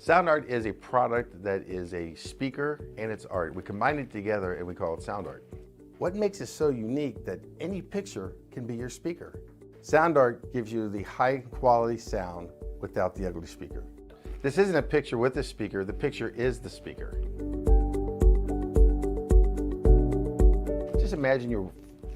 Sound art is a product that is a speaker and it's art. We combine it together and we call it sound art. What makes it so unique that any picture can be your speaker? Sound art gives you the high quality sound without the ugly speaker. This isn't a picture with a speaker, the picture is the speaker. Just imagine your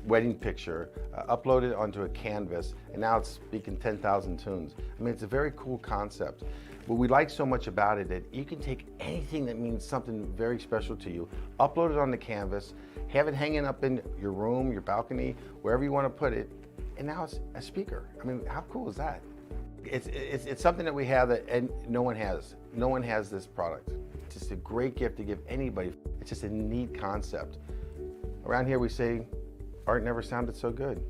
wedding picture uploaded onto a canvas and now it's speaking 10,000 tunes. I mean, it's a very cool concept. What we like so much about it that you can take anything that means something very special to you, upload it on the canvas, have it hanging up in your room, your balcony, wherever you want to put it, and now it's a speaker. I mean, how cool is that? It's something that we have that and no one has. No one has this product. It's just a great gift to give anybody. It's just a neat concept. Around here we say, art never sounded so good.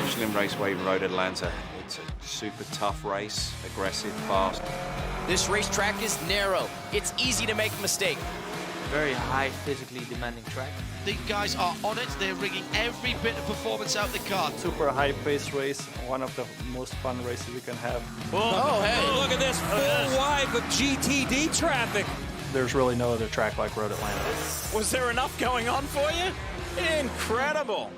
Michelin Raceway Road Atlanta. It's a super tough race, aggressive, fast. This racetrack is narrow. It's easy to make a mistake. Very high, physically demanding track. The guys are on it. They're wringing every bit of performance out the car. Super high-paced race, one of the most fun races you can have. Oh, hey. Oh, look at this full wide of GTD traffic. There's really no other track like Road Atlanta. Was there enough going on for you? Incredible.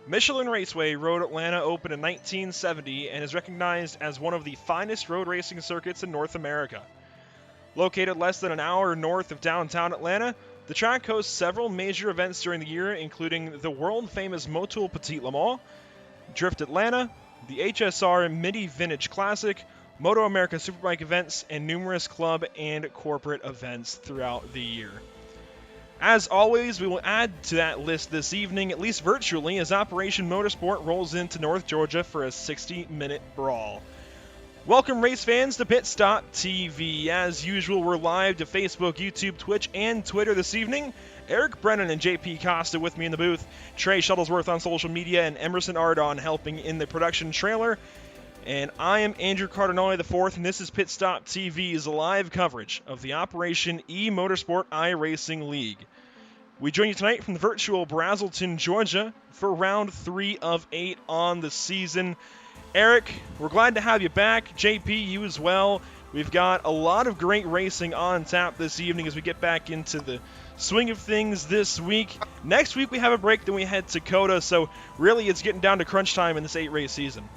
Michelin Raceway Road Atlanta opened in 1970 and is recognized as one of the finest road racing circuits in North America. Located less than an hour north of downtown Atlanta, The track hosts several major events during the year, including the world-famous Motul Petit Le Mans, Drift Atlanta, the HSR Midi Vintage Classic, Moto America Superbike events, and numerous club and corporate events throughout the year. As always, we will add to that list this evening, at least virtually, as Operation Motorsport rolls into North Georgia for a 60-minute brawl. Welcome, race fans, to PitStop TV. As usual, we're live to Facebook, YouTube, Twitch, and Twitter this evening. Eric Brennan and JP Costa with me in the booth, Trey Shuttlesworth on social media, and Emerson Ardon helping in the production trailer. And I am Andrew Cardinale IV, and this is PitStop TV's live coverage of the Operation eMotorsport iRacing League. We join you tonight from the virtual Braselton, Georgia, for round 3 of 8 on the season. Eric, we're glad to have you back. JP, you as well. We've got a lot of great racing on tap this evening as we get back into the swing of things this week. Next week we have a break, then we head to COTA, so really it's getting down to crunch time in this 8-race season.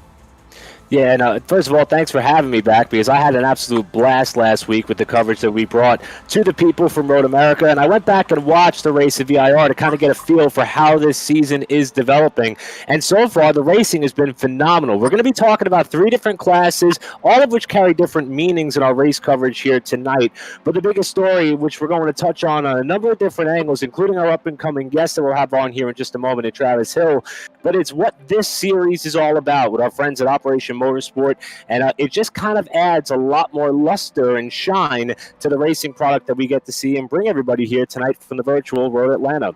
Yeah, and first of all, thanks for having me back, because I had an absolute blast last week with the coverage that we brought to the people from Road America, and I went back and watched the race at VIR to kind of get a feel for how this season is developing, and so far the racing has been phenomenal. We're going to be talking about 3 different classes, all of which carry different meanings in our race coverage here tonight, but the biggest story, which we're going to touch on a number of different angles, including our up-and-coming guest that we'll have on here in just a moment, Travis Hill, but it's what this series is all about with our friends at Operation Motorsport, and it just kind of adds a lot more luster and shine to the racing product that we get to see and bring everybody here tonight from the virtual Road Atlanta.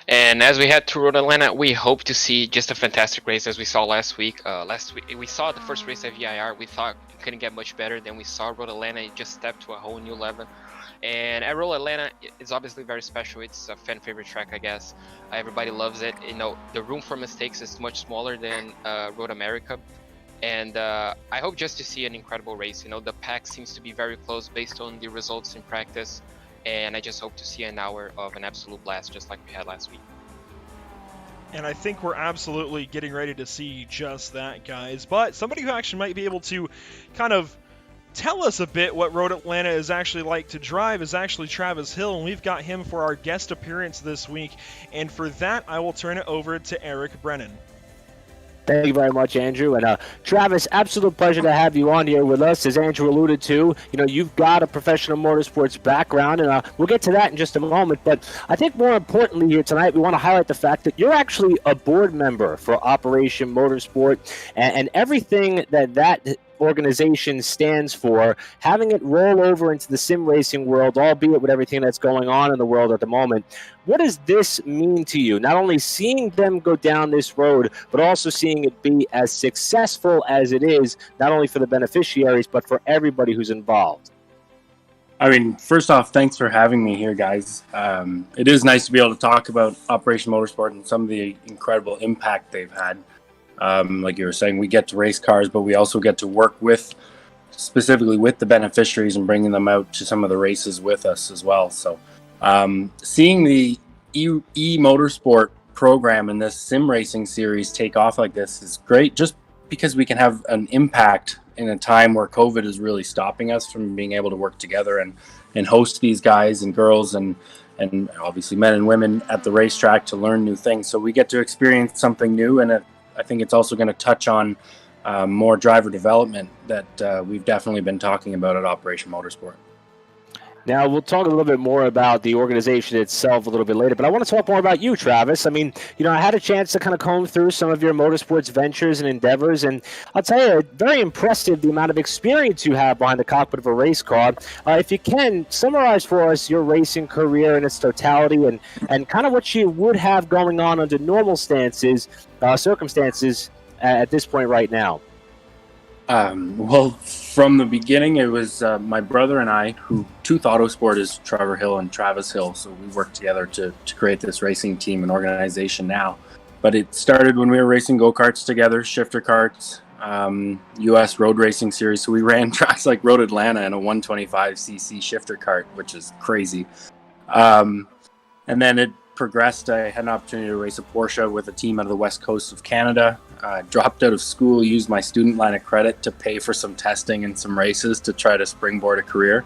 And as we head to Road Atlanta, we hope to see just a fantastic race as we saw last week. Last week we saw the first race at VIR. We thought it couldn't get much better than we saw Road Atlanta. It just stepped to a whole new level. And at Road Atlanta, it's obviously very special. It's a fan favorite track, I guess. Everybody loves it. You know, the room for mistakes is much smaller than Road America. And I hope just to see an incredible race. You know, the pack seems to be very close based on the results in practice. And I just hope to see an hour of an absolute blast, just like we had last week. And I think we're absolutely getting ready to see just that, guys. But somebody who actually might be able to kind of tell us a bit what Road Atlanta is actually like to drive is actually Travis Hill, and we've got him for our guest appearance this week. And for that, I will turn it over to Eric Brennan. Thank you very much, Andrew. And Travis, absolute pleasure to have you on here with us. As Andrew alluded to, you know, you've got a professional motorsports background, and we'll get to that in just a moment. But I think more importantly here tonight, we want to highlight the fact that you're actually a board member for Operation Motorsport, and everything that organization stands for, having it roll over into the sim racing world, albeit with everything that's going on in the world at the moment. What does this mean to you? Not only seeing them go down this road, but also seeing it be as successful as it is, not only for the beneficiaries, but for everybody who's involved. I mean, first off, thanks for having me here, guys. It is nice to be able to talk about Operation Motorsport and some of the incredible impact they've had. Like you were saying, we get to race cars, but we also get to work specifically with the beneficiaries and bringing them out to some of the races with us as well. So seeing the eMotorsport program and this sim racing series take off like this is great, just because we can have an impact in a time where COVID is really stopping us from being able to work together and host these guys and girls and obviously men and women at the racetrack to learn new things. So we get to experience something new, and I think it's also going to touch on more driver development that we've definitely been talking about at Operation Motorsport. Now, we'll talk a little bit more about the organization itself a little bit later, but I want to talk more about you, Travis. I mean, you know, I had a chance to kind of comb through some of your motorsports ventures and endeavors, and I'll tell you, very impressive the amount of experience you have behind the cockpit of a race car. If you can, summarize for us your racing career in its totality and kind of what you would have going on under normal circumstances at this point right now. Well, from the beginning, it was my brother and I, who Tooth Autosport is Trevor Hill and Travis Hill, so we worked together to create this racing team and organization now. But it started when we were racing go-karts together, shifter karts, U.S. road racing series. So we ran tracks like Road Atlanta in a 125cc shifter kart, which is crazy. And then it progressed. I had an opportunity to race a Porsche with a team out of the west coast of Canada. Dropped out of school, used my student line of credit to pay for some testing and some races to try to springboard a career.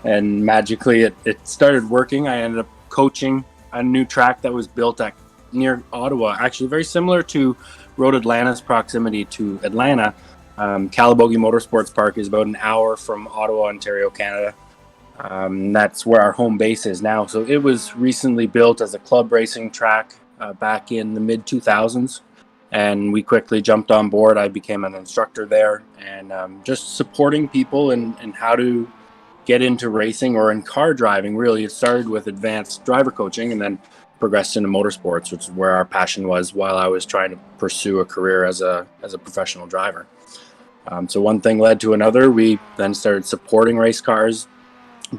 and magically it started working. I ended up coaching a new track that was built at near Ottawa, actually very similar to Road Atlanta's proximity to Atlanta. Calabogie Motorsports Park is about an hour from Ottawa, Ontario, Canada. That's where our home base is now. So it was recently built as a club racing track back in the mid-2000s, and we quickly jumped on board. I became an instructor there, and just supporting people in how to get into racing or in car driving. Really, it started with advanced driver coaching and then progressed into motorsports, which is where our passion was while I was trying to pursue a career as a professional driver. So one thing led to another. We then started supporting race cars,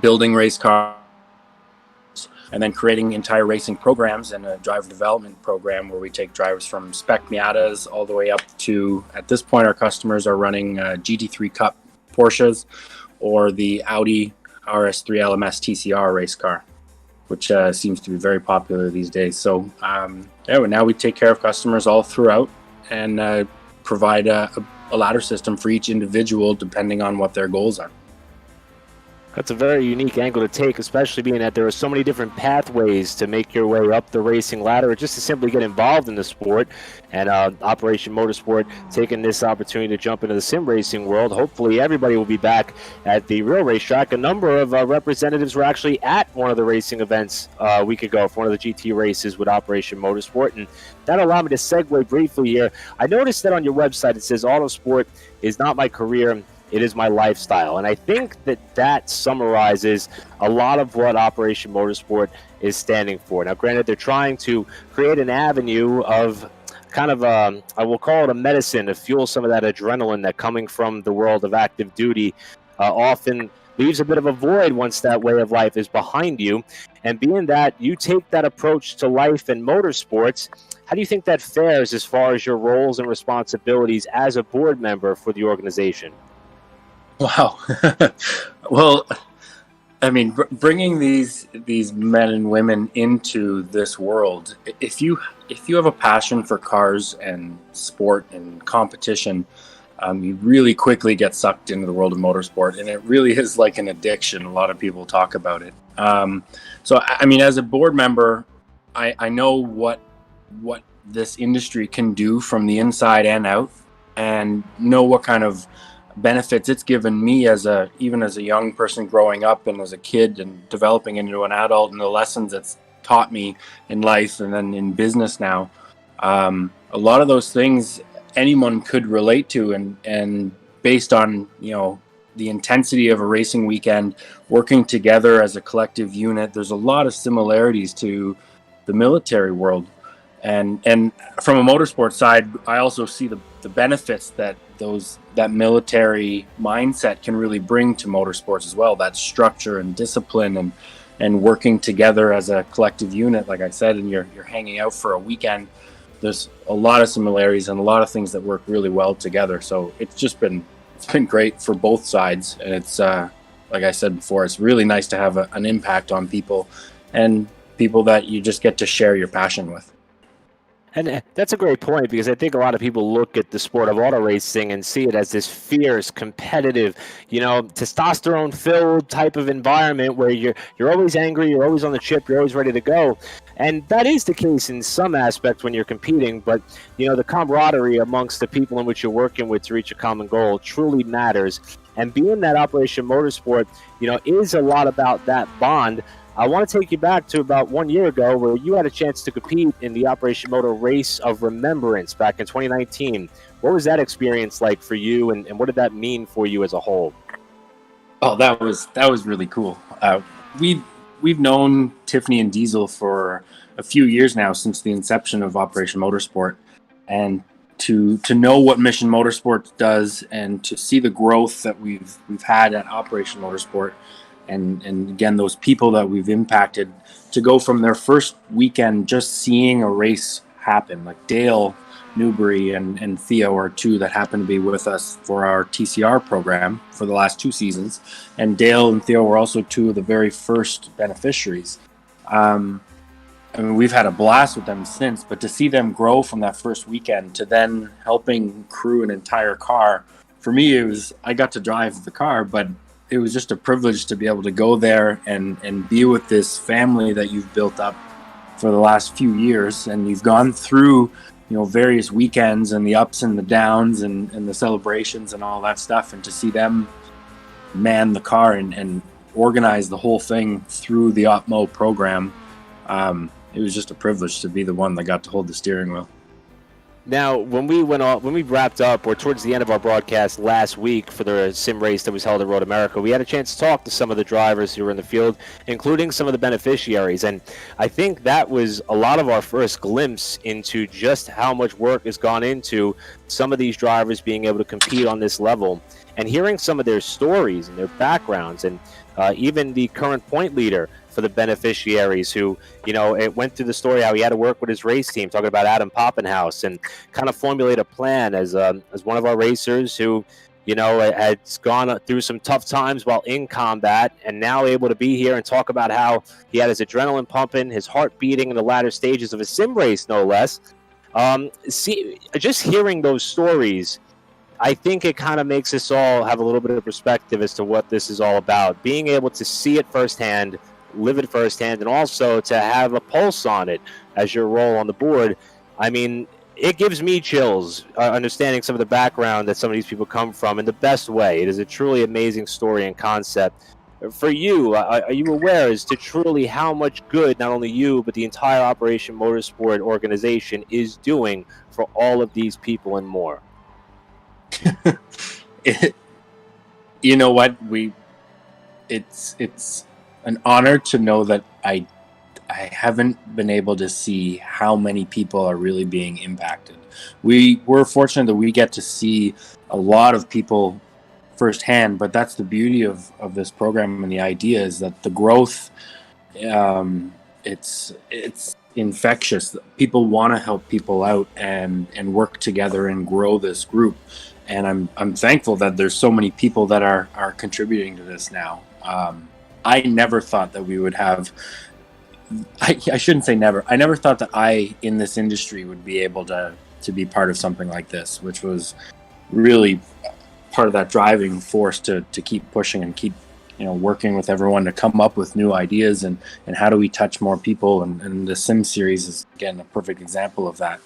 building race cars, and then creating entire racing programs and a driver development program where we take drivers from spec Miatas all the way up to, at this point, our customers are running GT3 Cup Porsches or the Audi RS3 LMS TCR race car, which seems to be very popular these days. So now we take care of customers all throughout and provide a ladder system for each individual depending on what their goals are. That's a very unique angle to take, especially being that there are so many different pathways to make your way up the racing ladder or just to simply get involved in the sport. And Operation Motorsport taking this opportunity to jump into the sim racing world. Hopefully everybody will be back at the real racetrack. A number of representatives were actually at one of the racing events a week ago for one of the GT races with Operation Motorsport. And that allowed me to segue briefly here. I noticed that on your website it says Autosport is not my career, it is my lifestyle. And I think that summarizes a lot of what Operation Motorsport is standing for. Now, granted, they're trying to create an avenue of kind of, I will call it a medicine to fuel some of that adrenaline that coming from the world of active duty often leaves a bit of a void once that way of life is behind you. And being that you take that approach to life and motorsports, how do you think that fares as far as your roles and responsibilities as a board member for the organization? Wow. Well, I mean, bringing these men and women into this world, if you have a passion for cars and sport and competition, you really quickly get sucked into the world of motorsport, and it really is like an addiction. A lot of people talk about it. So, I mean, as a board member, I know what this industry can do from the inside and out, and know what kind of benefits it's given me even as a young person growing up and as a kid and developing into an adult, and the lessons it's taught me in life and then in business now. A lot of those things anyone could relate to, and based on, you know, the intensity of a racing weekend, working together as a collective unit, there's a lot of similarities to the military world. And from a motorsport side, I also see the benefits that military mindset can really bring to motorsports as well. That structure and discipline and working together as a collective unit, like I said, and you're hanging out for a weekend. There's a lot of similarities and a lot of things that work really well together. So it's been great for both sides, and it's like I said before, it's really nice to have an impact on people and people that you just get to share your passion with. And that's a great point, because I think a lot of people look at the sport of auto racing and see it as this fierce, competitive, you know, testosterone-filled type of environment where you're always angry, you're always on the chip, you're always ready to go. And that is the case in some aspects when you're competing, but, you know, the camaraderie amongst the people in which you're working with to reach a common goal truly matters. And being that Operation Motorsport, you know, is a lot about that bond. I want to take you back to about 1 year ago where you had a chance to compete in the Operation Moto Race of Remembrance back in 2019. What was that experience like for you, and what did that mean for you as a whole? Oh, that was really cool. We've known Tiffany and Diesel for a few years now, since the inception of Operation Motorsport, and to know what Mission Motorsport does and to see the growth that we've had at Operation Motorsport. And again, those people that we've impacted, to go from their first weekend just seeing a race happen, like Dale Newbury and Theo are two that happen to be with us for our TCR program for the last 2 seasons. And Dale and Theo were also two of the very first beneficiaries. I mean, we've had a blast with them since, but to see them grow from that first weekend to then helping crew an entire car, for me, I got to drive the car, but it was just a privilege to be able to go there and be with this family that you've built up for the last few years, and you've gone through, various weekends and the ups and the downs and the celebrations and all that stuff, and to see them man the car and organize the whole thing through the OpMo program, it was just a privilege to be the one that got to hold the steering wheel. Now, when we wrapped up, or towards the end of our broadcast last week for the sim race that was held at Road America, we had a chance to talk to some of the drivers who were in the field, including some of the beneficiaries. And I think that was a lot of our first glimpse into just how much work has gone into some of these drivers being able to compete on this level. And hearing some of their stories and their backgrounds, and even the current point leader for the beneficiaries who, it went through the story how he had to work with his race team, talking about Adam Poppenhaus, and kind of formulate a plan as one of our racers who, had gone through some tough times while in combat, and now able to be here and talk about how he had his adrenaline pumping, his heart beating in the latter stages of a sim race, no less. Just hearing those stories, I think it kind of makes us all have a little bit of perspective as to what this is all about. Being able to see it firsthand, live it firsthand, and also to have a pulse on it as your role on the board. I mean, it gives me chills understanding some of the background that some of these people come from in the best way. It is a truly amazing story and concept. For you, are you aware as to truly how much good not only you but the entire Operation Motorsport organization is doing for all of these people and more? You know what? It's an honor to know that I haven't been able to see how many people are really being impacted. We're fortunate that we get to see a lot of people firsthand, but that's the beauty of this program, and the idea is that the growth, it's infectious. People want to help people out and work together and grow this group. And I'm thankful that there's so many people that are contributing to this now. I never thought that we would have, I shouldn't say never. I never thought that I, in this industry, would be able to be part of something like this, which was really part of that driving force to keep pushing and keep, working with everyone to come up with new ideas and how do we touch more people. And the Sim series is, again, a perfect example of that.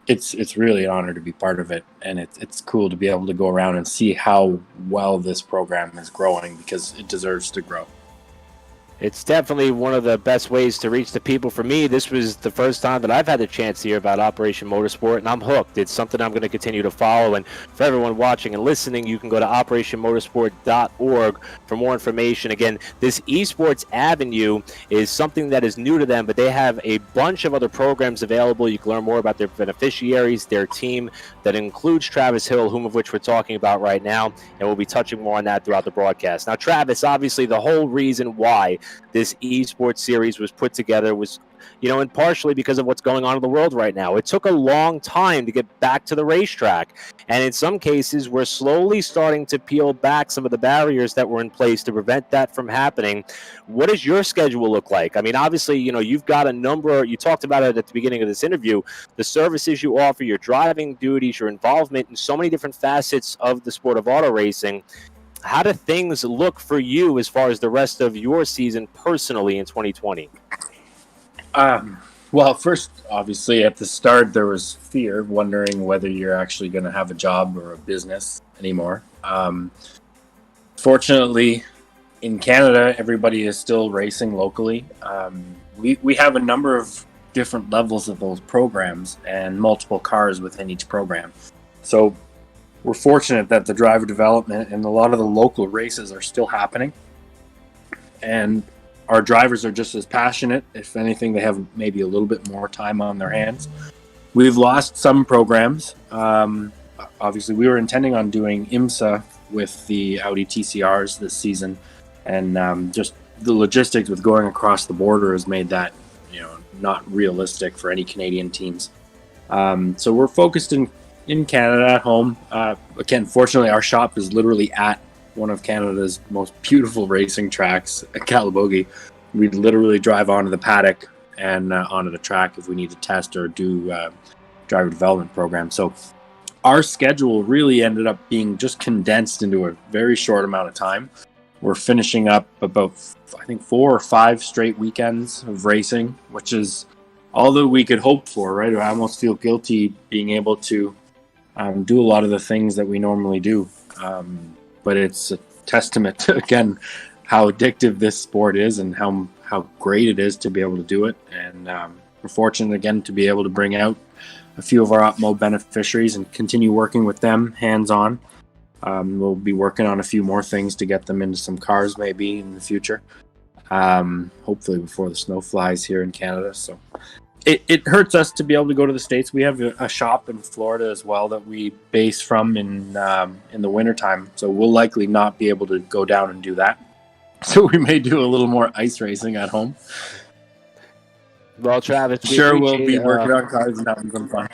It's really an honor to be part of it, and it's cool to be able to go around and see how well this program is growing, because it deserves to grow. It's definitely one of the best ways to reach the people. For me, this was the first time that I've had the chance to hear about Operation Motorsport, and I'm hooked. It's something I'm going to continue to follow. And for everyone watching and listening, you can go to operationmotorsport.org for more information. Again, this esports avenue is something that is new to them, but they have a bunch of other programs available. You can learn more about their beneficiaries, their team that includes Travis Hill, whom of which we're talking about right now, and we'll be touching more on that throughout the broadcast. Now, Travis, obviously the whole reason why this esports series was put together was, and partially because of what's going on in the world right now. It took a long time to get back to the racetrack, and in some cases we're slowly starting to peel back some of the barriers that were in place to prevent that from happening. What does your schedule look like? I mean, obviously, you've got a number, you talked about it at the beginning of this interview, the services you offer, your driving duties, your involvement in so many different facets of the sport of auto racing. How do things look for you as far as the rest of your season personally in 2020? Well, first, obviously, at the start, there was fear, wondering whether you're actually going to have a job or a business anymore. Fortunately, in Canada, everybody is still racing locally. We have a number of different levels of those programs and multiple cars within each program. So we're fortunate that the driver development and a lot of the local races are still happening. And our drivers are just as passionate. If anything, they have maybe a little bit more time on their hands. We've lost some programs. Obviously, we were intending on doing IMSA with the Audi TCRs this season. And just the logistics with going across the border has made that, not realistic for any Canadian teams. So we're focused in Canada at home. Again, fortunately, our shop is literally at one of Canada's most beautiful racing tracks at Calabogie. We literally drive onto the paddock and onto the track if we need to test or do driver development program. So our schedule really ended up being just condensed into a very short amount of time. We're finishing up about, I think, 4 or 5 straight weekends of racing, which is all that we could hope for, right? I almost feel guilty being able to do a lot of the things that we normally do. But it's a testament to, again, how addictive this sport is and how great it is to be able to do it. And we're fortunate, again, to be able to bring out a few of our Opmo beneficiaries and continue working with them hands-on. We'll be working on a few more things to get them into some cars maybe in the future. Hopefully before the snow flies here in Canada. So it hurts us to be able to go to the States. We have a shop in Florida as well that we base from in the wintertime. So we'll likely not be able to go down and do that. So we may do a little more ice racing at home. Well, Travis, we'll be working on cars and having some fun.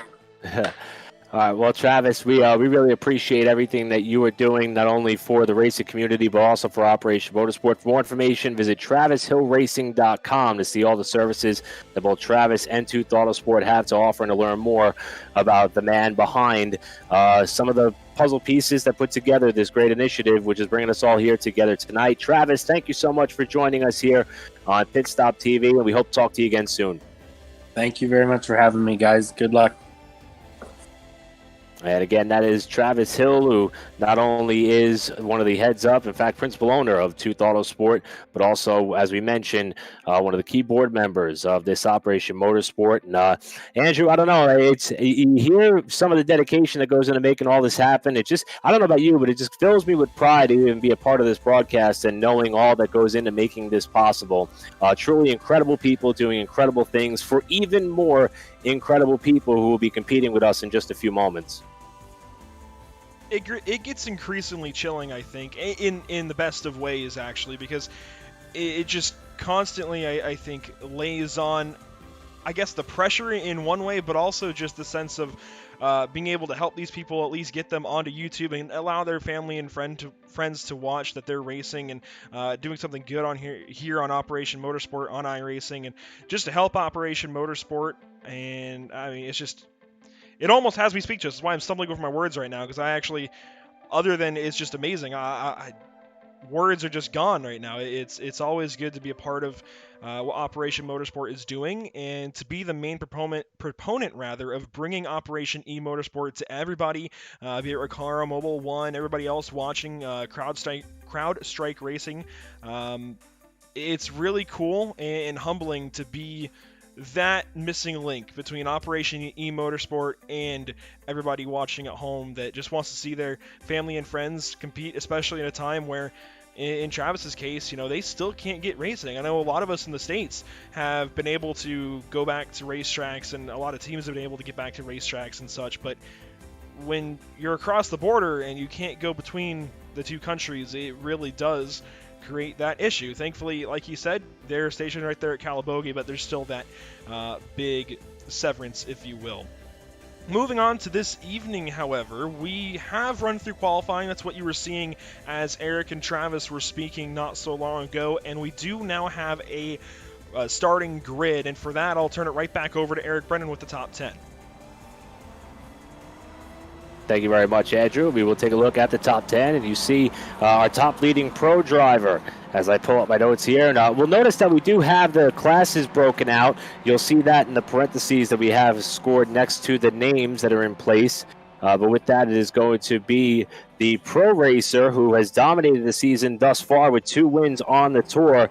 All right, well, Travis, we really appreciate everything that you are doing, not only for the racing community, but also for Operation Motorsport. For more information, visit TravisHillRacing.com to see all the services that both Travis and Tooth Autosport have to offer and to learn more about the man behind some of the puzzle pieces that put together this great initiative, which is bringing us all here together tonight. Travis, thank you so much for joining us here on PitStop TV, and we hope to talk to you again soon. Thank you very much for having me, guys. Good luck. And again, that is Travis Hill, who not only is one of the heads up, in fact, principal owner of Tooth Autosport, but also, as we mentioned, one of the key board members of this Operation Motorsport. And Andrew, I don't know, you hear some of the dedication that goes into making all this happen. It just, I don't know about you, but it just fills me with pride to even be a part of this broadcast and knowing all that goes into making this possible. Truly incredible people doing incredible things for even more incredible people who will be competing with us in just a few moments. It gets increasingly chilling, I think, in the best of ways, actually, because it just constantly, I think, lays on, I guess, the pressure in one way, but also just the sense of being able to help these people, at least get them onto YouTube and allow their family and friends to watch that they're racing and doing something good on here on Operation Motorsport, on iRacing, and just to help Operation Motorsport. And I mean, it's just, it almost has me speechless. That's why I'm stumbling over my words right now, because I actually, other than it's just amazing, words are just gone right now. It's always good to be a part of what Operation Motorsport is doing, and to be the main proponent of bringing Operation eMotorsport to everybody, be it RECARO, Mobile One, everybody else watching CrowdStrike Racing. It's really cool and humbling to be that missing link between Operation eMotorsport and everybody watching at home that just wants to see their family and friends compete, especially in a time where, in Travis's case, they still can't get racing. I know a lot of us in the States have been able to go back to racetracks, and a lot of teams have been able to get back to racetracks and such, but when you're across the border and you can't go between the two countries, it really does create that issue. Thankfully, like you said, they're stationed right there at Calabogie, but there's still that big severance, if you will. Moving on to this evening, however, we have run through qualifying. That's what you were seeing as Eric and Travis were speaking not so long ago, and we do now have a starting grid, and for that I'll turn it right back over to Eric Brennan with the top 10. Thank you very much, Andrew. We will take a look at the top 10, and you see our top leading pro driver as I pull up my notes here. And we'll notice that we do have the classes broken out. You'll see that in the parentheses that we have scored next to the names that are in place. But with that, it is going to be the pro racer who has dominated the season thus far with 2 wins on the tour,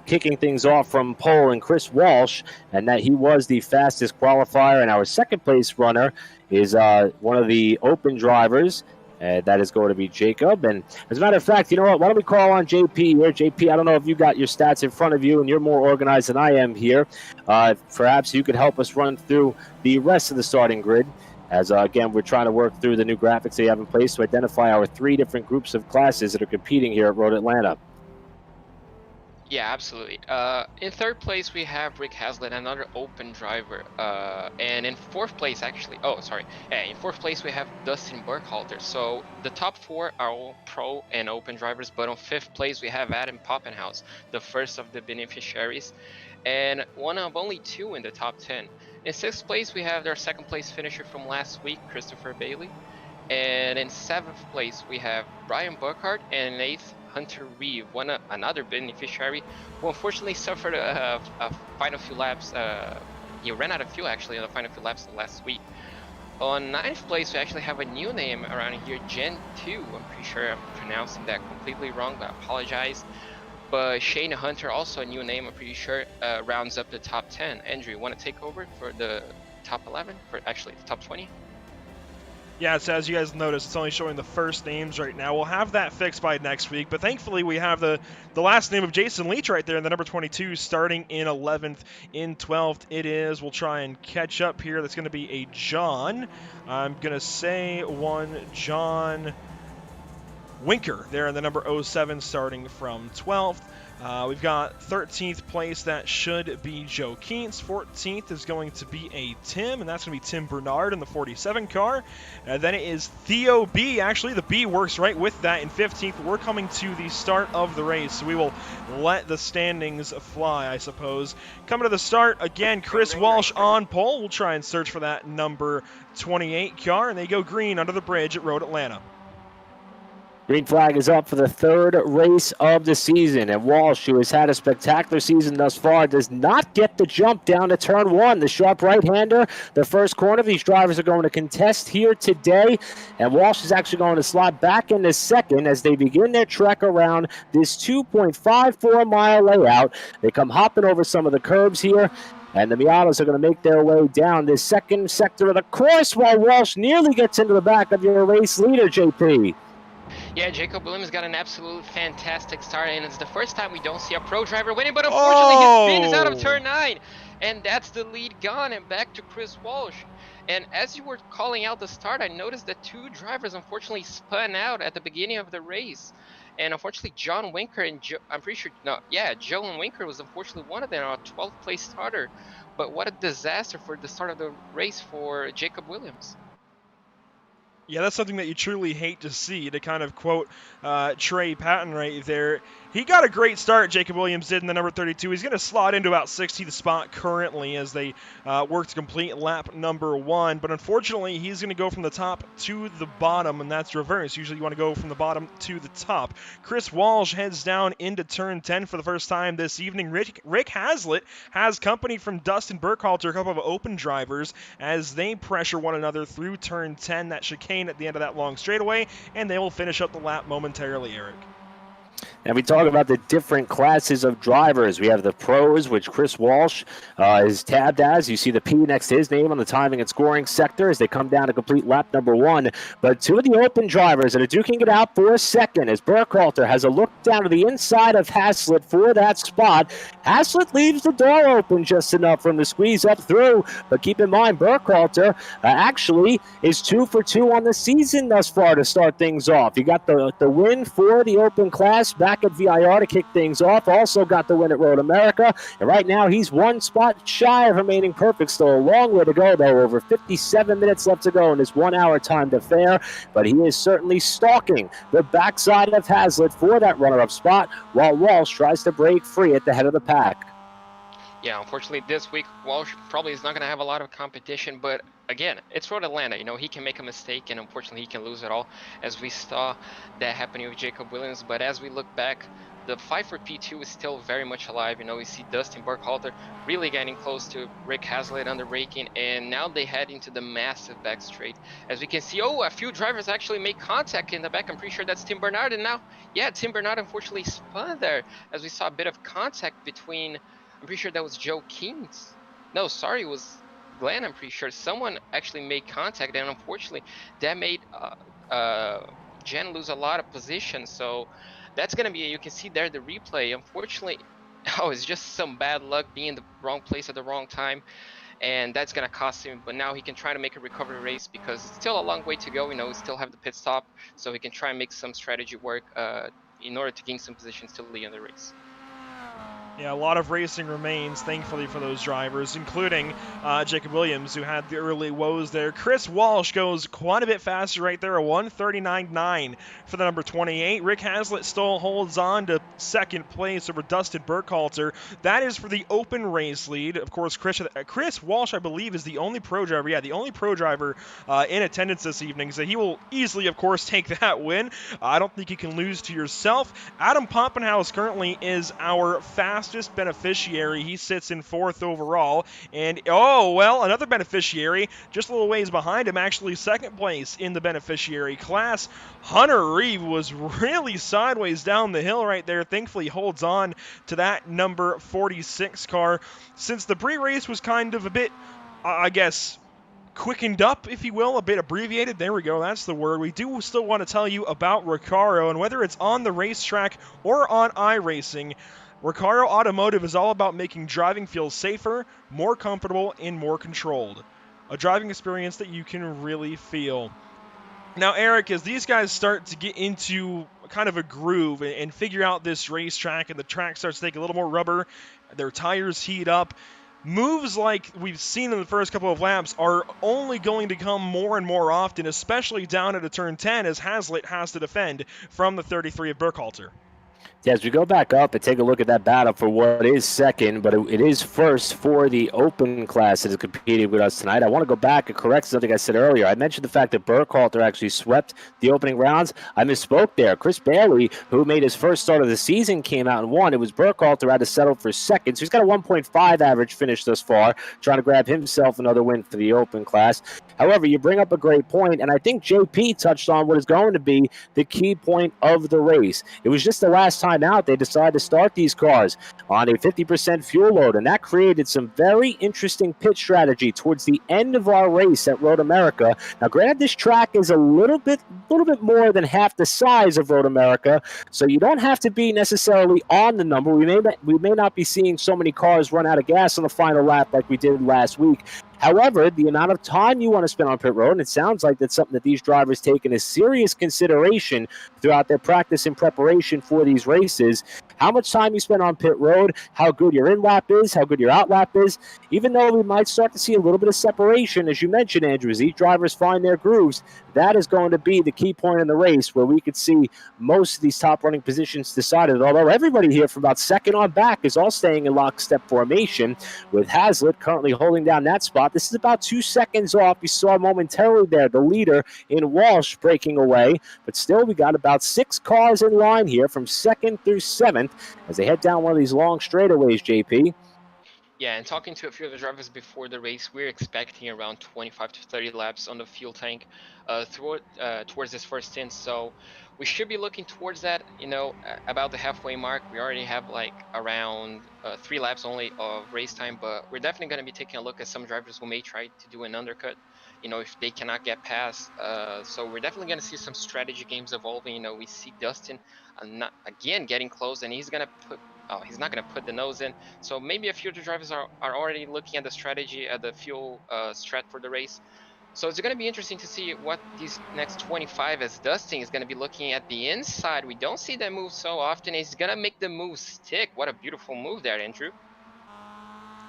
kicking things off from pole, and Chris Walsh, and that he was the fastest qualifier. And our second place runner is one of the open drivers, and that is going to be Jacob. And as a matter of fact, you know what? Why don't we call on JP here? JP, I don't know if you got your stats in front of you, and you're more organized than I am here. Perhaps you could help us run through the rest of the starting grid. As, again, we're trying to work through the new graphics that you have in place to identify our 3 different groups of classes that are competing here at Road Atlanta. Yeah, absolutely. In third place, we have Rick Haslett, another open driver. And in fourth place, actually, in fourth place, we have Dustin Burkhalter. So the top 4 are all pro and open drivers, but on fifth place, we have Adam Poppenhaus, the first of the beneficiaries, and one of only 2 in the top 10. In sixth place, we have their second place finisher from last week, Christopher Bailey. And in 7th place, we have Brian Burkhardt, and in 8th, Hunter Reeve, another beneficiary who unfortunately suffered a final few laps. He ran out of fuel actually on the final few laps last week. On 9th place, we actually have a new name around here, Gen 2. I'm pretty sure I'm pronouncing that completely wrong, but I apologize. But Shane Hunter, also a new name, I'm pretty sure, rounds up the top 10. Andrew, you want to take over for the top 11? For actually the top 20? Yeah, so as you guys noticed, it's only showing the first names right now. We'll have that fixed by next week, but thankfully we have the last name of Jason Leach right there in the number 22, starting in 11th. In 12th it is, we'll try and catch up here, that's going to be a John. I'm going to say one John Winker there in the number 07, starting from 12th. We've got 13th place, that should be Joe Keens. 14th is going to be a Tim, and that's going to be Tim Bernard in the 47 car. And then it is Theo B. Actually, the B works right with that in 15th. We're coming to the start of the race, so we will let the standings fly, I suppose. Coming to the start, again, Chris Walsh on pole. We'll try and search for that number 28 car, and they go green under the bridge at Road Atlanta. Green flag is up for the third race of the season, and Walsh, who has had a spectacular season thus far, does not get the jump down to turn one. The sharp right-hander, the first corner. These drivers are going to contest here today, and Walsh is actually going to slide back into second as they begin their trek around this 2.54-mile layout. They come hopping over some of the curbs here, and the Miatas are going to make their way down this second sector of the course while Walsh nearly gets into the back of your race leader, JP. Yeah, Jacob Williams got an absolute fantastic start, and it's the first time we don't see a pro driver winning, but unfortunately his spin is out of turn 9, and that's the lead gone, and back to Chris Walsh. And as you were calling out the start, I noticed that 2 drivers unfortunately spun out at the beginning of the race. And unfortunately, John Winker and Joe and Winker was unfortunately one of them, a 12th place starter. But what a disaster for the start of the race for Jacob Williams. Yeah, that's something that you truly hate to see, to kind of quote Trey Patton right there. He got a great start, Jacob Williams did, in the number 32. He's going to slot into about 60th spot currently as they work to complete lap number 1. But unfortunately, he's going to go from the top to the bottom, and that's reverse. Usually you want to go from the bottom to the top. Chris Walsh heads down into turn 10 for the first time this evening. Rick Hazlitt has company from Dustin Burkhalter, a couple of open drivers, as they pressure one another through turn 10, that chicane at the end of that long straightaway, and they will finish up the lap momentarily, Eric. And we talk about the different classes of drivers. We have the pros, which Chris Walsh is tabbed as. You see the P next to his name on the timing and scoring sector as they come down to complete lap number 1. But 2 of the open drivers that are duking it out for a second as Burkhalter has a look down to the inside of Hazlitt for that spot. Hazlitt leaves the door open just enough for him to squeeze up through. But keep in mind, Burkhalter actually is 2 for 2 on the season thus far to start things off. He got the win for the open class back at VIR to kick things off. Also got the win at Road America. And right now he's 1 spot shy of remaining perfect. Still a long way to go, though. Over 57 minutes left to go in this 1-hour time to fair. But he is certainly stalking the backside of Hazlitt for that runner-up spot while Walsh tries to break free at the head of the pack. Yeah, unfortunately this week Walsh probably is not going to have a lot of competition, but again, it's Road Atlanta. You know, he can make a mistake and unfortunately he can lose it all, as we saw that happening with Jacob Williams. But as we look back, the fight for P2 is still very much alive. You know, we see Dustin Burkhalter really getting close to Rick Hazlitt under braking, and now they head into the massive back straight. As we can see, a few drivers actually make contact in the back. I'm pretty sure that's Tim Bernard, and now, yeah, Tim Bernard unfortunately spun there, as we saw a bit of contact between, I'm pretty sure that was Joe Keens. No, sorry, it was Glenn. I'm pretty sure someone actually made contact, and unfortunately that made Jen lose a lot of position. So that's going to be, you can see there the replay. Unfortunately, it's just some bad luck being in the wrong place at the wrong time, and that's going to cost him. But now he can try to make a recovery race because it's still a long way to go. You know, we still have the pit stop, so he can try and make some strategy work in order to gain some positions to lead in the race. Yeah, a lot of racing remains, thankfully, for those drivers, including Jacob Williams, who had the early woes there. Chris Walsh goes quite a bit faster right there, a 1:39.9 for the number 28. Rick Hazlitt still holds on to second place over Dustin Burkhalter. That is for the open race lead. Of course, Chris Walsh, I believe, is the only pro driver, the only pro driver in attendance this evening, so he will easily, of course, take that win. I don't think you can lose to yourself. Adam Poppenhaus currently is our fastest beneficiary. He sits in 4th overall, and another beneficiary just a little ways behind him, actually 2nd place in the beneficiary class. Hunter Reeve was really sideways down the hill right there. Thankfully holds on to that number 46 car. Since the pre-race was kind of a bit, I guess, quickened up, if you will, a bit abbreviated. There we go, that's the word. We do still want to tell you about RECARO, and whether it's on the racetrack or on iRacing, RECARO Automotive is all about making driving feel safer, more comfortable, and more controlled. A driving experience that you can really feel. Now, Eric, as these guys start to get into kind of a groove and figure out this racetrack, and the track starts to take a little more rubber, their tires heat up, moves like we've seen in the first couple of laps are only going to come more and more often, especially down at a turn 10, as Hazlitt has to defend from the 33 of Burkhalter. Yeah, as we go back up and take a look at that battle for what is second, but it is first for the open class that is competing with us tonight. I want to go back and correct something I said earlier. I mentioned the fact that Burkhalter actually swept the opening rounds. I misspoke there. Chris Bailey, who made his first start of the season, came out and won. It was Burkhalter had to settle for second, so he's got a 1.5 average finish thus far, trying to grab himself another win for the open class. However, you bring up a great point, and I think JP touched on what is going to be the key point of the race. It was just the last time out they decided to start these cars on a 50% fuel load, and that created some very interesting pit strategy towards the end of our race at Road America. Now, granted, this track is a little bit more than half the size of Road America, so you don't have to be necessarily on the number. We may not be seeing so many cars run out of gas on the final lap like we did last week. However, the amount of time you want to spend on pit road, and it sounds like that's something that these drivers take into serious consideration throughout their practice and preparation for these races. How much time you spend on pit road, how good your in-lap is, how good your out-lap is, even though we might start to see a little bit of separation, as you mentioned, Andrew, as each drivers find their grooves, that is going to be the key point in the race where we could see most of these top running positions decided, although everybody here from about second on back is all staying in lockstep formation, with Hazlitt currently holding down that spot. This is about 2 seconds off. You saw momentarily there the leader in Walsh breaking away, but still we got about 6 cars in line here from 2nd through 7th as they head down one of these long straightaways, JP. Yeah, and talking to a few of the drivers before the race, we're expecting around 25 to 30 laps on the fuel tank towards this first stint. So we should be looking towards that, about the halfway mark. We already have like around 3 laps only of race time, but we're definitely going to be taking a look at some drivers who may try to do an undercut, if they cannot get past. So we're definitely going to see some strategy games evolving. We see Dustin again getting close, and he's not going to put the nose in. So maybe a few of the drivers are already looking at the strategy, at the fuel strat for the race. So it's going to be interesting to see what these next 25, as Dustin is going to be looking at the inside. We don't see that move so often. He's going to make the move stick. What a beautiful move there, Andrew.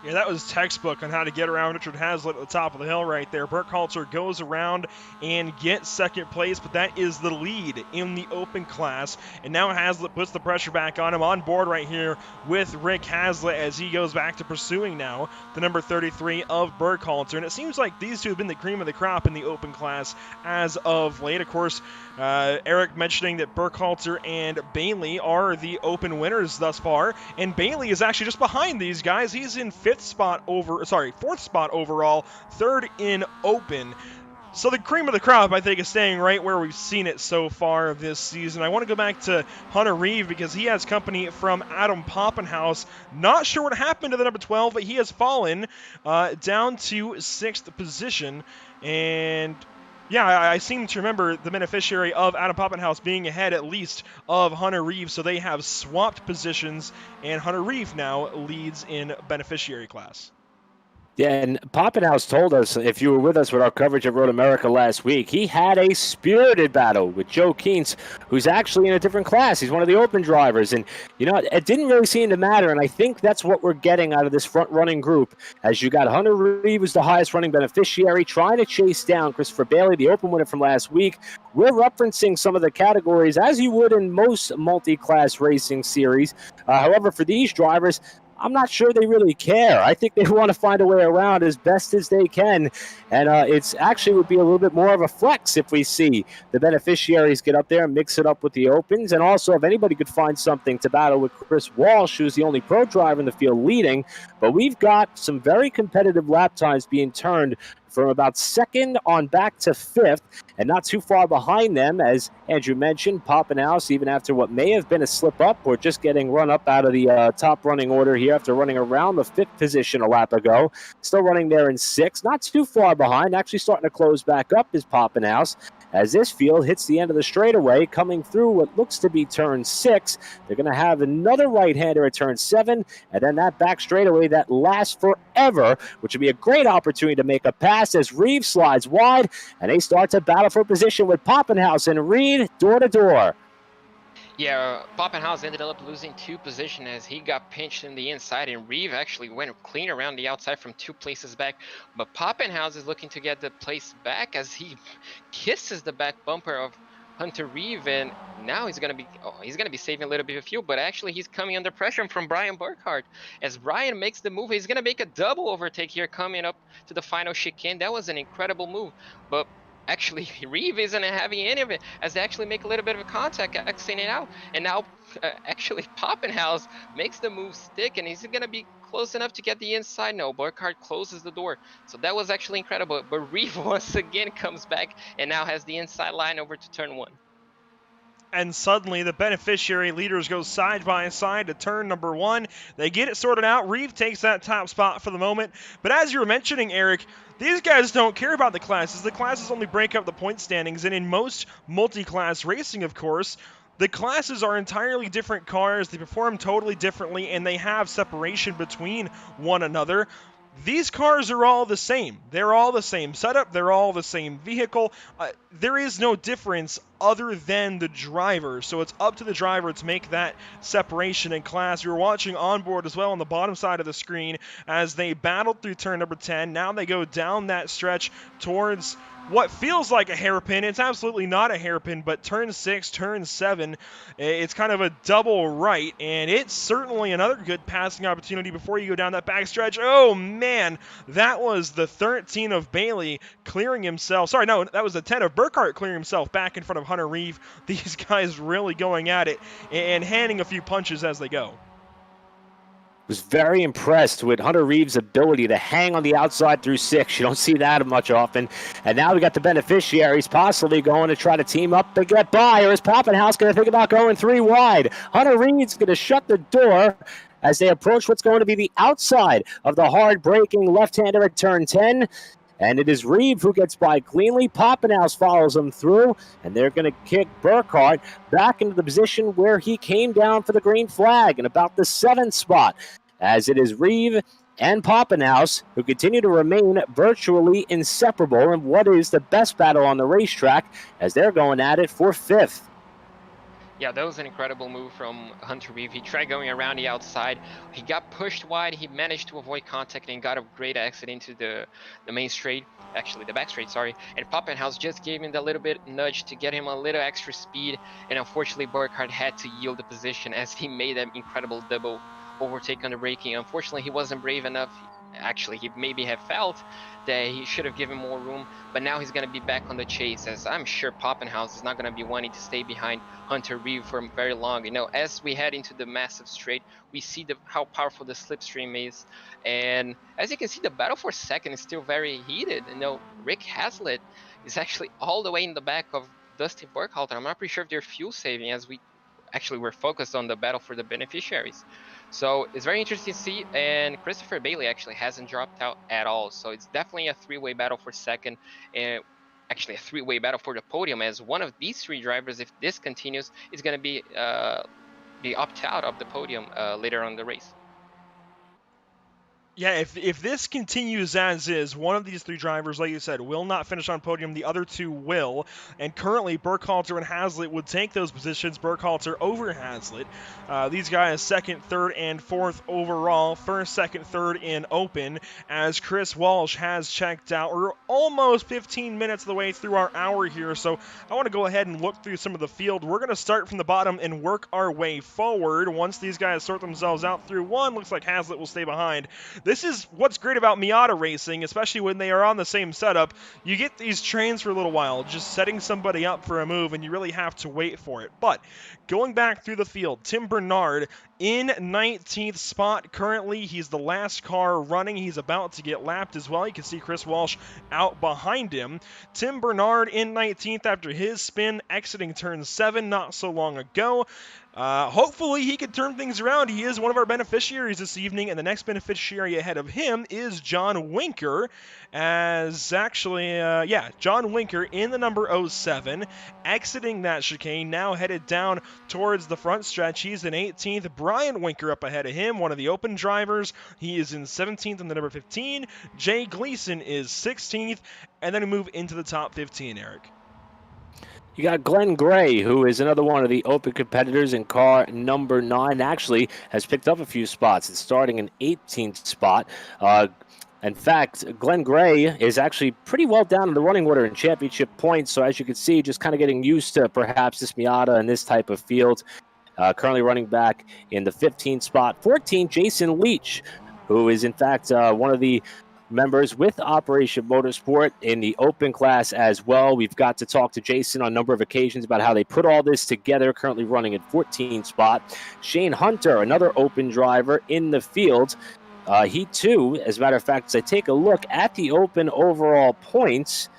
Yeah, that was textbook on how to get around Richard Hazlitt at the top of the hill right there. Burkhalter goes around and gets second place, but that is the lead in the open class. And now Hazlitt puts the pressure back on him, on board right here with Rick Hazlitt as he goes back to pursuing now the number 33 of Burkhalter. And it seems like these two have been the cream of the crop in the open class as of late. Of course, Eric mentioning that Burkhalter and Bailey are the open winners thus far. And Bailey is actually just behind these guys. He's in fourth spot overall, third in open. So the cream of the crop, I think, is staying right where we've seen it so far this season. I want to go back to Hunter Reeve because he has company from Adam Poppenhaus. Not sure what happened to the number 12, but he has fallen down to 6th position. And yeah, I seem to remember the beneficiary of Adam Poppenhaus being ahead at least of Hunter Reeve, so they have swapped positions, and Hunter Reeve now leads in beneficiary class. Yeah, and Poppenhaus told us, if you were with us with our coverage of Road America last week, he had a spirited battle with Joe Keens, who's actually in a different class. He's one of the open drivers. And, you know, it didn't really seem to matter. And I think that's what we're getting out of this front-running group, as you got Hunter Reeve, who's the highest running beneficiary, trying to chase down Christopher Bailey, the open winner from last week. We're referencing some of the categories, as you would in most multi-class racing series. However, for these drivers, I'm not sure they really care. I think they want to find a way around as best as they can. And it's actually would be a little bit more of a flex if we see the beneficiaries get up there and mix it up with the opens. And also, if anybody could find something to battle with Chris Walsh, who's the only pro driver in the field leading. But we've got some very competitive lap times being turned from about second on back to fifth, and not too far behind them, as Andrew mentioned, Poppenhaus, even after what may have been a slip-up, or just getting run up out of the top running order here after running around the fifth position a lap ago. Still running there in sixth, not too far behind, actually starting to close back up is Poppenhaus. As this field hits the end of the straightaway, coming through what looks to be turn 6. They're going to have another right-hander at turn 7, and then that back straightaway that lasts forever, which would be a great opportunity to make a pass as Reeve slides wide, and they start to battle for position with Poppenhaus and Reed door to door. Yeah, Poppenhaus ended up losing 2 positions as he got pinched in the inside, and Reeve actually went clean around the outside from 2 places back. But Poppenhaus is looking to get the place back as he kisses the back bumper of Hunter Reeve, and now he's gonna be saving a little bit of fuel. But actually, he's coming under pressure from Brian Burkhardt. As Brian makes the move, he's gonna make a double overtake here, coming up to the final chicane. That was an incredible move, but actually, Reeve isn't having any of it as they actually make a little bit of a contact, exiting it out. And now, actually, Poppenhaus makes the move stick, and he's going to be close enough to get the inside. No, Burkhardt closes the door. So that was actually incredible. But Reeve once again comes back and now has the inside line over to turn 1. And suddenly the beneficiary leaders go side by side to turn number 1. They get it sorted out. Reeve takes that top spot for the moment. But as you were mentioning, Eric, these guys don't care about the classes. The classes only break up the point standings. And in most multi-class racing, of course, the classes are entirely different cars. They perform totally differently, and they have separation between one another. These cars are all the same. They're all the same setup. They're all the same vehicle. There is no difference other than the driver. So it's up to the driver to make that separation in class. You're watching on board as well on the bottom side of the screen as they battled through turn number 10. Now they go down that stretch towards what feels like a hairpin. It's absolutely not a hairpin, but turn 6, turn 7, it's kind of a double right, and it's certainly another good passing opportunity before you go down that backstretch. Oh man, that was the 13 of Bailey clearing himself. Sorry, no, that was the 10 of Burkhardt clearing himself back in front of Hunter Reeve. These guys really going at it and handing a few punches as they go. Was very impressed with Hunter Reeve's ability to hang on the outside through 6. You don't see that much often. And now we got the beneficiaries possibly going to try to team up to get by. Or is Poppenhaus going to think about going 3 wide? Hunter Reeve's going to shut the door as they approach what's going to be the outside of the hard-braking left-hander at turn 10. And it is Reeve who gets by cleanly. Poppenhaus follows him through, and they're going to kick Burkhardt back into the position where he came down for the green flag in about the 7th spot, as it is Reeve and Poppenhaus who continue to remain virtually inseparable in what is the best battle on the racetrack as they're going at it for 5th. Yeah, that was an incredible move from Hunter Reeve. He tried going around the outside. He got pushed wide. He managed to avoid contact and got a great exit into the main straight. Actually, the back straight, sorry. And Poppenhaus just gave him that little bit nudge to get him a little extra speed. And unfortunately, Burkhardt had to yield the position as he made an incredible double overtake on the braking. Unfortunately, he wasn't brave enough. Actually, he maybe have felt that he should have given more room, but now he's going to be back on the chase, as I'm sure Poppenhaus is not going to be wanting to stay behind Hunter Reeve for very long. You know, as we head into the massive straight, we see how powerful the slipstream is, and as you can see, the battle for second is still very heated. You know, Rick Hazlitt is actually all the way in the back of Dusty Burkhalter. I'm not pretty sure if they're fuel saving, as we're focused on the battle for the beneficiaries. So it's very interesting to see, and Christopher Bailey actually hasn't dropped out at all. So it's definitely a 3-way battle for second, and actually a 3-way battle for the podium, as one of these 3 drivers, if this continues, is going to be opt out of the podium later on in the race. Yeah, if this continues as is, one of these three drivers, like you said, will not finish on podium. The other two will. And currently, Burkhalter and Hazlitt would take those positions. Burkhalter over Hazlitt. These guys second, third, and fourth overall. First, second, third in open. As Chris Walsh has checked out. We're almost 15 minutes of the way through our hour here, so I want to go ahead and look through some of the field. We're going to start from the bottom and work our way forward. Once these guys sort themselves out through one, looks like Hazlitt will stay behind. This is what's great about Miata racing, especially when they are on the same setup. You get these trains for a little while, just setting somebody up for a move, and you really have to wait for it. But going back through the field, Tim Bernard in 19th spot currently. He's the last car running. He's about to get lapped as well. You can see Chris Walsh out behind him. Tim Bernard in 19th after his spin exiting turn 7 not so long ago. Hopefully he can turn things around. He is one of our beneficiaries this evening, and the next beneficiary ahead of him is John Winker, John Winker in the number 07, exiting that chicane, now headed down towards the front stretch. He's in 18th. Brian Winker up ahead of him, one of the open drivers. He is in 17th in the number 15. Jay Gleason is 16th, and then we move into the top 15, Eric. You got Glenn Gray, who is another one of the open competitors in car number 9. Actually, has picked up a few spots. It's starting in 18th spot. In fact, Glenn Gray is actually pretty well down in the running order in championship points. So as you can see, just kind of getting used to perhaps this Miata and this type of field. Currently running back in the 15th spot. 14, Jason Leach, who is in fact one of the members with Operation Motorsport in the open class as well. We've got to talk to Jason on a number of occasions about how they put all this together, currently running at 14th spot. Shane Hunter, another open driver in the field. He too, as a matter of fact, as I take a look at the open overall points,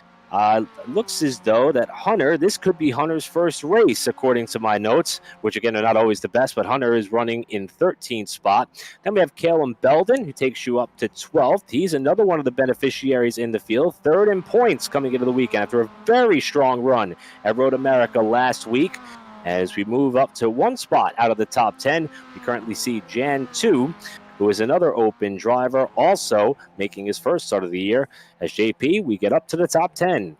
looks as though that Hunter, this could be Hunter's first race, according to my notes, which again are not always the best, but Hunter is running in 13th spot. Then we have Caleb Belden, who takes you up to 12th. He's another one of the beneficiaries in the field, third in points coming into the weekend after a very strong run at Road America last week. As we move up to one spot out of the top 10, we currently see Jan 2, who is another open driver, also making his first start of the year. As JP, we get up to the top 10.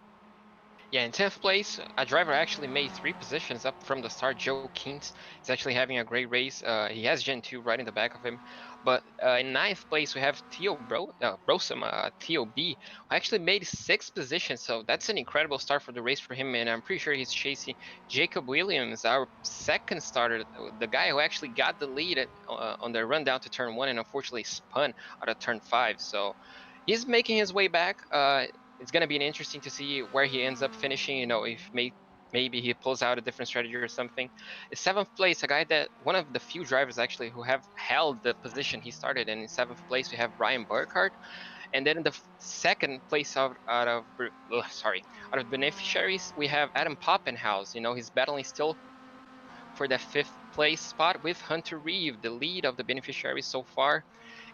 Yeah, in 10th place, a driver actually made 3 positions up from the start. Joe Keynes is actually having a great race. He has Gen 2 right in the back of him. But in 9th place, we have Brosum, TOB, who actually made 6 positions. So that's an incredible start for the race for him. And I'm pretty sure he's chasing Jacob Williams, our second starter, the guy who actually got the lead on the run down to turn 1 and unfortunately spun out of turn 5. So he's making his way back. It's going to be interesting to see where he ends up finishing, you know, if maybe he pulls out a different strategy or something. In 7th place, a guy that one of the few drivers actually who have held the position he started in 7th place, we have Brian Burkhardt. And then in the 2nd place out of beneficiaries, we have Adam Poppenhaus. You know, he's battling still for the 5th place spot with Hunter Reeve, the lead of the beneficiaries so far.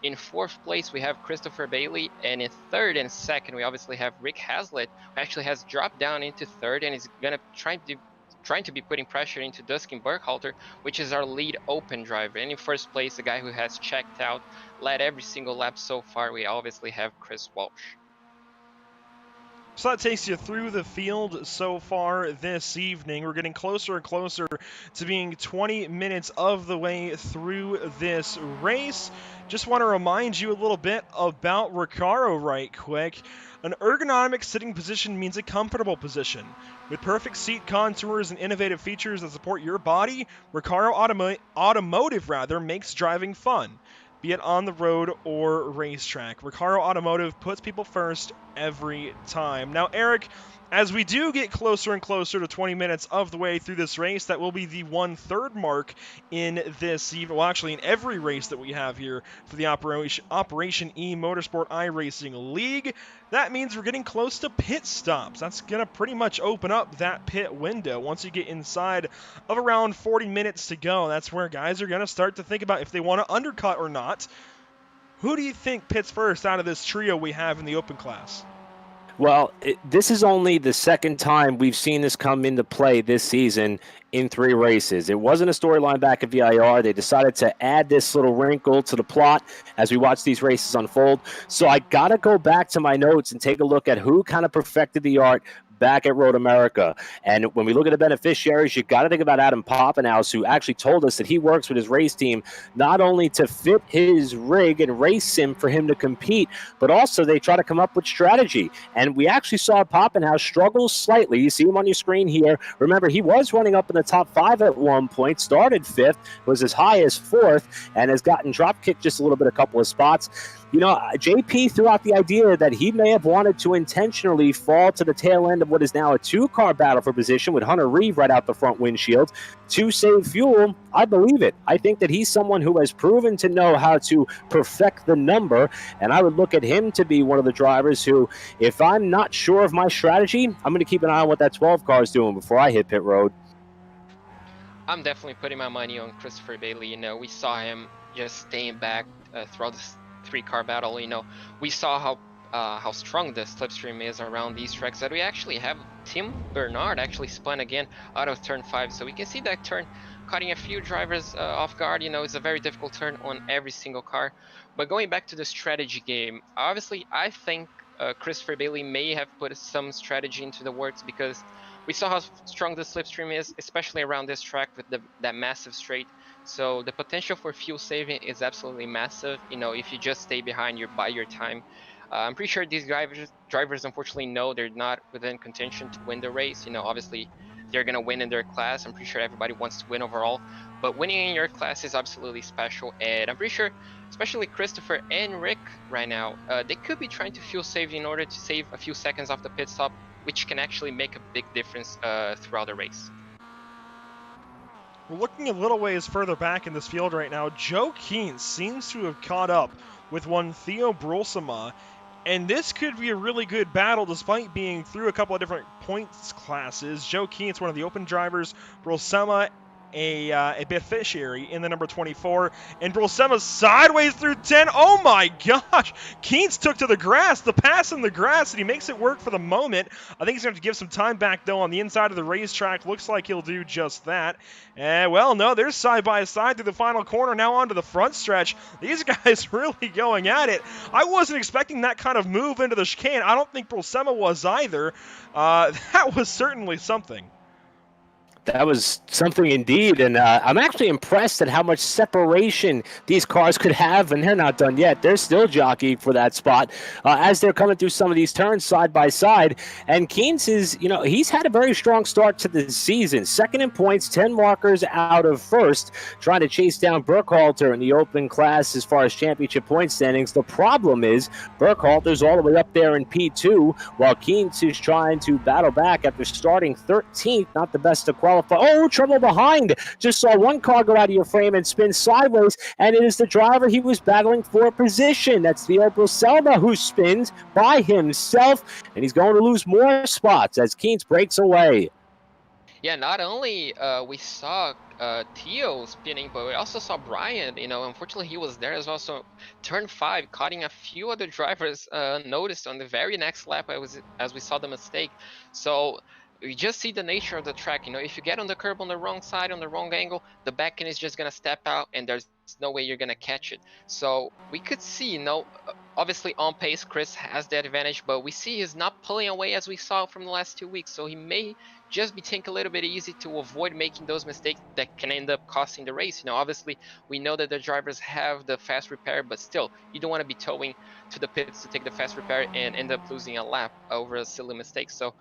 In 4th place, we have Christopher Bailey, and in 3rd and 2nd, we obviously have Rick Hazlitt, who actually has dropped down into 3rd and is gonna trying to be putting pressure into Dustin Burkhalter, which is our lead open driver. And in 1st place, the guy who has checked out, led every single lap so far, we obviously have Chris Walsh. So that takes you through the field so far this evening. We're getting closer and closer to being 20 minutes of the way through this race. Just want to remind you a little bit about RECARO right quick. An ergonomic sitting position means a comfortable position. With perfect seat contours and innovative features that support your body, RECARO Automotive makes driving fun, be it on the road or racetrack. RECARO Automotive puts people first every time. Now, Eric, as we do get closer and closer to 20 minutes of the way through this race, that will be the 1/3 mark in this, well, actually in every race that we have here for the Operation eMotorsport iRacing League. That means we're getting close to pit stops. That's going to pretty much open up that pit window. Once you get inside of around 40 minutes to go, that's where guys are going to start to think about if they want to undercut or not. Who do you think pits first out of this trio we have in the open class? Well, this is only the second time we've seen this come into play this season in 3 races. It wasn't a storyline back at VIR. They decided to add this little wrinkle to the plot as we watch these races unfold. So I got to go back to my notes and take a look at who kind of perfected the art back at Road America. And when we look at the beneficiaries, you got to think about Adam Poppenhaus, who actually told us that he works with his race team not only to fit his rig and race sim for him to compete, but also they try to come up with strategy. And we actually saw Poppenhaus struggle slightly. You see him on your screen here. Remember, he was running up in the top 5 at one point, started 5th, was as high as 4th, and has gotten drop kicked just a little bit, a couple of spots. You know, JP threw out the idea that he may have wanted to intentionally fall to the tail end of what is now a 2-car battle for position with Hunter Reeve right out the front windshield to save fuel. I believe it. I think that he's someone who has proven to know how to perfect the number, and I would look at him to be one of the drivers who, if I'm not sure of my strategy, I'm going to keep an eye on what that 12 car is doing before I hit pit road. I'm definitely putting my money on Christopher Bailey. You know, we saw him just staying back throughout this 3-car battle. You know, we saw how strong the slipstream is around these tracks, that we actually have Tim Bernard actually spun again out of turn 5. So we can see that turn cutting a few drivers off guard. You know, it's a very difficult turn on every single car. But going back to the strategy game, obviously I think Christopher Bailey may have put some strategy into the works, because we saw how strong the slipstream is, especially around this track with that massive straight. So the potential for fuel saving is absolutely massive. You know, if you just stay behind, you buy your time. I'm pretty sure these drivers unfortunately know they're not within contention to win the race. You know, obviously they're going to win in their class. I'm pretty sure everybody wants to win overall, but winning in your class is absolutely special. And I'm pretty sure, especially Christopher and Rick right now, they could be trying to fuel save in order to save a few seconds off the pit stop, which can actually make a big difference throughout the race. We're looking a little ways further back in this field right now. Joe Keens seems to have caught up with one Theo Brulsema, and this could be a really good battle despite being through a couple of different points classes. Joe Keens, one of the open drivers, Brulsema a beneficiary in the number 24, and Brulsema sideways through 10. Oh my gosh! Keens took to the grass, the pass in the grass, and he makes it work for the moment. I think he's going to give some time back, though, on the inside of the racetrack. Looks like he'll do just that. And, well, no, they're side by side through the final corner, now onto the front stretch. These guys really going at it. I wasn't expecting that kind of move into the chicane. I don't think Brulsema was either. That was certainly something. That was something indeed, and I'm actually impressed at how much separation these cars could have, and they're not done yet. They're still jockeying for that spot as they're coming through some of these turns side by side. And Keens is, you know, he's had a very strong start to the season. Second in points, 10 markers out of first, trying to chase down Burkhalter in the open class as far as championship point standings. The problem is Burkhalter's all the way up there in P2, while Keens is trying to battle back after starting 13th, not the best to qualify. Oh, trouble behind. Just saw one car go out of your frame and spin sideways, and it is the driver he was battling for position. That's Theo Brulsema, who spins by himself, and he's going to lose more spots as Keens breaks away. Yeah, not only we saw Theo spinning, but we also saw Brian. You know, unfortunately he was there as well. So turn 5, cutting a few other drivers noticed on the very next lap as we saw the mistake. So you just see the nature of the track. You know, if you get on the curb on the wrong side, on the wrong angle, the back end is just going to step out and there's no way you're going to catch it. So we could see, you know, obviously on pace, Chris has the advantage, but we see he's not pulling away as we saw from the last 2 weeks. So he may just be taking a little bit easy to avoid making those mistakes that can end up costing the race. You know, obviously we know that the drivers have the fast repair, but still, you don't want to be towing to the pits to take the fast repair and end up losing a lap over a silly mistake. So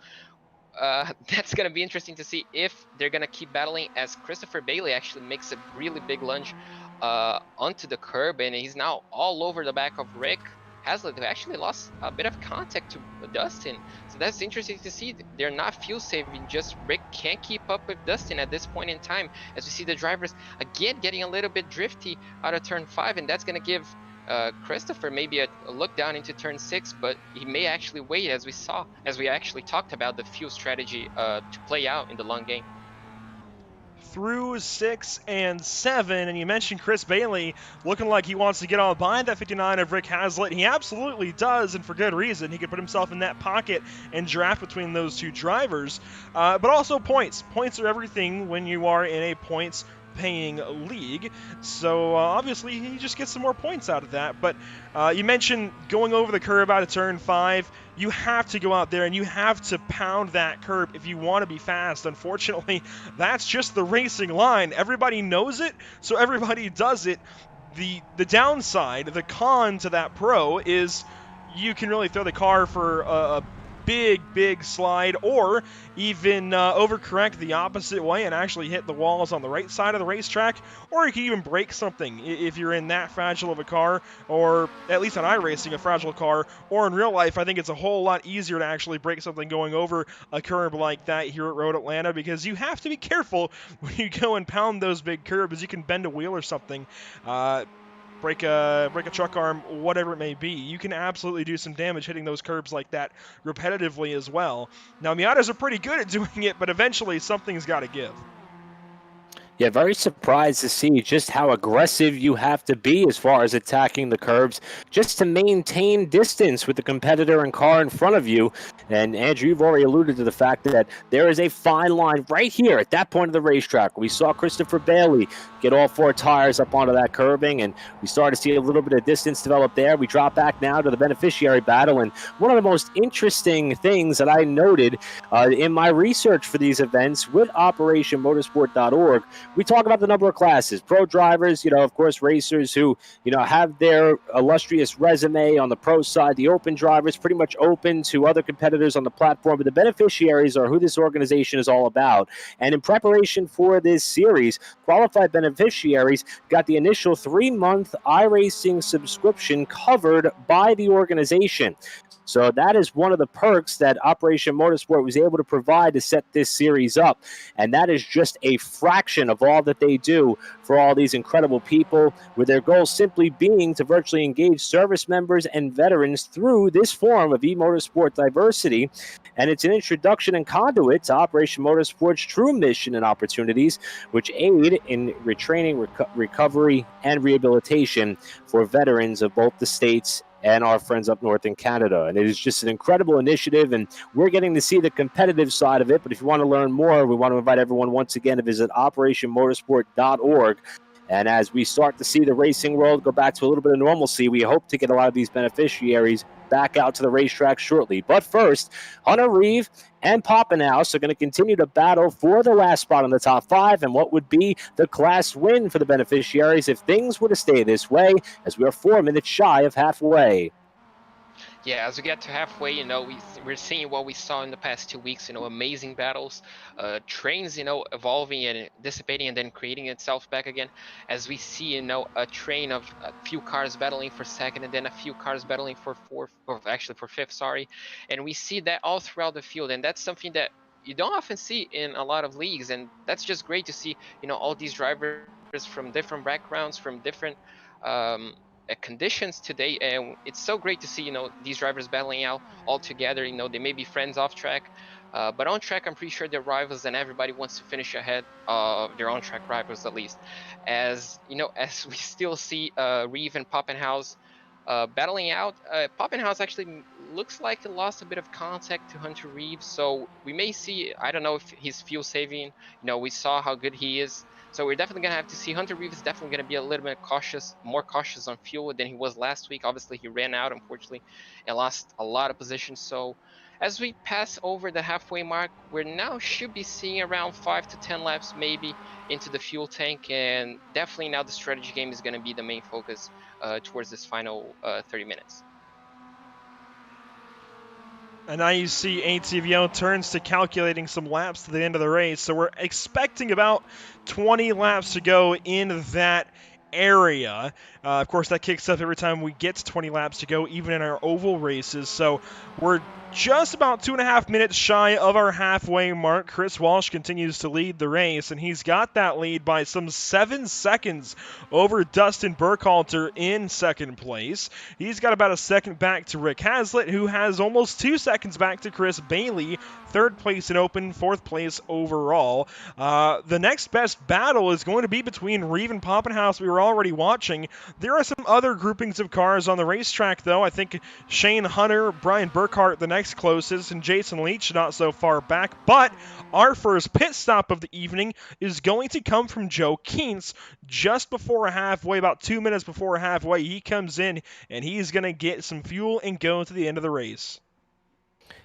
that's going to be interesting to see if they're going to keep battling, as Christopher Bailey actually makes a really big lunge onto the curb, and he's now all over the back of Rick Hazlitt, who actually lost a bit of contact to Dustin. So that's interesting to see. They're not fuel saving, just Rick can't keep up with Dustin at this point in time, as we see the drivers again getting a little bit drifty out of turn 5, and that's going to give Christopher maybe a look down into turn 6, but he may actually wait, as we actually talked about the fuel strategy to play out in the long game. through 6 and 7. And you mentioned Chris Bailey looking like he wants to get on behind that 59 of Rick Hazlitt. He absolutely does, and for good reason. He could put himself in that pocket and draft between those two drivers. But also points. Points are everything when you are in a points paying league, so obviously he just gets some more points out of that. But you mentioned going over the curb out of turn 5. You have to go out there and you have to pound that curb if you want to be fast. Unfortunately, that's just the racing line. Everybody knows it, so everybody does it. The downside, the con to that pro is you can really throw the car for a big slide, or even overcorrect the opposite way and actually hit the walls on the right side of the racetrack, or you can even break something if you're in that fragile of a car, or at least on iRacing, a fragile car, or in real life. I think it's a whole lot easier to actually break something going over a curb like that here at Road Atlanta, because you have to be careful when you go and pound those big curbs. You can bend a wheel or something. Break a truck arm, whatever it may be. You can absolutely do some damage hitting those curbs like that repetitively as well. Now, Miatas are pretty good at doing it, but eventually something's got to give. Yeah, very surprised to see just how aggressive you have to be as far as attacking the curbs just to maintain distance with the competitor and car in front of you. And Andrew, you've already alluded to the fact that there is a fine line right here at that point of the racetrack. We saw Christopher Bailey get all 4 tires up onto that curbing, and we started to see a little bit of distance develop there. We drop back now to the beneficiary battle, and one of the most interesting things that I noted in my research for these events with OperationMotorsport.org, we talk about the number of classes, pro drivers, of course, racers who, have their illustrious resume on the pro side, the open drivers pretty much open to other competitors on the platform, but the beneficiaries are who this organization is all about. And in preparation for this series, qualified beneficiaries got the initial 3-month iRacing subscription covered by the organization. So that is one of the perks that Operation Motorsport was able to provide to set this series up. And that is just a fraction of all that they do for all these incredible people, with their goal simply being to virtually engage service members and veterans through this form of eMotorsport diversity. And it's an introduction and conduit to Operation Motorsport's true mission and opportunities, which aid in retraining, recovery, and rehabilitation for veterans of both the states and our friends up north in Canada. And it is just an incredible initiative, and we're getting to see the competitive side of it. But if you want to learn more, we want to invite everyone once again to visit OperationMotorsport.org. And as we start to see the racing world go back to a little bit of normalcy, we hope to get a lot of these beneficiaries back out to the racetrack shortly. But first, Hunter Reeve and Poppenhaus are going to continue to battle for the last spot in the top 5 and what would be the class win for the beneficiaries if things were to stay this way, as we are 4 minutes shy of halfway. Yeah, as we get to halfway, we're seeing what we saw in the past 2 weeks, amazing battles, trains, evolving and dissipating and then creating itself back again, as we see, a train of a few cars battling for second and then a few cars battling for fourth, or actually for fifth, sorry. And we see that all throughout the field, and that's something that you don't often see in a lot of leagues, and that's just great to see, all these drivers from different backgrounds, from different conditions today, and it's so great to see these drivers battling out all together. They may be friends off track, but on track I'm pretty sure they're rivals, and everybody wants to finish ahead of their on track rivals, at least. As as we still see Reeve and Poppenhaus battling out. Poppenhaus actually looks like he lost a bit of contact to Hunter Reeve, so we may see, I don't know if he's fuel saving. We saw how good he is. So we're definitely going to have to see. Hunter Reeve is definitely going to be a little bit more cautious on fuel than he was last week. Obviously, he ran out, unfortunately, and lost a lot of positions. So as we pass over the halfway mark, we now should be seeing around 5 to 10 laps maybe into the fuel tank. And definitely now the strategy game is going to be the main focus towards this final 30 minutes. And now you see ATVO turns to calculating some laps to the end of the race. So we're expecting about 20 laps to go in that area. Of course, that kicks up every time we get to 20 laps to go, even in our oval races. So we're just about 2.5 minutes shy of our halfway mark. Chris Walsh continues to lead the race, and he's got that lead by some 7 seconds over Dustin Burkhalter in second place. He's got about a second back to Rick Hazlitt, who has almost 2 seconds back to Chris Bailey, third place in Open, fourth place overall. The next best battle is going to be between Reeve and Poppenhaus. We were already watching. There are some other groupings of cars on the racetrack, though. I think Shane Hunter, Brian Burkhart, the next closest, and Jason Leach not so far back. But our first pit stop of the evening is going to come from Joe Keens just before halfway, about 2 minutes before halfway. He comes in, and he's going to get some fuel and go to the end of the race.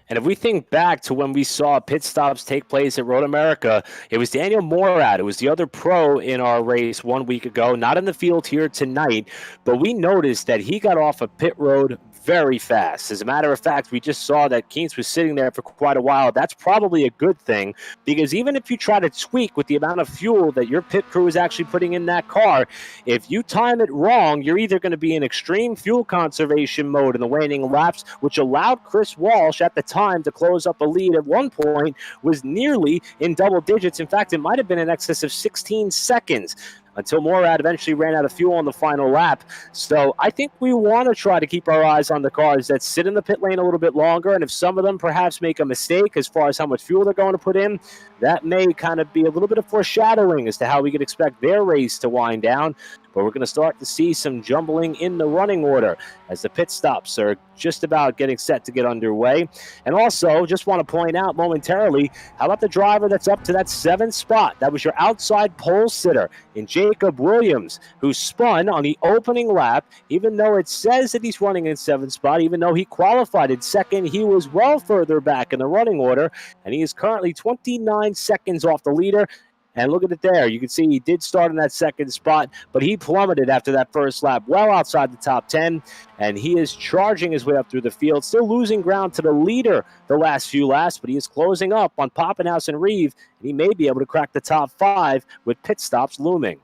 And if we think back to when we saw pit stops take place at Road America, it was Daniel Morad. It was the other pro in our race 1 week ago, not in the field here tonight, but we noticed that he got off of pit road very fast. As a matter of fact, we just saw that Keens was sitting there for quite a while. That's probably a good thing, because even if you try to tweak with the amount of fuel that your pit crew is actually putting in that car, if you time it wrong, you're either going to be in extreme fuel conservation mode in the waning laps, which allowed Chris Walsh at the time to close up a lead at one point, was nearly in double digits. In fact, it might have been in excess of 16 seconds. Until Morad eventually ran out of fuel on the final lap. So I think we want to try to keep our eyes on the cars that sit in the pit lane a little bit longer, and if some of them perhaps make a mistake as far as how much fuel they're going to put in, that may kind of be a little bit of foreshadowing as to how we could expect their race to wind down. But we're going to start to see some jumbling in the running order as the pit stops are just about getting set to get underway. And also, just want to point out momentarily, how about the driver that's up to that 7th spot? That was your outside pole sitter in Jacob Williams, who spun on the opening lap. Even though it says that he's running in 7th spot, even though he qualified in 2nd, he was well further back in the running order, and he is currently 29 seconds off the leader. And look at it there. You can see he did start in that 2nd spot, but he plummeted after that first lap, well outside the top 10, and he is charging his way up through the field, still losing ground to the leader the last few laps, but he is closing up on Poppenhaus and Reeve, and he may be able to crack the top 5 with pit stops looming.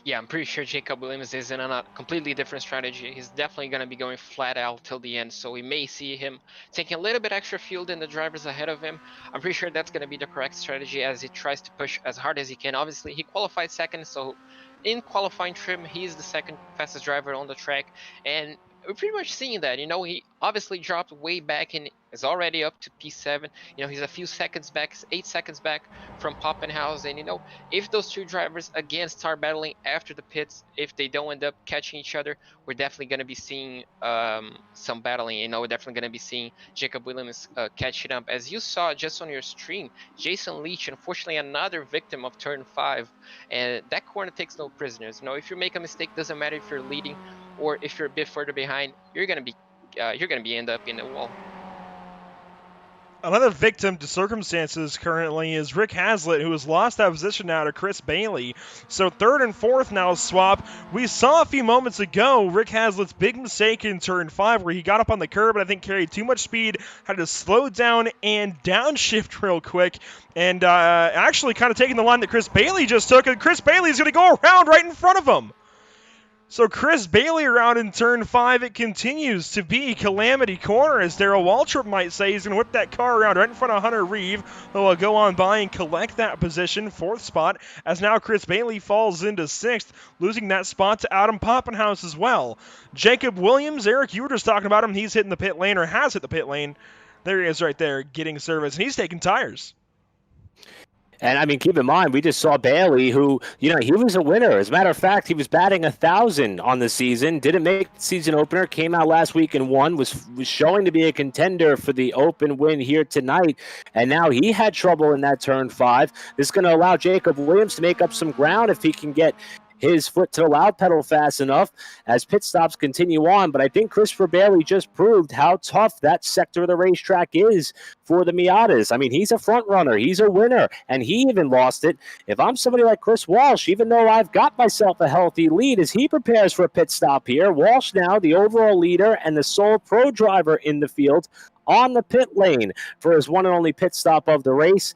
Yeah, I'm pretty sure Jacob Williams is in a completely different strategy. He's definitely going to be going flat out till the end, so we may see him taking a little bit extra fuel than the drivers ahead of him. I'm pretty sure that's going to be the correct strategy as he tries to push as hard as he can. Obviously, he qualified 2nd, so in qualifying trim, he's the 2nd fastest driver on the track, and we're pretty much seeing that. You know, he obviously dropped way back and is already up to P7. You know, he's a few seconds back, 8 seconds back from Poppenhaus. And, you know, if those two drivers again start battling after the pits, if they don't end up catching each other, we're definitely going to be seeing some battling. You know, we're definitely going to be seeing Jacob Williams catching up. As you saw just on your stream, Jason Leach, unfortunately, another victim of turn 5. And that corner takes no prisoners. You know, if you make a mistake, doesn't matter if you're leading or if you're a bit further behind, you're gonna be end up in the wall. Another victim to circumstances currently is Rick Hazlitt, who has lost that position now to Chris Bailey. So 3rd and 4th now swap. We saw a few moments ago Rick Hazlitt's big mistake in turn 5 where he got up on the curb and I think carried too much speed, had to slow down and downshift real quick, and actually kind of taking the line that Chris Bailey just took, and Chris Bailey's going to go around right in front of him. So Chris Bailey around in turn 5, it continues to be Calamity Corner, as Darrell Waltrip might say. He's going to whip that car around right in front of Hunter Reeve, who will go on by and collect that position, 4th spot, as now Chris Bailey falls into 6th, losing that spot to Adam Poppenhaus as well. Jacob Williams, Eric, you were just talking about him. He's hitting the pit lane, or has hit the pit lane. There he is right there, getting service, and he's taking tires. And, I mean, keep in mind, we just saw Bailey, who, you know, he was a winner. As a matter of fact, he was batting 1,000 on the season, didn't make the season opener, came out last week and won, was showing to be a contender for the Open win here tonight. And now he had trouble in that turn 5. This is going to allow Jacob Williams to make up some ground if he can get his foot to the loud pedal fast enough as pit stops continue on. But I think Christopher Bailey just proved how tough that sector of the racetrack is for the Miatas. I mean, he's a front runner. He's a winner, and he even lost it. If I'm somebody like Chris Walsh, even though I've got myself a healthy lead as he prepares for a pit stop here, Walsh now the overall leader and the sole pro driver in the field on the pit lane for his one and only pit stop of the race.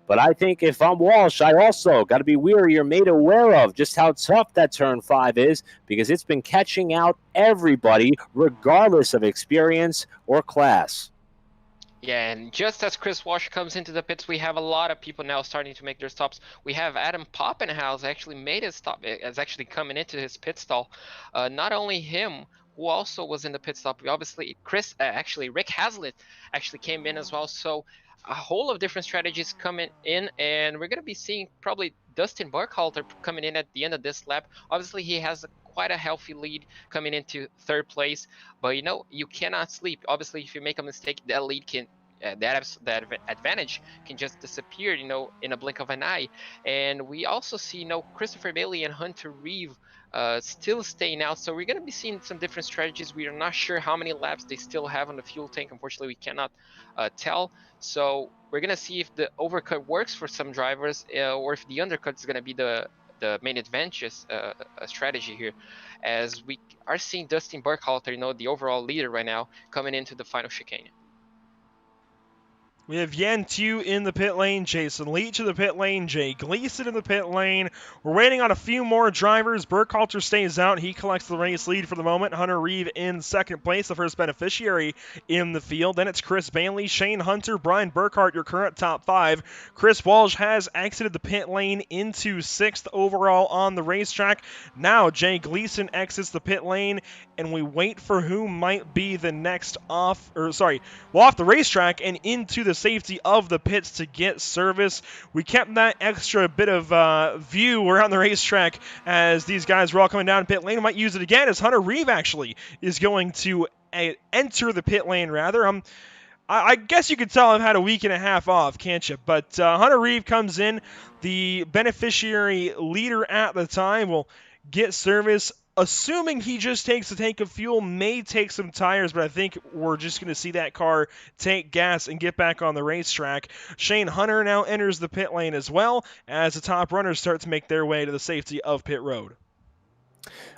But I think if I'm Walsh, I also got to be weary or made aware of just how tough that turn 5 is, because it's been catching out everybody regardless of experience or class. Yeah, and just as Chris Walsh comes into the pits, we have a lot of people now starting to make their stops. We have Adam Poppenhaus actually made his stop, is actually coming into his pit stall. Not only him, who also was in the pit stop, obviously actually Rick Hazlitt actually came in as well. So a whole of different strategies coming in, and we're going to be seeing probably Dustin Burkhalter coming in at the end of this lap. Obviously, he has quite a healthy lead coming into third place, but you know, you cannot sleep. Obviously, if you make a mistake, that lead can that advantage can just disappear, you know, in a blink of an eye. And we also see, you know, Christopher Bailey and Hunter Reeve still staying out. So we're going to be seeing some different strategies. We are not sure how many laps they still have on the fuel tank. Unfortunately, we cannot tell. So we're going to see if the overcut works for some drivers or if the undercut is going to be the main advantageous strategy here, as we are seeing Dustin Burkhalter, you know, the overall leader right now, coming into the final chicane. We have Yan Tu in the pit lane, Jason Leach in the pit lane, Jay Gleason in the pit lane. We're waiting on a few more drivers. Burkhalter stays out. He collects the race lead for the moment. Hunter Reeve in second place, the first beneficiary in the field. Then it's Chris Bailey, Shane Hunter, Brian Burkhart, your current top 5. Chris Walsh has exited the pit lane into 6th overall on the racetrack. Now Jay Gleason exits the pit lane, and we wait for who might be the next off the racetrack and into the safety of the pits to get service. We kept that extra bit of view around the racetrack as these guys were all coming down pit lane. We might use it again as Hunter Reeve actually is going to enter the pit lane rather. I guess you could tell I've had a week and a half off, can't you? But Hunter Reeve comes in, the beneficiary leader at the time, will get service. Assuming he just takes a tank of fuel, may take some tires, but I think we're just going to see that car take gas and get back on the racetrack. Shane Hunter now enters the pit lane as well as the top runners start to make their way to the safety of pit road.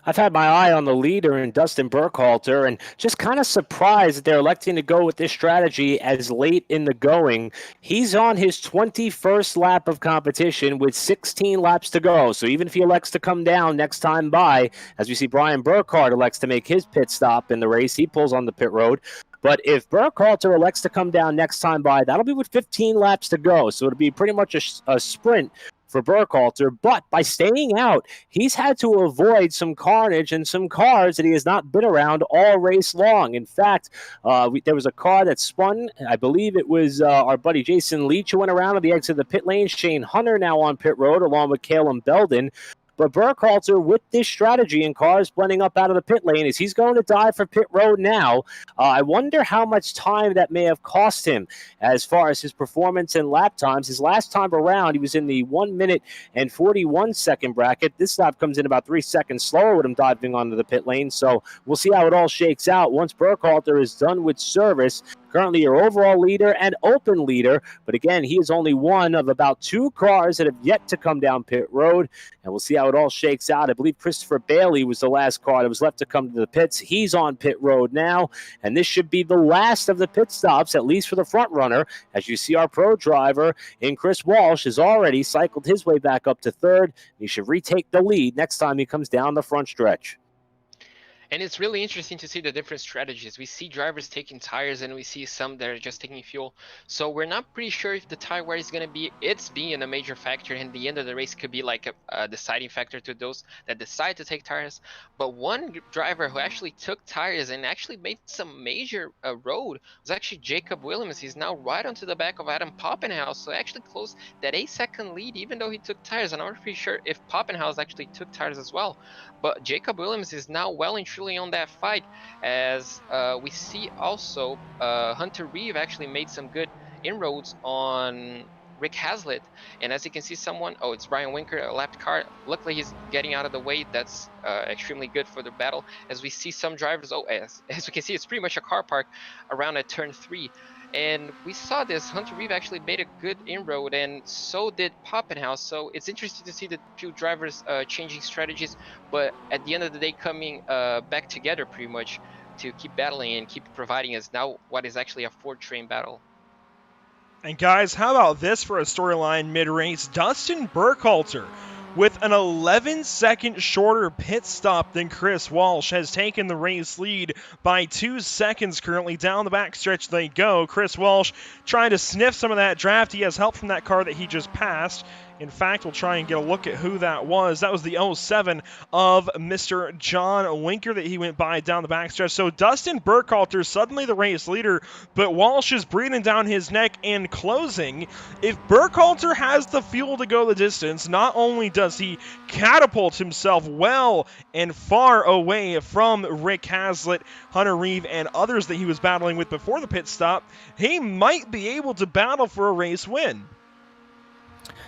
I've had my eye on the leader in Dustin Burkhalter and just kind of surprised that they're electing to go with this strategy as late in the going. He's on his 21st lap of competition with 16 laps to go. So even if he elects to come down next time by, as we see Brian Burkhart elects to make his pit stop in the race, he pulls on the pit road. But if Burkhalter elects to come down next time by, that'll be with 15 laps to go. So it'll be pretty much a sprint for Burkhalter, but by staying out, he's had to avoid some carnage and some cars that he has not been around all race long. In fact, there was a car that spun. I believe it was our buddy Jason Leach who went around at the exit of the pit lane. Shane Hunter now on pit road along with Caleb Belden. But Burkhalter, with this strategy and cars blending up out of the pit lane, is he's going to dive for pit road now. I wonder how much time that may have cost him as far as his performance and lap times. His last time around, he was in the 1 minute and 41 second bracket. This lap comes in about 3 seconds slower with him diving onto the pit lane. So we'll see how it all shakes out once Burkhalter is done with service. Currently your overall leader and open leader, but again, he is only one of about 2 cars that have yet to come down pit road, and we'll see how it all shakes out. I believe Christopher Bailey was the last car that was left to come to the pits. He's on pit road now, and this should be the last of the pit stops, at least for the front runner, as you see our pro driver in Chris Walsh has already cycled his way back up to third. He should retake the lead next time he comes down the front stretch. And it's really interesting to see the different strategies. We see drivers taking tires and we see some that are just taking fuel. So we're not pretty sure if the tire wear is going to be, it's being a major factor, and the end of the race could be like a deciding factor to those that decide to take tires. But one driver who actually took tires and actually made some major road was actually Jacob Williams. He's now right onto the back of Adam Poppenhaus. So actually closed that 8-second lead even though he took tires. And I'm not pretty sure if Poppenhaus actually took tires as well. But Jacob Williams is now well and truly on that fight, as we see also Hunter Reeve actually made some good inroads on Rick Hazlitt. And as you can see it's Brian Winker, a lapped car. Luckily he's getting out of the way. That's extremely good for the battle, as we see some drivers, as we can see, it's pretty much a car park around at turn 3. And we saw this, Hunter Reeve actually made a good inroad, and so did Poppenhaus. So it's interesting to see the two drivers changing strategies, but at the end of the day coming back together pretty much to keep battling and keep providing us now what is actually a 4-train battle. And guys, how about this for a storyline mid-race? Dustin Burkhalter with an 11-second shorter pit stop than Chris Walsh, has taken the race lead by 2 seconds currently. Down the backstretch they go. Chris Walsh trying to sniff some of that draft. He has help from that car that he just passed. In fact, we'll try and get a look at who that was. That was the 07 of Mr. John Winker that he went by down the backstretch. So Dustin Burkhalter, suddenly the race leader, but Walsh is breathing down his neck and closing. If Burkhalter has the fuel to go the distance, not only does he catapult himself well and far away from Rick Hazlitt, Hunter Reeve, and others that he was battling with before the pit stop, he might be able to battle for a race win.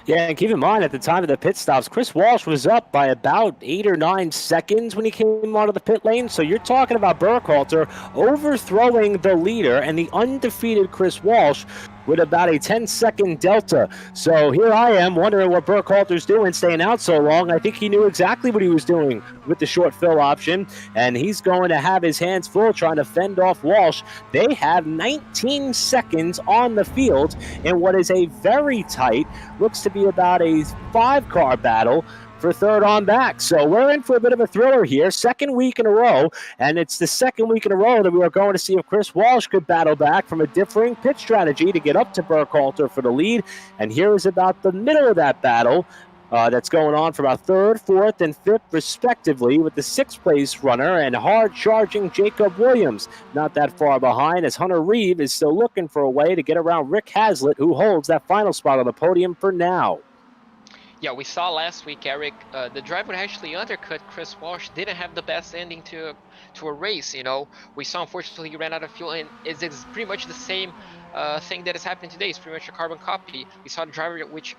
Yeah, and keep in mind, at the time of the pit stops, Chris Walsh was up by about 8 or 9 seconds when he came out of the pit lane. So you're talking about Burkhalter overthrowing the leader and the undefeated Chris Walsh with about a 10-second delta. So here I am wondering what Burkhalter's doing, staying out so long. I think he knew exactly what he was doing with the short fill option, and he's going to have his hands full trying to fend off Walsh. They have 19 seconds on the field in what is a very tight, looks to be about a 5-car battle for third on back. So we're in for a bit of a thriller here. Second week in a row, and it's the second week in a row that we are going to see if Chris Walsh could battle back from a differing pit strategy to get up to Burkhalter for the lead. And here is about the middle of that battle that's going on for about third, fourth, and fifth, respectively, with the 6th place runner and hard-charging Jacob Williams not that far behind, as Hunter Reeve is still looking for a way to get around Rick Hazlitt, who holds that final spot on the podium for now. Yeah, we saw last week, Eric, the driver who actually undercut Chris Walsh didn't have the best ending to a race. You know, we saw, unfortunately, he ran out of fuel, and it's pretty much the same thing that is happening today. It's pretty much a carbon copy. We saw the driver which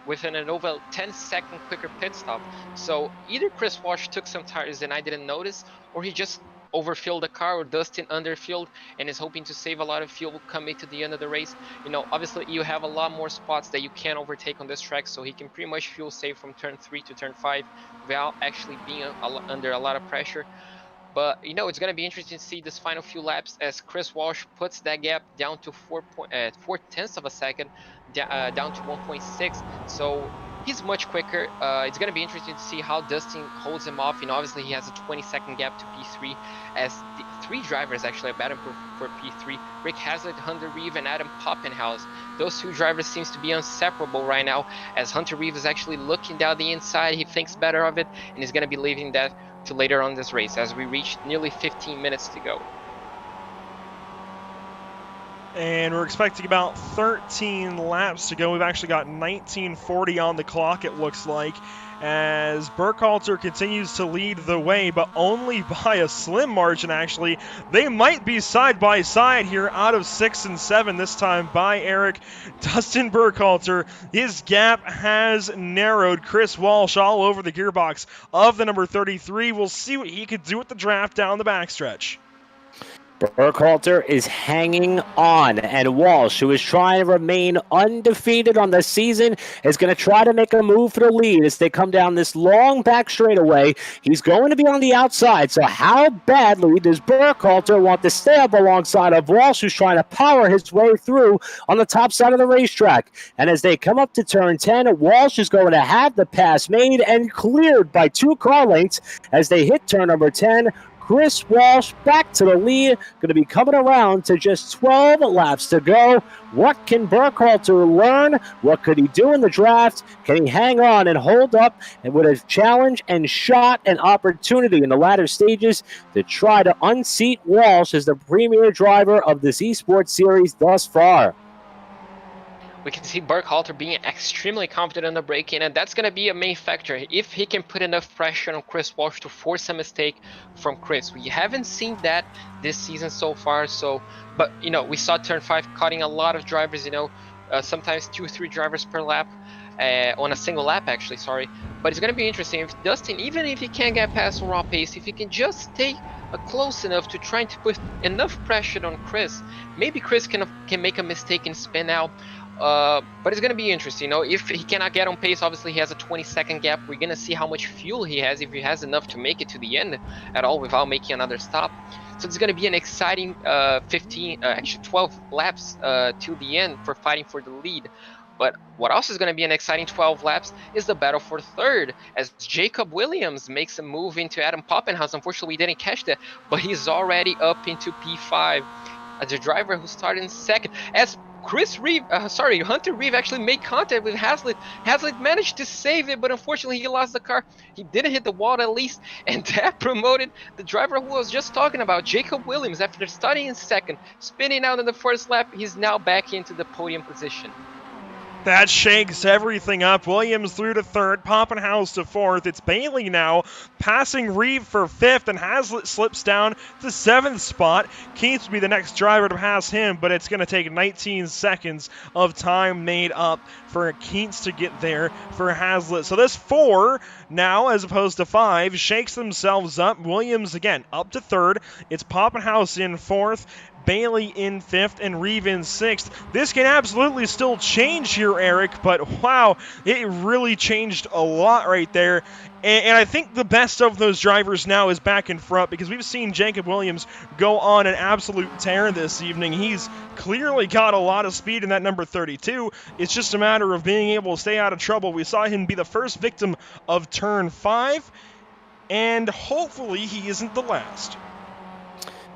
within an over 10-second quicker pit stop. So either Chris Walsh took some tires and I didn't notice, or he just overfilled the car, or Dustin underfilled and is hoping to save a lot of fuel coming to the end of the race. You know, obviously you have a lot more spots that you can overtake on this track, so he can pretty much fuel save from turn 3 to turn 5 without actually being under a lot of pressure. But you know, it's going to be interesting to see this final few laps as Chris Walsh puts that gap down to 4/10 of a second, down to 1.6. So he's much quicker. It's going to be interesting to see how Dustin holds him off. You know, obviously he has a 20-second gap to P3, as the 3 drivers actually are battling for P3. Rick Hazlitt, Hunter Reeve, and Adam Poppenhaus. Those 2 drivers seems to be inseparable right now, as Hunter Reeve is actually looking down the inside. He thinks better of it, and he's going to be leaving that to later on this race, as we reach nearly 15 minutes to go. And we're expecting about 13 laps to go. We've actually got 19:40 on the clock, it looks like, as Burkhalter continues to lead the way, but only by a slim margin, actually. They might be side by side here out of 6 and 7 this time by Eric. Dustin Burkhalter, his gap has narrowed. Chris Walsh all over the gearbox of the number 33. We'll see what he could do with the draft down the backstretch. Burkhalter is hanging on, and Walsh, who is trying to remain undefeated on the season, is going to try to make a move for the lead as they come down this long back straightaway. He's going to be on the outside, so how badly does Burkhalter want to stay up alongside of Walsh, who's trying to power his way through on the top side of the racetrack? And as they come up to turn 10, Walsh is going to have the pass made and cleared by 2 car lengths as they hit turn number 10. Chris Walsh back to the lead, going to be coming around to just 12 laps to go. What can Burkhalter learn? What could he do in the draft? Can he hang on and hold up and with a challenge and shot and opportunity in the latter stages to try to unseat Walsh as the premier driver of this eSports series thus far? We can see Burkhalter being extremely confident on the braking, and that's going to be a main factor. If he can put enough pressure on Chris Walsh to force a mistake from Chris. We haven't seen that this season so far, but you know, we saw turn 5 cutting a lot of drivers, you know, sometimes 2 or 3 drivers per lap, on a single lap actually, sorry. But it's going to be interesting if Dustin, even if he can't get past on raw pace, if he can just stay close enough to trying to put enough pressure on Chris, maybe Chris can make a mistake and spin out. But it's going to be interesting, you know, if he cannot get on pace. Obviously he has a 20-second gap. We're going to see how much fuel he has, if he has enough to make it to the end at all without making another stop. So it's going to be an exciting 12 laps to the end for fighting for the lead. But what else is going to be an exciting 12 laps is the battle for third, as Jacob Williams makes a move into Adam Poppenhaus. Unfortunately, we didn't catch that, but he's already up into P5. The driver who started in second, as Hunter Reeve actually made contact with Hazlitt. Hazlitt managed to save it, but unfortunately he lost the car. He didn't hit the wall at least, and that promoted the driver who I was just talking about, Jacob Williams. After starting in second, spinning out in the first lap, he's now back into the podium position. That shakes everything up. Williams through to third, Poppenhaus to fourth. It's Bailey now passing Reeve for fifth, and Hazlitt slips down to seventh spot. Keith will be the next driver to pass him, but it's going to take 19 seconds of time made up for Keats to get there for Hazlitt. So this 4 now, as opposed to 5, shakes themselves up. Williams again up to third. It's Poppenhaus in fourth, Bailey in fifth, and Reeve in sixth. This can absolutely still change here, Eric, but wow, it really changed a lot right there. And I think the best of those drivers now is back in front, because we've seen Jacob Williams go on an absolute tear this evening. He's clearly got a lot of speed in that number 32. It's just a matter of being able to stay out of trouble. We saw him be the first victim of turn 5, and hopefully he isn't the last.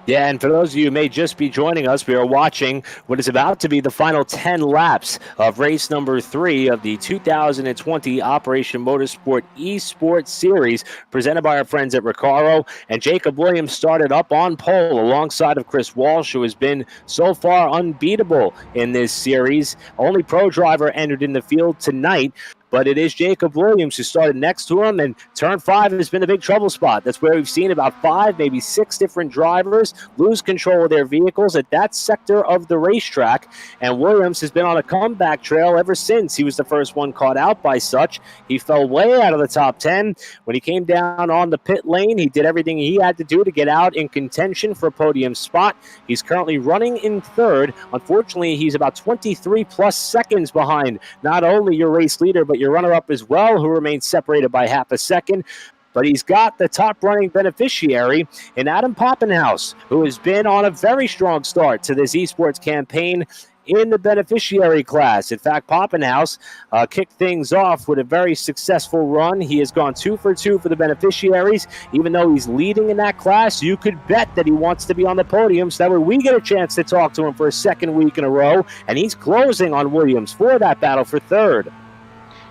Yeah, and for those of you who may just be joining us, we are watching what is about to be the final 10 laps of race number 3 of the 2020 Operation Motorsport eSports Series presented by our friends at RECARO. And Jacob Williams started up on pole alongside of Chris Walsh, who has been so far unbeatable in this series. Only pro driver entered in the field tonight. But it is Jacob Williams who started next to him, and turn 5 has been a big trouble spot. That's where we've seen about 5, maybe 6 different drivers lose control of their vehicles at that sector of the racetrack. And Williams has been on a comeback trail ever since. He was the first one caught out by such. He fell way out of the top 10. When he came down on the pit lane, he did everything he had to do to get out in contention for a podium spot. He's currently running in third. Unfortunately, he's about 23 plus seconds behind not only your race leader, but your runner-up as well, who remains separated by half a second. But he's got the top-running beneficiary in Adam Poppenhaus, who has been on a very strong start to this esports campaign in the beneficiary class. In fact, Poppenhaus kicked things off with a very successful run. He has gone 2 for 2 for the beneficiaries. Even though he's leading in that class, you could bet that he wants to be on the podium, so that way we get a chance to talk to him for a second week in a row. And he's closing on Williams for that battle for third.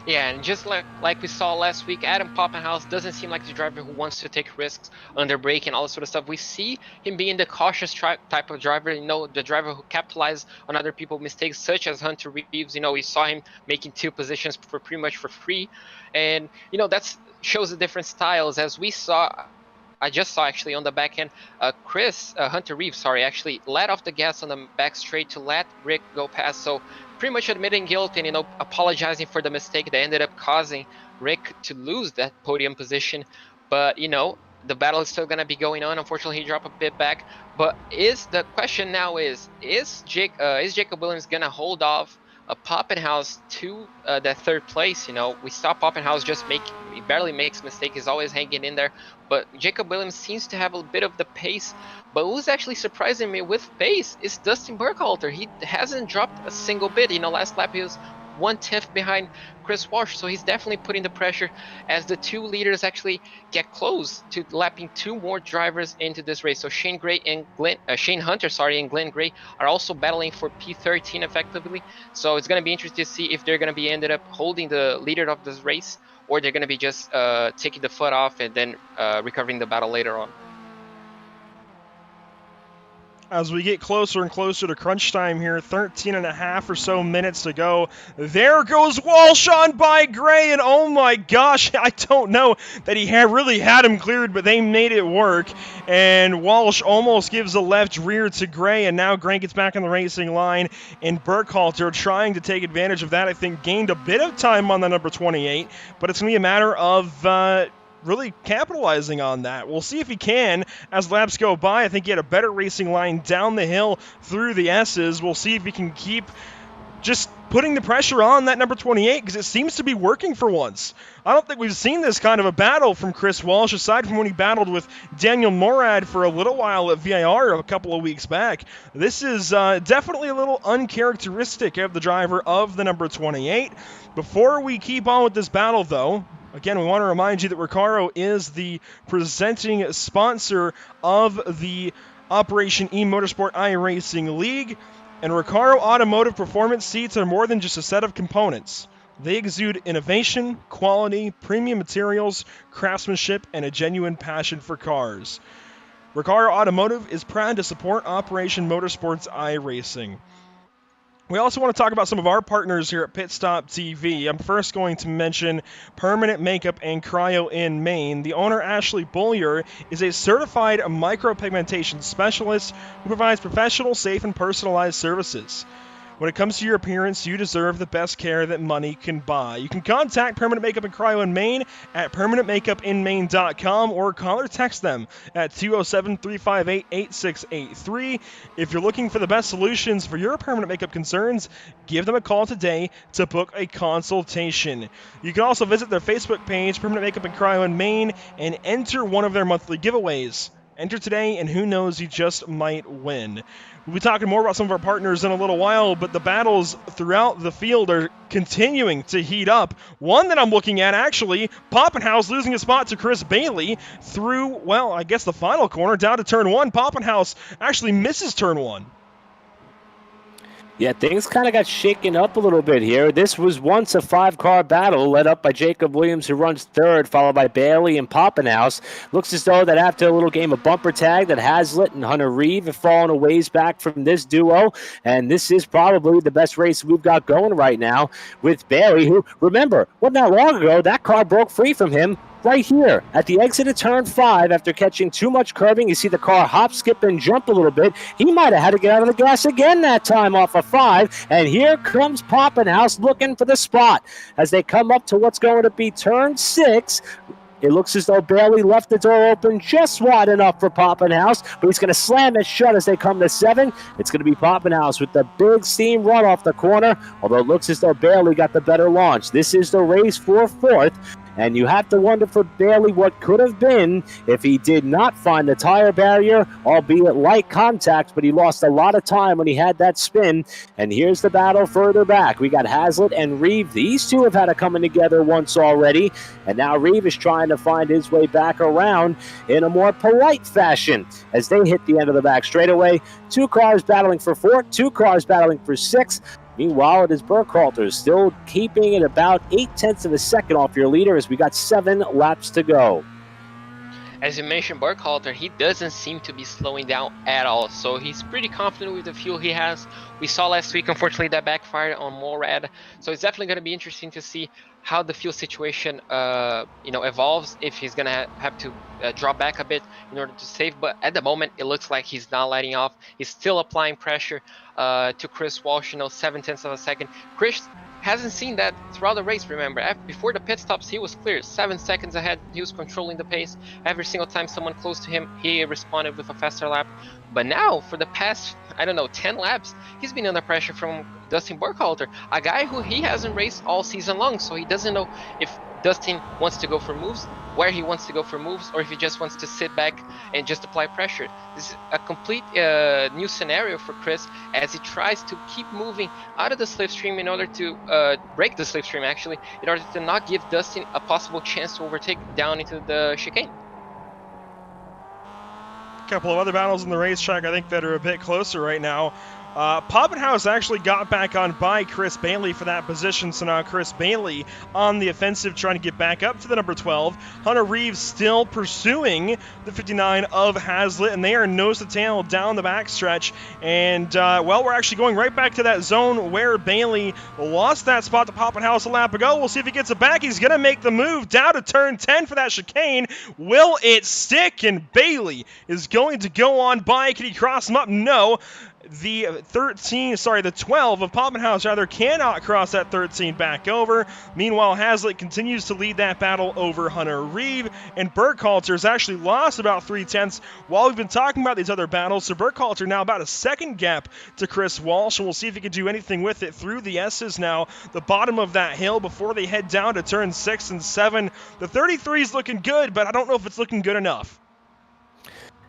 Yeah, and just like we saw last week, Adam Poppenhaus doesn't seem like the driver who wants to take risks under brake and all this sort of stuff. We see him being the cautious type of driver, the driver who capitalizes on other people's mistakes, such as Hunter Reeves. We saw him making 2 positions for pretty much for free. And, that shows the different styles. As we saw, I just saw actually on the back end, Hunter Reeves, actually let off the gas on the back straight to let Rick go past. So pretty much admitting guilt and, apologizing for the mistake that ended up causing Rick to lose that podium position. But, the battle is still going to be going on. Unfortunately, he dropped a bit back. But the question now is Jacob Williams going to hold off Poppenhaus to that third place? We saw Poppenhaus he barely makes mistakes. He's always hanging in there. But Jacob Williams seems to have a bit of the pace. But who's actually surprising me with pace is Dustin Burkhalter. He hasn't dropped a single bit. Last lap he was 1/10 behind Chris Walsh. So he's definitely putting the pressure as the 2 leaders actually get close to lapping 2 more drivers into this race. So Shane Hunter and Glenn Gray are also battling for P13 effectively. So it's going to be interesting to see if they're going to be ended up holding the leader of this race, or they're going to be just taking the foot off and then recovering the battle later on. As we get closer and closer to crunch time here, 13 and a half or so minutes to go. There goes Walsh on by Gray, and oh my gosh, I don't know that he really had him cleared, but they made it work. And Walsh almost gives a left rear to Gray, and now Gray gets back on the racing line. And Burkhalter, trying to take advantage of that, I think gained a bit of time on the number 28, but it's going to be a matter of really capitalizing on that. We'll see if he can as laps go by. I think he had a better racing line down the hill through the S's. We'll see if he can keep just putting the pressure on that number 28 because it seems to be working for once. I don't think we've seen this kind of a battle from Chris Walsh, aside from when he battled with Daniel Morad for a little while at VIR a couple of weeks back. This is definitely a little uncharacteristic of the driver of the number 28. Before we keep on with this battle, though, again, we want to remind you that RECARO is the presenting sponsor of the Operation eMotorsport iRacing League. And RECARO automotive performance seats are more than just a set of components. They exude innovation, quality, premium materials, craftsmanship, and a genuine passion for cars. RECARO Automotive is proud to support Operation Motorsport's iRacing. We also want to talk about some of our partners here at PitStop TV. I'm first going to mention Permanent Makeup and Cryo in Maine. The owner, Ashley Bollier, is a certified micropigmentation specialist who provides professional, safe, and personalized services. When it comes to your appearance, you deserve the best care that money can buy. You can contact Permanent Makeup and Cryo in Maine at permanentmakeupinmaine.com or call or text them at 207-358-8683. If you're looking for the best solutions for your permanent makeup concerns, give them a call today to book a consultation. You can also visit their Facebook page, Permanent Makeup and Cryo in Maine, and enter one of their monthly giveaways. Enter today, and who knows, you just might win. We'll be talking more about some of our partners in a little while, but the battles throughout the field are continuing to heat up. One that I'm looking at, actually, Poppenhaus losing a spot to Chris Bailey through, well, I guess the final corner, down to turn 1. Poppenhaus actually misses turn 1. Yeah, things kind of got shaken up a little bit here. This was once a 5-car battle led up by Jacob Williams, who runs third, followed by Bailey and Poppenhaus. Looks as though that after a little game of bumper tag, that Hazlitt and Hunter Reeve have fallen a ways back from this duo, and this is probably the best race we've got going right now with Bailey, who, remember, wasn't that long ago, that car broke free from him right here at the exit of turn 5 after catching too much curbing. You see the car hop, skip, and jump a little bit. He might have had to get out of the gas again that time off of 5, and here comes Poppenhaus looking for the spot as they come up to what's going to be turn 6. It looks as though Bailey left the door open just wide enough for Poppenhaus, but he's going to slam it shut as they come to 7. It's going to be Poppenhaus with the big steam run off the corner, although it looks as though Bailey got the better launch. This is the race for 4th. And you have to wonder for Bailey what could have been if he did not find the tire barrier, albeit light contact, but he lost a lot of time when he had that spin. And here's the battle further back. We got Hazlitt and Reeve. These two have had a coming together once already, and now Reeve is trying to find his way back around in a more polite fashion as they hit the end of the back straightaway. 2 cars battling for 4, 2 cars battling for 6. Meanwhile, it is Burkhalter still keeping it about 0.8 of a second off your leader as we got 7 laps to go. As you mentioned, Burkhalter, he doesn't seem to be slowing down at all, so he's pretty confident with the fuel he has. We saw last week, unfortunately, that backfired on Morad, so it's definitely going to be interesting to see how the fuel situation evolves, if he's going to have to drop back a bit in order to save. But at the moment, it looks like he's not letting off. He's still applying pressure to Chris Walsh, 0.7 of a second. Chris hasn't seen that throughout the race, remember. Before the pit stops, he was clear, 7 seconds ahead. He was controlling the pace. Every single time someone close to him, he responded with a faster lap. But now, for the past, 10 laps, he's been under pressure from Dustin Burkhalter, a guy who he hasn't raced all season long, so he doesn't know if Dustin wants to go for moves, where he wants to go for moves, or if he just wants to sit back and just apply pressure. This is a complete new scenario for Chris as he tries to keep moving out of the slipstream in order to break the slipstream, actually, in order to not give Dustin a possible chance to overtake down into the chicane. A couple of other battles in the racetrack, I think, that are a bit closer right now. Poppenhaus actually got back on by Chris Bailey for that position, so now Chris Bailey on the offensive trying to get back up to the number 12. Hunter Reeves still pursuing the 59 of Hazlitt, and they are nose to tail down the backstretch. And, we're actually going right back to that zone where Bailey lost that spot to Poppenhaus a lap ago. We'll see if he gets it back. He's going to make the move down to turn 10 for that chicane. Will it stick? And Bailey is going to go on by. Can he cross him up? No. the 12 of Poppenhaus rather cannot cross that 13 back over. Meanwhile, Hazlitt continues to lead that battle over Hunter Reeve, and Burkhalter's actually lost about 3/10 while we've been talking about these other battles. So Burkhalter now about a second gap to Chris Walsh, and we'll see if he can do anything with it through the S's now, the bottom of that hill before they head down to turn 6 and 7. The 33 is looking good, but I don't know if it's looking good enough.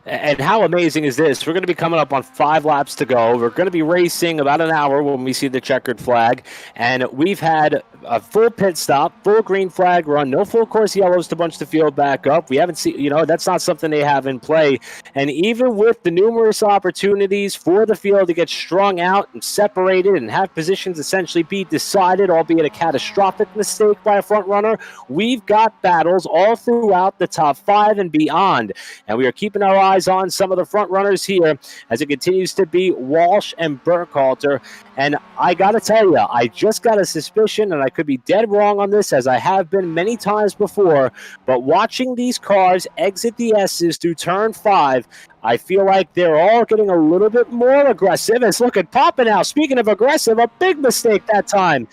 And how amazing is this? We're going to be coming up on 5 laps to go. We're going to be racing about an hour when we see the checkered flag. And we've had a full pit stop, full green flag run, no full course yellows to bunch the field back up. We haven't seen, that's not something they have in play. And even with the numerous opportunities for the field to get strung out and separated and have positions essentially be decided, albeit a catastrophic mistake by a front runner, we've got battles all throughout the top 5 and beyond. And we are keeping our eyes on some of the front runners here as it continues to be Walsh and Burkhalter. And I got to tell you, I just got a suspicion, and I could be dead wrong on this, as I have been many times before, but watching these cars exit the S's through turn 5, I feel like they're all getting a little bit more aggressive. As look at Poppenhaus, speaking of aggressive, a big mistake that time.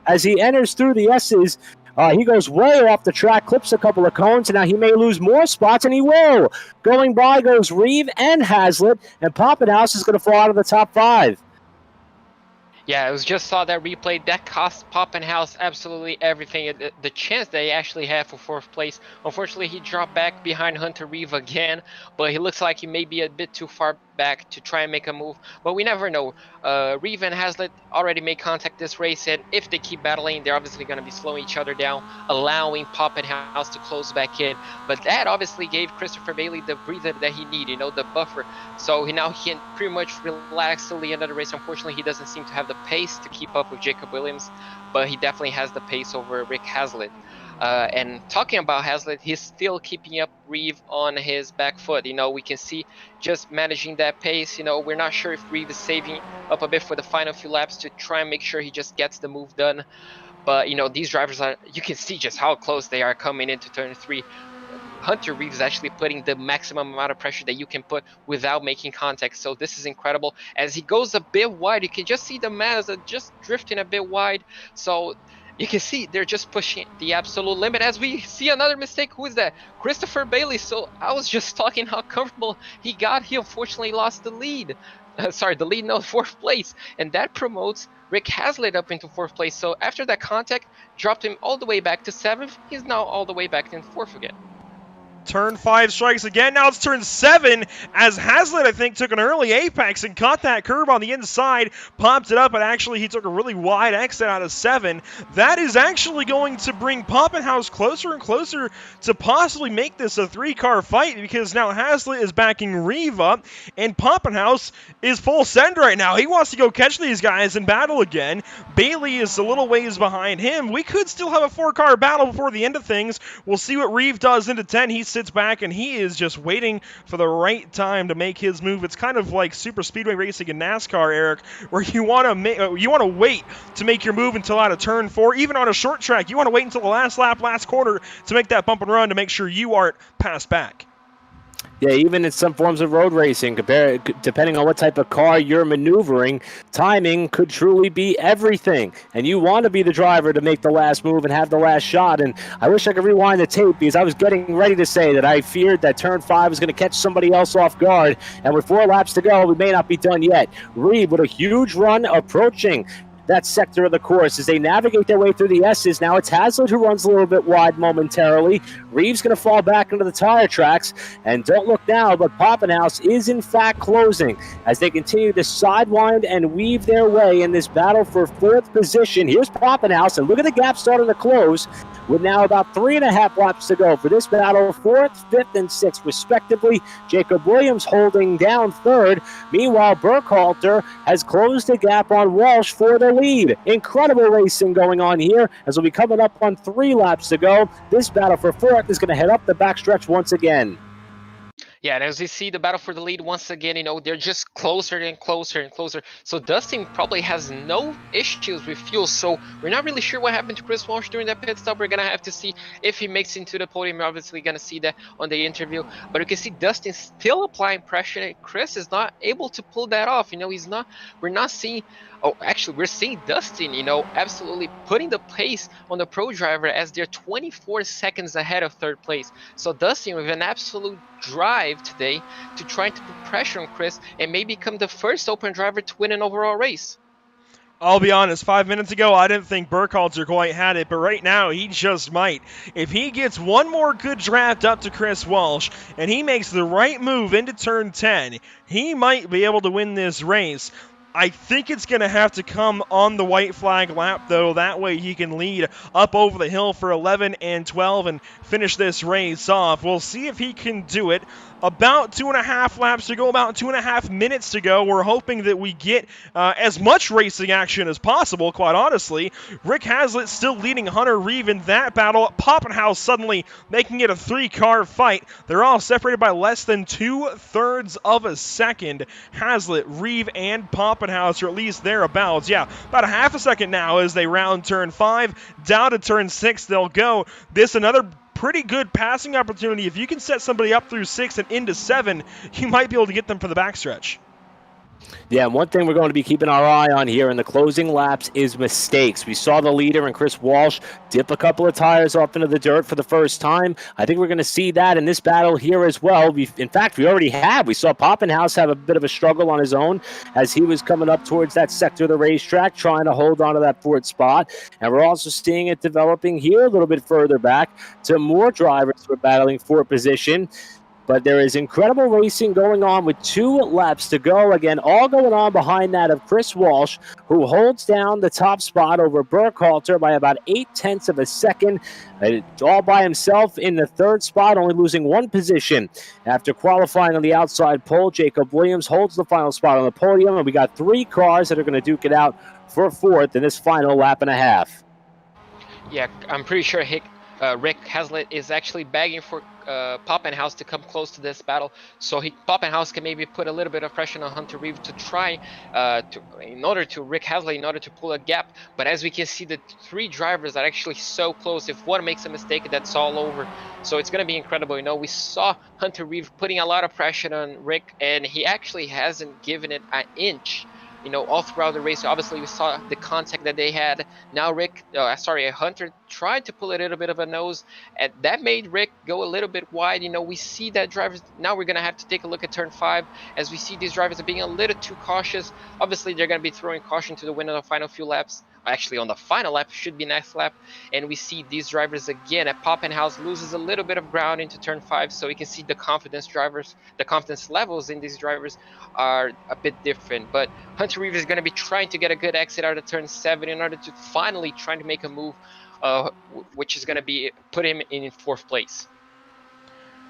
As he enters through the S's, he goes way off the track, clips a couple of cones, and now he may lose more spots, and he will. Going by goes Reeve and Hazlitt, and Poppenhaus is going to fall out of the top 5. Yeah, I just saw that replay. That cost Poppenhaus absolutely everything. The chance they actually had for 4th place. Unfortunately, he dropped back behind Hunter Reeve again, but he looks like he may be a bit too far back to try and make a move. But we never know. Reeve and Hazlitt already made contact this race, and if they keep battling, they're obviously going to be slowing each other down, allowing Poppenhaus to close back in. But that obviously gave Christopher Bailey the breather that he needed, the buffer. So he can pretty much relax till the end of the race. Unfortunately, he doesn't seem to have the pace to keep up with Jacob Williams, but he definitely has the pace over Rick Hazlitt. And talking about Hazlitt, he's still keeping up Reeve on his back foot. We can see just managing that pace. We're not sure if Reeve is saving up a bit for the final few laps to try and make sure he just gets the move done. But, these drivers you can see just how close they are coming into turn 3. Hunter Reeve is actually putting the maximum amount of pressure that you can put without making contact. So this is incredible. As he goes a bit wide, you can just see the Mazda just drifting a bit wide. So you can see they're just pushing the absolute limit. As we see another mistake, who is that? Christopher Bailey. So I was just talking how comfortable he got. He unfortunately lost the lead. No, 4th place. And that promotes Rick Hazlitt up into 4th place. So after that contact, dropped him all the way back to 7th. He's now all the way back in 4th again. Turn 5 strikes again. Now it's turn 7 as Hazlitt, I think, took an early apex and caught that curb on the inside, popped it up, and actually he took a really wide exit out of 7. That is actually going to bring Poppenhaus closer and closer to possibly make this a 3-car fight, because now Hazlitt is backing Reeve up, and Poppenhaus is full send right now. He wants to go catch these guys and battle again. Bailey is a little ways behind him. We could still have a 4-car battle before the end of things. We'll see what Reeve does into 10. He sits back and he is just waiting for the right time to make his move. It's kind of like super speedway racing in NASCAR, Eric, where you want to wait to make your move until out of turn 4. Even on a short track, you want to wait until the last lap, last corner to make that bump and run to make sure you aren't passed back. Yeah, even in some forms of road racing, depending on what type of car you're maneuvering, timing could truly be everything. And you want to be the driver to make the last move and have the last shot. And I wish I could rewind the tape, because I was getting ready to say that I feared that turn 5 was going to catch somebody else off guard. And with 4 laps to go, we may not be done yet. Reeve with a huge run approaching that sector of the course as they navigate their way through the S's. Now it's Hazlitt who runs a little bit wide momentarily. Reeve's going to fall back into the tire tracks, and don't look now, but Poppenhaus is in fact closing as they continue to sidewind and weave their way in this battle for 4th position. Here's Poppenhaus, and look at the gap starting to close with now about 3.5 laps to go for this battle, 4th, 5th, and 6th respectively. Jacob Williams holding down 3rd. Meanwhile, Burkhalter has closed the gap on Walsh for the lead. Incredible racing going on here as we'll be coming up on 3 laps to go. This battle for 4th is going to head up the backstretch once again. Yeah, and as we see the battle for the lead once again, you know, they're just closer and closer and closer. So Dustin probably has no issues with fuel. So we're not really sure what happened to Chris Walsh during that pit stop. We're going to have to see if he makes it into the podium. We're obviously going to see that on the interview. But you can see Dustin still applying pressure. And Chris is not able to pull that off. You know, we're not seeing... Oh, actually, we're seeing Dustin, you know, absolutely putting the pace on the pro driver as they're 24 seconds ahead of third place. So Dustin with an absolute drive today to try to put pressure on Chris and maybe become the first open driver to win an overall race. I'll be honest, 5 minutes ago, I didn't think Burkhalter quite had it, but right now, he just might. If he gets one more good draft up to Chris Walsh, and he makes the right move into turn 10, he might be able to win this race. I think it's going to have to come on the white flag lap, though. That way he can lead up over the hill for 11 and 12 and finish this race off. We'll see if he can do it. About 2.5 laps to go, about 2.5 minutes to go. We're hoping that we get as much racing action as possible, quite honestly. Rick Hazlitt still leading Hunter Reeve in that battle. Poppenhaus suddenly making it a 3-car fight. They're all separated by less than 2/3 of a second. Hazlitt, Reeve, and Poppenhaus, or at least thereabouts. Yeah, about a half a second now as they round turn 5. Down to turn 6 they'll go. This another pretty good passing opportunity. If you can set somebody up through 6 and into 7, you might be able to get them for the backstretch. Yeah, and one thing we're going to be keeping our eye on here in the closing laps is mistakes. We saw the leader and Chris Walsh dip a couple of tires off into the dirt for the first time. I think we're going to see that in this battle here as well. In fact, we already have. We saw Poppenhaus have a bit of a struggle on his own as he was coming up towards that sector of the racetrack, trying to hold on to that fourth spot. And we're also seeing it developing here a little bit further back to more drivers who are battling for position. But there is incredible racing going on with 2 laps to go. Again, all going on behind that of Chris Walsh, who holds down the top spot over Burkhalter by about 0.8 of a second. All by himself in the third spot, only losing 1 position. After qualifying on the outside pole, Jacob Williams holds the final spot on the podium. And we got 3 cars that are going to duke it out for 4th in this final lap and a half. Yeah, I'm pretty sure Rick Hazlitt is actually begging for Poppenhaus to come close to this battle, so Poppenhaus can maybe put a little bit of pressure on Hunter Reeve to try Rick Hazlitt in order to pull a gap. But as we can see, the 3 drivers are actually so close. If one makes a mistake, that's all over. So it's going to be incredible. You know, we saw Hunter Reeve putting a lot of pressure on Rick, and he actually hasn't given it an inch. You know, all throughout the race. Obviously, we saw the contact that they had. Now Hunter tried to pull a little bit of a nose, and that made Rick go a little bit wide. You know, we see that drivers, now we're going to have to take a look at turn 5, as we see these drivers are being a little too cautious. Obviously, they're going to be throwing caution to the wind on the final few laps. Actually, on the final lap, should be next lap. And we see these drivers again at Poppenhaus loses a little bit of ground into turn 5, so we can see the confidence levels in these drivers are a bit different. But Hunter Reeve is going to be trying to get a good exit out of turn 7 in order to finally try to make a move, which is going to be put him in 4th place.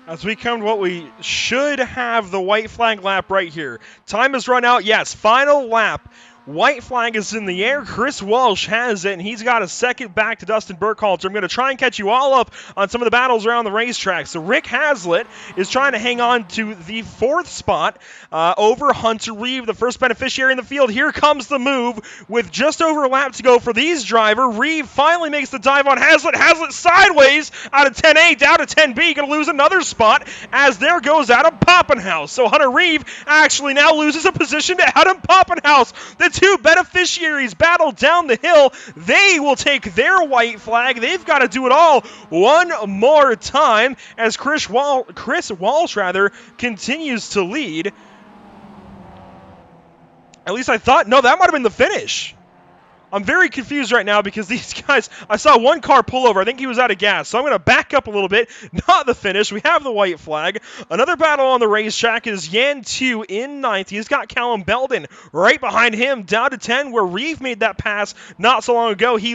As we come to what we should have, the white flag lap right here. Time has run out. Yes, final lap. White flag is in the air. Chris Walsh has it, and he's got a second back to Dustin Burkhalter. I'm going to try and catch you all up on some of the battles around the racetrack. So Rick Hazlitt is trying to hang on to the 4th spot over Hunter Reeve, the first beneficiary in the field. Here comes the move with just over a lap to go for these drivers. Reeve finally makes the dive on Hazlitt. Hazlitt sideways out of 10A down to 10B. Going to lose another spot as there goes Adam Poppenhaus. So Hunter Reeve actually now loses a position to Adam Poppenhaus. The 2 beneficiaries battle down the hill. They will take their white flag. They've got to do it all one more time as Chris Walsh continues to lead. At least I thought, no, that might have been the finish. I'm very confused right now because these guys, I saw 1 car pull over. I think he was out of gas. So I'm going to back up a little bit. Not the finish. We have the white flag. Another battle on the racetrack is Yan 2 in 9th. He's got Callum Belden right behind him down to 10 where Reeve made that pass not so long ago. He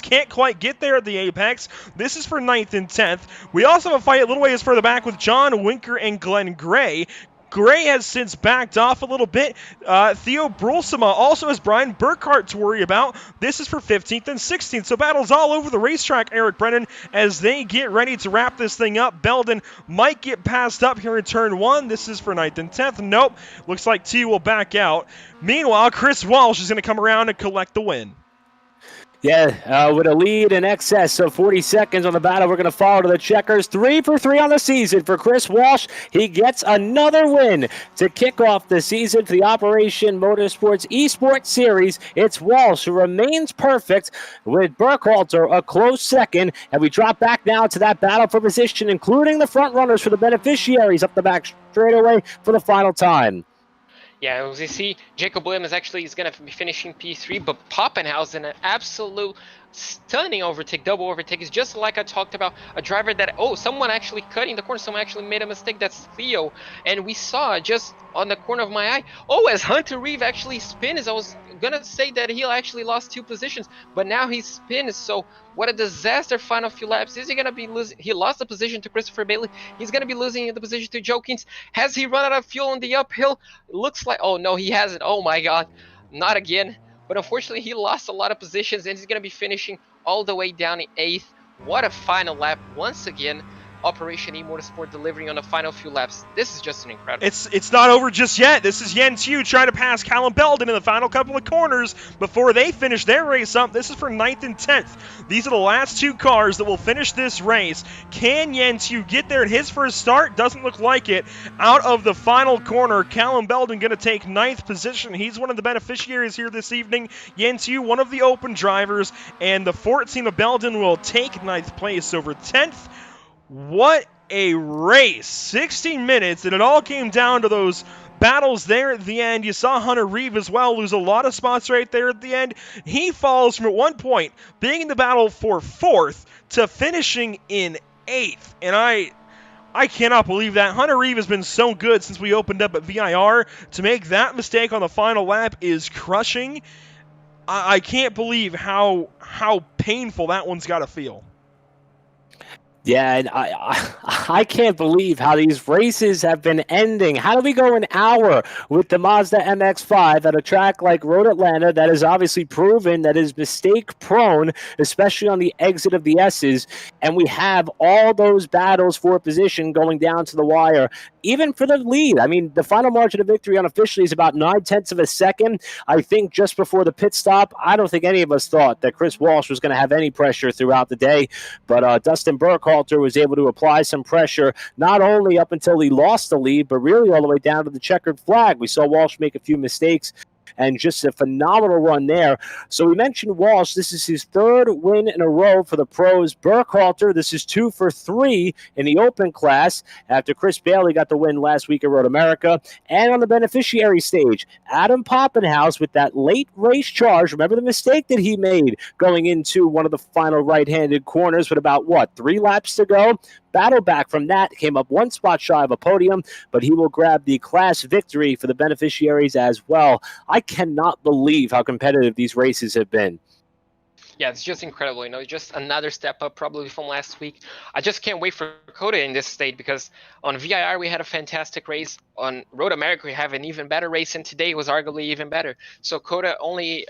can't quite get there at the apex. This is for 9th and 10th. We also have a fight a little ways further back with John Winker and Glenn Gray. Gray has since backed off a little bit. Theo Brulsema also has Brian Burkhart to worry about. This is for 15th and 16th. So battles all over the racetrack, Eric Brennan, as they get ready to wrap this thing up. Belden might get passed up here in turn 1. This is for 9th and 10th. Nope. Looks like T will back out. Meanwhile, Chris Walsh is going to come around and collect the win. Yeah, with a lead in excess of 40 seconds on the battle, we're going to follow to the checkers. 3 for 3 on the season for Chris Walsh. He gets another win to kick off the season for the Operation Motorsports eSports Series. It's Walsh who remains perfect with Burkhalter a close second. And we drop back now to that battle for position, including the front runners for the beneficiaries up the back straightaway for the final time. Yeah, as you see, Jacob Williams actually is going to be finishing P3, but Poppenhausen, an absolute stunning overtake, double overtake. Is just like I talked about, a driver that, someone actually cutting the corner, someone actually made a mistake. That's Theo. And we saw just on the corner of my eye, as Hunter Reeve actually spins. I was going to say that he actually lost 2 positions, but now he spins. So what a disaster final few laps. Is he going to be losing? He lost the position to Christopher Bailey. He's going to be losing the position to Joe Keynes. Has he run out of fuel on the uphill? It looks like, oh no, he hasn't. Oh my God, not again. But unfortunately, he lost a lot of positions, and he's going to be finishing all the way down in 8th. What a final lap. Once again, Operation eMotorsport delivering on the final few laps. This is just an incredible. It's not over just yet. This is Yen Tiu trying to pass Callum Belden in the final couple of corners before they finish their race up. This is for 9th and 10th. These are the last 2 cars that will finish this race. Can Yen Tiu get there in his first start? Doesn't look like it. Out of the final corner, Callum Belden going to take 9th position. He's one of the beneficiaries here this evening. Yen Tiu, one of the open drivers, and the 14 of Belden will take 9th place over 10th. What a race. 16 minutes, and it all came down to those battles there at the end. You saw Hunter Reeve as well lose a lot of spots right there at the end. He falls from at one point being in the battle for 4th to finishing in 8th. And I cannot believe that. Hunter Reeve has been so good since we opened up at VIR. To make that mistake on the final lap is crushing. I can't believe how painful that one's got to feel. Yeah, and I can't believe how these races have been ending. How do we go an hour with the Mazda MX-5 at a track like Road Atlanta that is obviously proven that is mistake-prone, especially on the exit of the S's, and we have all those battles for position going down to the wire, even for the lead. I mean, the final margin of victory unofficially is about 9/10 of a second. I think just before the pit stop, I don't think any of us thought that Chris Walsh was going to have any pressure throughout the day, but Dustin Burkhalter was able to apply some pressure, not only up until he lost the lead, but really all the way down to the checkered flag. We saw Walsh make a few mistakes, and just a phenomenal run there. So we mentioned Walsh. This is his 3rd win in a row for the pros. Burkhalter, this is 2 for 3 in the open class after Chris Bailey got the win last week at Road America. And on the beneficiary stage, Adam Poppenhaus with that late race charge. Remember the mistake that he made going into one of the final right-handed corners with about, 3 laps to go? Battle back from that, came up 1 spot shy of a podium, but he will grab the class victory for the beneficiaries as well. I cannot believe how competitive these races have been. Yeah, it's just incredible. Just another step up probably from last week. I just can't wait for Coda in this state, because on VIR we had a fantastic race. On Road America we have an even better race, and today was arguably even better. So Coda only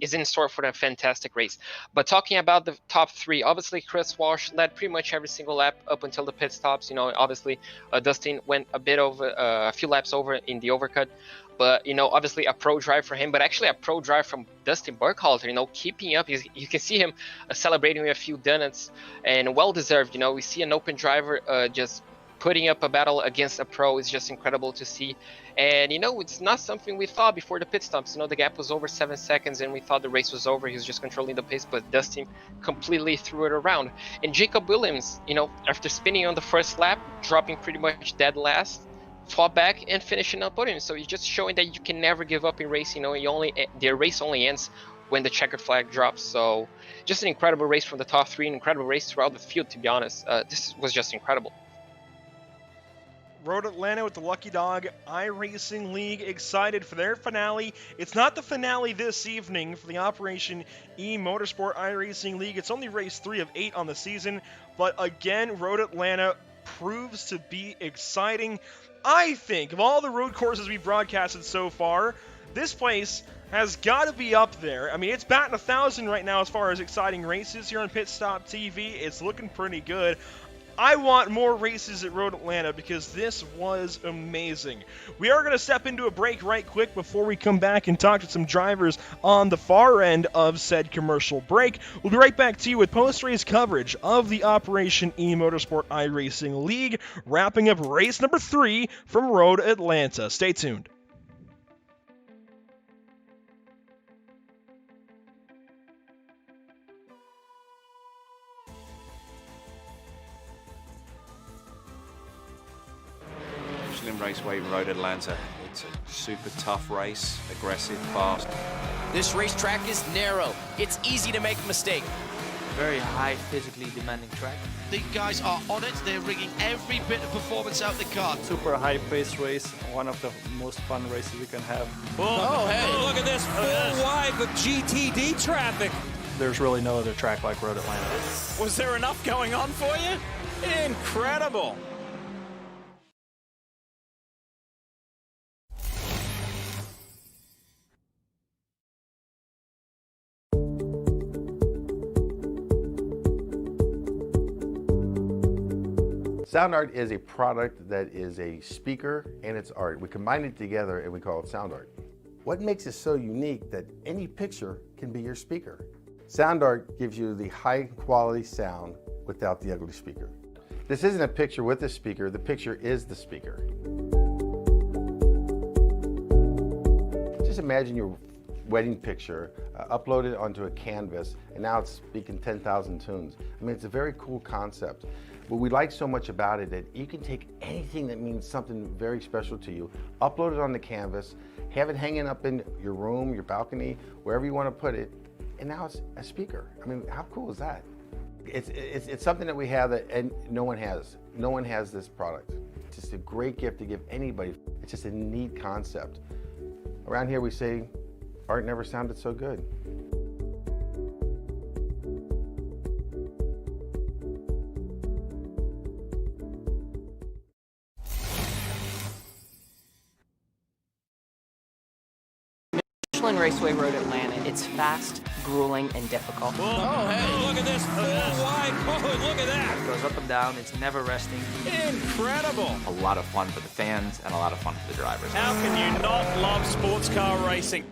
is in store for a fantastic race. But talking about the top 3, obviously Chris Walsh led pretty much every single lap up until the pit stops. Obviously Dustin went a bit over, a few laps over in the overcut. But, obviously a pro drive for him, but actually a pro drive from Dustin Burkhalter, keeping up. You can see him celebrating with a few donuts, and well-deserved. We see an open driver just putting up a battle against a pro is just incredible to see. And, it's not something we thought before the pit stops. The gap was over 7 seconds, and we thought the race was over. He was just controlling the pace, but Dustin completely threw it around. And Jacob Williams, after spinning on the first lap, dropping pretty much dead last, fought back and finishing on podium. So you're just showing that you can never give up in racing. The race only ends when the checkered flag drops. So just an incredible race from the top 3, an incredible race throughout the field, to be honest. This was just incredible. Road Atlanta with the Lucky Dog iRacing League, excited for their finale. It's not the finale this evening for the Operation eMotorsport iRacing League. It's only race 3 of 8 on the season, but again, Road Atlanta proves to be exciting. I think of all the road courses we've broadcasted so far, this place has got to be up there. I mean, it's batting 1,000 right now as far as exciting races here on PitStop TV. It's looking pretty good. I want more races at Road Atlanta because this was amazing. We are going to step into a break right quick before we come back and talk to some drivers on the far end of said commercial break. We'll be right back to you with post-race coverage of the Operation eMotorsport iRacing League, wrapping up race number 3 from Road Atlanta. Stay tuned. Raceway Road Atlanta. It's a super tough race, aggressive, fast. This racetrack is narrow. It's easy to make a mistake. Very high physically demanding track. The guys are on it. They're rigging every bit of performance out the car. Super high-paced race, one of the most fun races we can have. Oh, hey, look at this, full wide with GTD traffic. There's really no other track like Road Atlanta. Was there enough going on for you? Incredible. Sound art is a product that is a speaker and it's art. We combine it together and we call it sound art. What makes it so unique that any picture can be your speaker? Sound art gives you the high quality sound without the ugly speaker. This isn't a picture with a speaker, the picture is the speaker. Just imagine your wedding picture uploaded onto a canvas and now it's speaking 10,000 tunes. I mean, it's a very cool concept. What we like so much about it that you can take anything that means something very special to you, upload it on the canvas, have it hanging up in your room, your balcony, wherever you want to put it, and now it's a speaker. I mean, how cool is that? It's something that we have that and no one has. No one has this product. It's just a great gift to give anybody. It's just a neat concept. Around here we say, art never sounded so good. Raceway Road Atlanta. It's fast, grueling, and difficult. Oh, hey, look at this, full wide. Oh, look at that. It goes up and down. It's never resting. Incredible. A lot of fun for the fans and a lot of fun for the drivers. How can you not love sports car racing?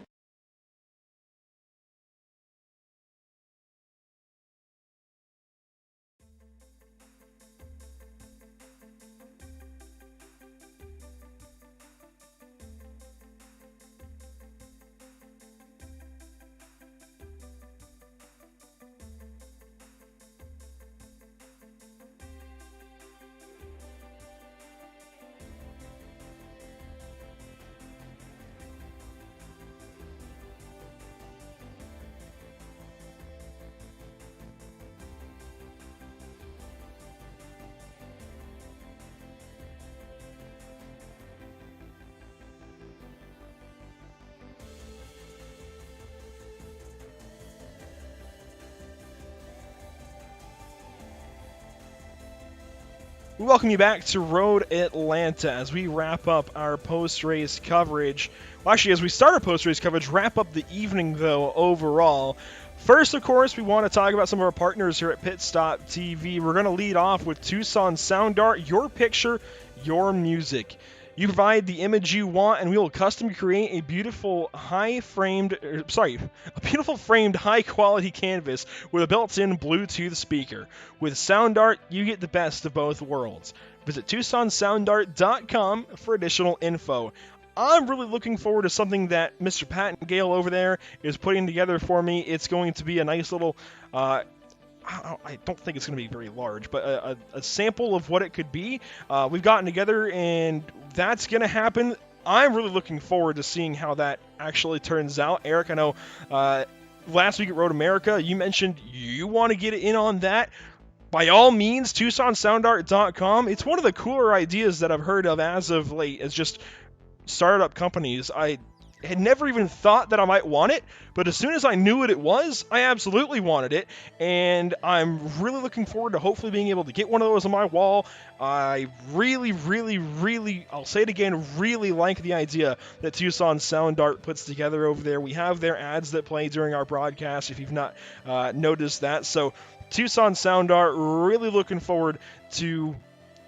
We welcome you back to Road Atlanta as we wrap up our post-race coverage. Well, actually, as we start our post-race coverage, wrap up the evening, though, overall. First, of course, we want to talk about some of our partners here at PitStop TV. We're going to lead off with Tucson Sound Art, your picture, your music. You provide the image you want, and we will custom create a beautiful framed high-quality canvas with a built-in Bluetooth speaker. With Sound Art, you get the best of both worlds. Visit TucsonSoundArt.com for additional info. I'm really looking forward to something that Mr. Pat and Gale over there is putting together for me. It's going to be a nice little, I don't think it's going to be very large, but a sample of what it could be. We've gotten together, and that's going to happen. I'm really looking forward to seeing how that actually turns out. Eric, I know last week at Road America, you mentioned you want to get in on that. By all means, TucsonSoundArt.com. It's one of the cooler ideas that I've heard of as of late, as just startup companies. I had never even thought that I might want it, but as soon as I knew what it was, I absolutely wanted it, and I'm really looking forward to hopefully being able to get one of those on my wall. I really, really, really, I'll say it again, really like the idea that Tucson Sound Art puts together over there. We have their ads that play during our broadcast, if you've not noticed that. So Tucson Sound Art, really looking forward to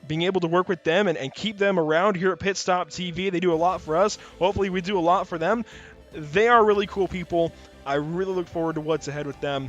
being able to work with them and keep them around here at PitStop TV. They do a lot for us. Hopefully we do a lot for them. They are really cool people. I really look forward to what's ahead with them.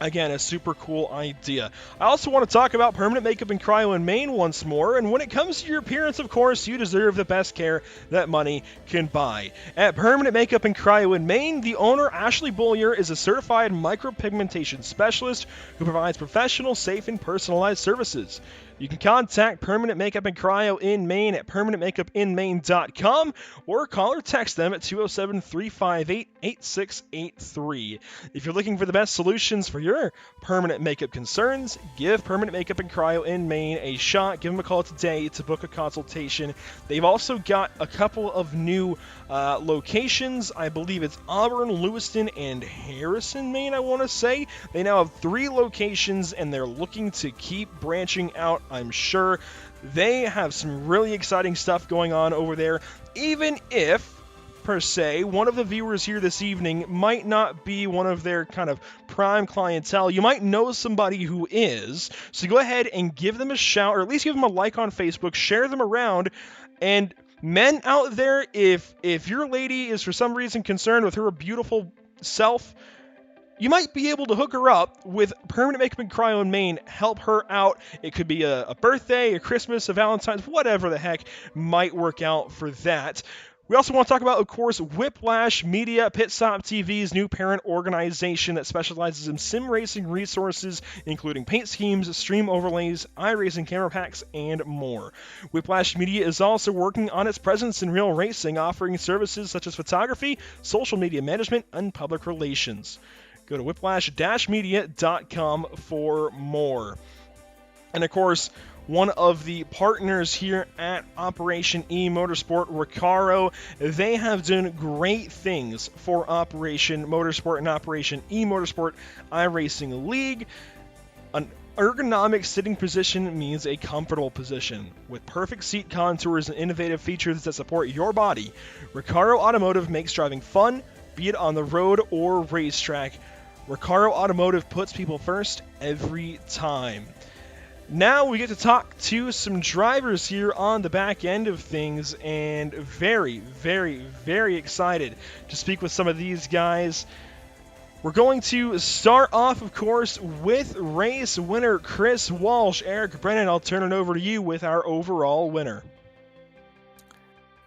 Again, a super cool idea. I also want to talk about Permanent Makeup and Cryo in Maine once more, and when it comes to your appearance, of course, you deserve the best care that money can buy. At Permanent Makeup and Cryo in Maine, the owner, Ashley Bollier, is a certified micropigmentation specialist who provides professional, safe, and personalized services. You can contact Permanent Makeup and Cryo in Maine at permanentmakeupinmaine.com or call or text them at 207-358-8683. If you're looking for the best solutions for your permanent makeup concerns, give Permanent Makeup and Cryo in Maine a shot. Give them a call today to book a consultation. They've also got a couple of new locations. I believe it's Auburn, Lewiston, and Harrison, Maine, I want to say. They now have 3 locations, and they're looking to keep branching out, I'm sure. They have some really exciting stuff going on over there, even if, per se, one of the viewers here this evening might not be one of their kind of prime clientele. You might know somebody who is, so go ahead and give them a shout, or at least give them a like on Facebook, share them around, and men out there, if your lady is for some reason concerned with her beautiful self, you might be able to hook her up with Permanent Makeup and Cryo in Maine. Help her out. It could be a birthday, a Christmas, a Valentine's, whatever the heck might work out for that. We also want to talk about, of course, Whiplash Media, PitStop TV's new parent organization that specializes in sim racing resources, including paint schemes, stream overlays, iRacing camera packs, and more. Whiplash Media is also working on its presence in real racing, offering services such as photography, social media management, and public relations. Go to whiplash-media.com for more. And of course, one of the partners here at Operation eMotorsport, RECARO, they have done great things for Operation Motorsport and Operation eMotorsport iRacing League. An ergonomic sitting position means a comfortable position. With perfect seat contours and innovative features that support your body, RECARO Automotive makes driving fun, be it on the road or racetrack. RECARO Automotive puts people first every time. Now we get to talk to some drivers here on the back end of things, and very, very, very excited to speak with some of these guys. We're going to start off, of course, with race winner Chris Walsh. Eric Brennan, I'll turn it over to you with our overall winner.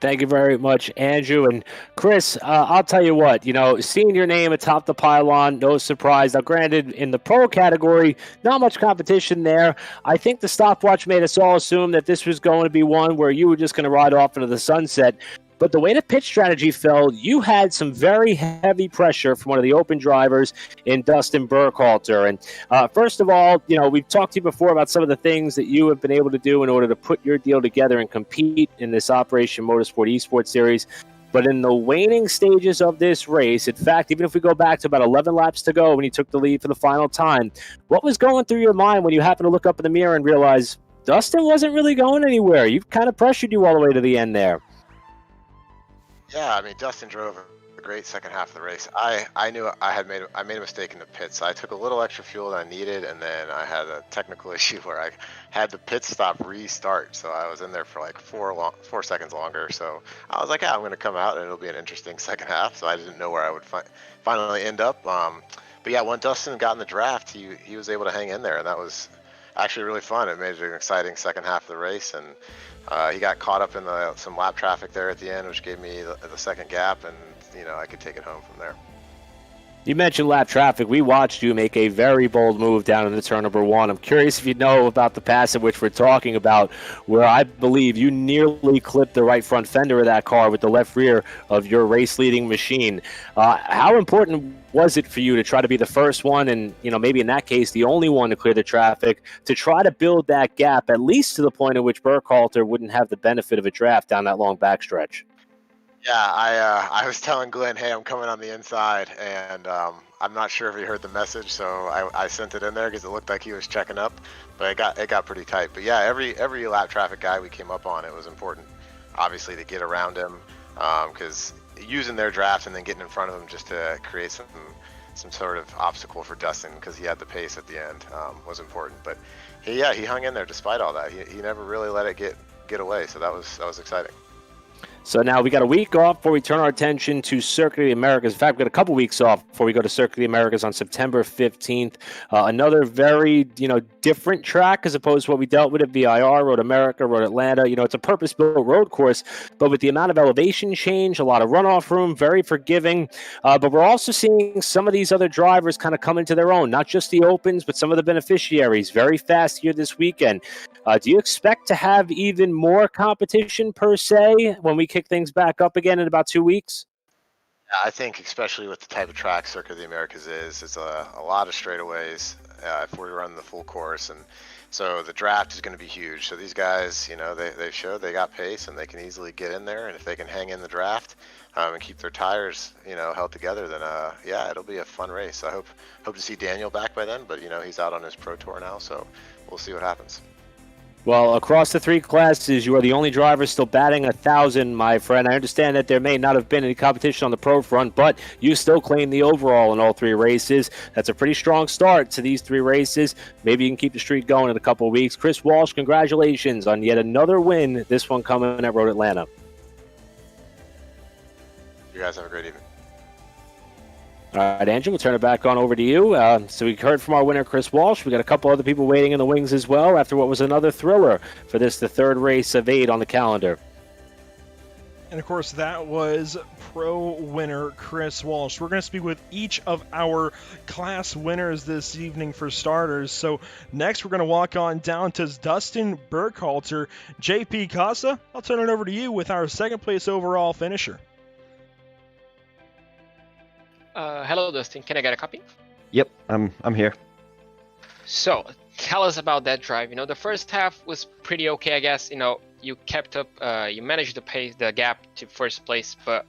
Thank you very much, Andrew. And Chris, I'll tell you what, seeing your name atop the pylon, no surprise. Now, granted, in the pro category, not much competition there. I think the stopwatch made us all assume that this was going to be one where you were just going to ride off into the sunset. But the way the pitch strategy fell, you had some very heavy pressure from one of the open drivers in Dustin Burkhalter. And first of all, we've talked to you before about some of the things that you have been able to do in order to put your deal together and compete in this Operation Motorsport Esports Series. But in the waning stages of this race, in fact, even if we go back to about 11 laps to go when you took the lead for the final time, what was going through your mind when you happened to look up in the mirror and realize Dustin wasn't really going anywhere? You've kind of pressured you all the way to the end there. Yeah, I mean, Dustin drove a great second half of the race. I knew I made a mistake in the pits. I took a little extra fuel than I needed, and then I had a technical issue where I had the pit stop restart. So I was in there for like 4 seconds longer. So I was like, yeah, I'm going to come out, and it'll be an interesting second half. So I didn't know where I would finally end up. But yeah, when Dustin got in the draft, he was able to hang in there, and that was actually really fun. It made it an exciting second half of the race, and he got caught up in some lap traffic there at the end, which gave me the second gap, and I could take it home from there. You mentioned lap traffic. We watched you make a very bold move down into turn number 1. I'm curious if you know about the pass in which we're talking about, where I believe you nearly clipped the right front fender of that car with the left rear of your race-leading machine. How important was it for you to try to be the first one, and maybe in that case the only one to clear the traffic, to try to build that gap, at least to the point at which Burkhalter wouldn't have the benefit of a draft down that long backstretch? Yeah, I was telling Glenn, hey, I'm coming on the inside, and I'm not sure if he heard the message, so I sent it in there because it looked like he was checking up, but it got pretty tight. But yeah, every lap traffic guy we came up on, it was important, obviously, to get around him, because using their draft and then getting in front of him just to create some sort of obstacle for Dustin because he had the pace at the end was important. But he hung in there despite all that. He never really let it get away, so that was exciting. So now we got a week off before we turn our attention to Circuit of the Americas. In fact, we got a couple weeks off before we go to Circuit of the Americas on September 15th. Another very, different track as opposed to what we dealt with at VIR, Road America, Road Atlanta. It's a purpose-built road course, but with the amount of elevation change, a lot of runoff room, very forgiving. But we're also seeing some of these other drivers kind of come into their own, not just the Opens, but some of the beneficiaries. Very fast here this weekend. Do you expect to have even more competition per se when we kick things back up again in about 2 weeks? Yeah, I think especially with the type of track Circuit of the Americas it's a lot of straightaways if we're running the full course, and so the draft is going to be huge. So these guys, they showed they got pace and they can easily get in there, and if they can hang in the draft and keep their tires, held together, then yeah, it'll be a fun race. I hope to see Daniel back by then, but he's out on his pro tour now, so we'll see what happens. Well, across the three classes, you are the only driver still batting 1,000, my friend. I understand that there may not have been any competition on the pro front, but you still claim the overall in all three races. That's a pretty strong start to these three races. Maybe you can keep the streak going in a couple of weeks. Chris Walsh, congratulations on yet another win, this one coming at Road Atlanta. You guys have a great evening. All right, Andrew, we'll turn it back on over to you. So we heard from our winner, Chris Walsh. We got a couple other people waiting in the wings as well after what was another thriller for the third race of 8 on the calendar. And, of course, that was pro winner Chris Walsh. We're going to speak with each of our class winners this evening for starters. So next we're going to walk on down to Dustin Burkhalter. JP Casa, I'll turn it over to you with our second place overall finisher. Hello, Dustin. Can I get a copy? Yep, I'm here. So, tell us about that drive. The first half was pretty okay, I guess. You kept up, you managed to pace the gap to first place, but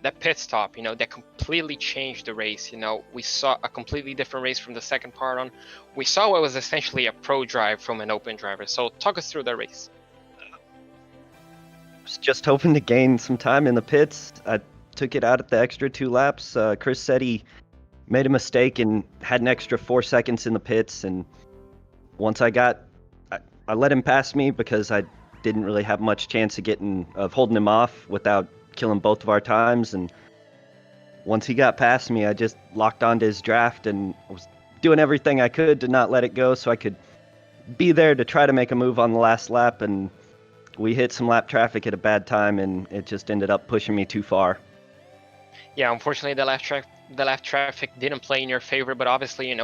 that pit stop, that completely changed the race. We saw a completely different race from the second part on. We saw what was essentially a pro drive from an open driver. So, talk us through the race. I was just hoping to gain some time in the pits. I took it out at the extra 2 laps. Chris said he made a mistake and had an extra 4 seconds in the pits, and once I let him pass me because I didn't really have much chance of holding him off without killing both of our times. And once he got past me, I just locked onto his draft and was doing everything I could to not let it go so I could be there to try to make a move on the last lap. And we hit some lap traffic at a bad time, and it just ended up pushing me too far. Yeah, unfortunately, the left traffic didn't play in your favor, but obviously,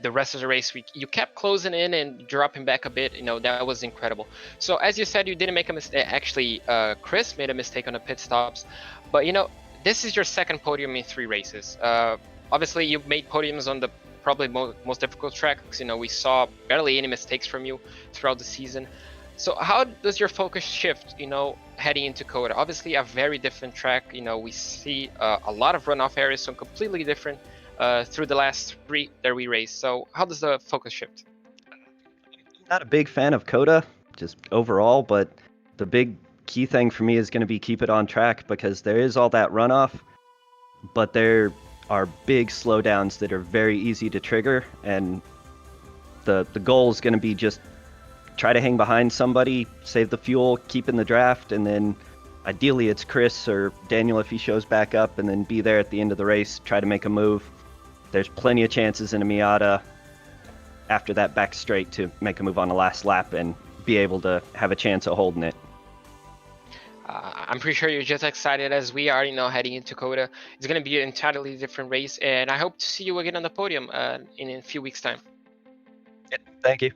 the rest of the race, you kept closing in and dropping back a bit. That was incredible. So, as you said, you didn't make a mistake. Actually, Chris made a mistake on the pit stops, but this is your second podium in 3 races. Obviously, you made podiums on the probably most difficult tracks. We saw barely any mistakes from you throughout the season. So how does your focus shift, heading into COTA? Obviously a very different track. We see a lot of runoff areas, so completely different through the last 3 that we raced. So how does the focus shift? Not a big fan of COTA, just overall, but the big key thing for me is going to be keep it on track, because there is all that runoff, but there are big slowdowns that are very easy to trigger, and the goal is going to be just try to hang behind somebody, save the fuel, keep in the draft, and then ideally it's Chris or Daniel if he shows back up, and then be there at the end of the race, try to make a move. There's plenty of chances in a Miata after that back straight to make a move on the last lap and be able to have a chance of holding it. I'm pretty sure you're just excited as we are, heading into COTA. It's going to be an entirely different race, and I hope to see you again on the podium in a few weeks' time. Yeah, thank you.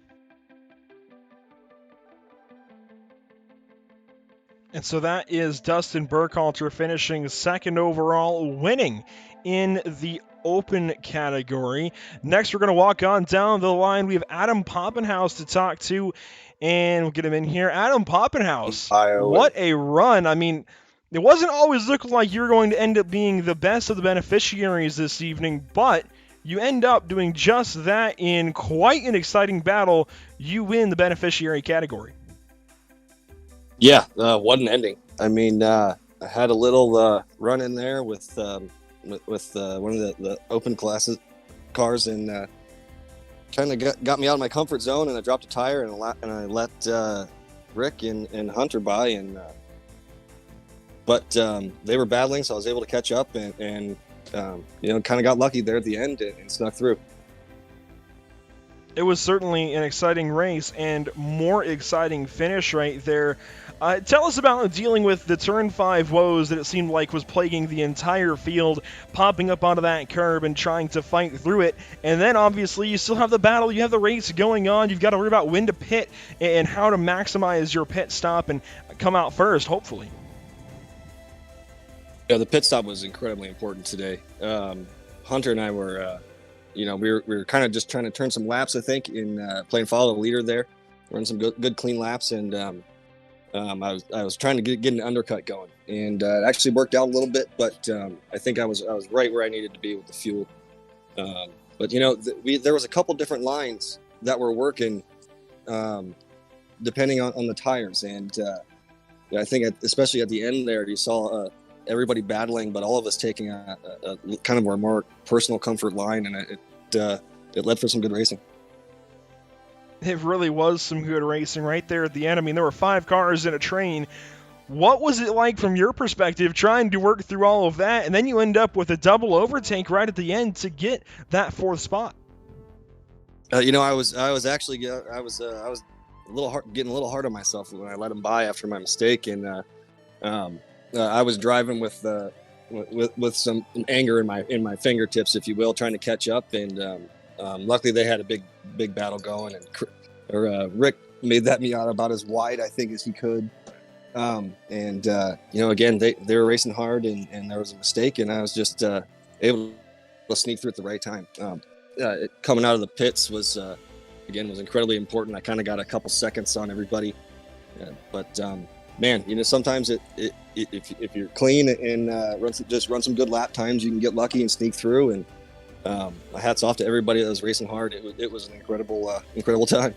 And so that is Dustin Burkhalter finishing second overall, winning in the open category. Next, we're going to walk on down the line. We have Adam Poppenhaus to talk to, and we'll get him in here. Adam Poppenhaus, what a run. I mean, It wasn't always looking like you were going to end up being the best of the beneficiaries this evening, but you end up doing just that in quite an exciting battle. You win the beneficiary category. Yeah, what an ending. I mean, I had a little run in there with one of the open classes cars, and kind of got me out of my comfort zone, and I dropped a tire, and I let Rick and Hunter by, but they were battling, so I was able to catch up and kind of got lucky there at the end and snuck through. It was certainly an exciting race and more exciting finish right there. Tell us about dealing with the Turn 5 woes that it seemed like was plaguing the entire field, popping up onto that curb and trying to fight through it. And then obviously you still have the battle, you have the race going on, you've got to worry about when to pit and how to maximize your pit stop and come out first, hopefully. Yeah, the pit stop was incredibly important today. Hunter and I were, we were kind of just trying to turn some laps, I think, in playing follow the leader there, run some good clean laps, and I was trying to get an undercut going, and it actually worked out a little bit, but I think I was right where I needed to be with the fuel. But there was a couple different lines that were working, depending on the tires, and I think especially at the end there, you saw everybody battling, but all of us taking a kind of our more personal comfort line, and it led for some good racing. It really was some good racing right there at the end. I mean, there were 5 cars in a train. What was it like from your perspective trying to work through all of that, and then you end up with a double overtake right at the end to get that 4th spot? I was getting a little hard on myself when I let him by after my mistake, and I was driving with some anger in my fingertips, if you will, trying to catch up, and luckily they had a big battle going, and Rick made that Miata about as wide, I think, as he could. Again, they were racing hard, and there was a mistake, and I was just able to sneak through at the right time. Coming out of the pits was incredibly important. I kind of got a couple seconds on everybody, but man, sometimes if you're clean and run some good lap times, you can get lucky and sneak through. And my hats off to everybody that was racing hard. It was an incredible time.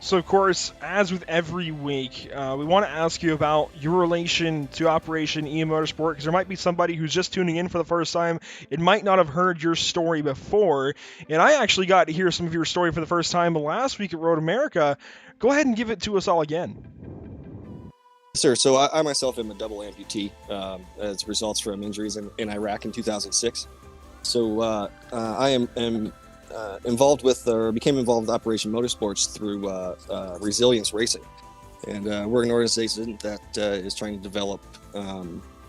So, of course, as with every week, we want to ask you about your relation to Operation eMotorsport, because there might be somebody who's just tuning in for the first time. It might not have heard your story before, and I actually got to hear some of your story for the first time last week at Road America. Go ahead and give it to us all again. Sir, so I myself am a double amputee as results from injuries in Iraq in 2006. So I am involved with, or became involved with Operation Motorsports through Resilience Racing. And we're an organization that is trying to develop,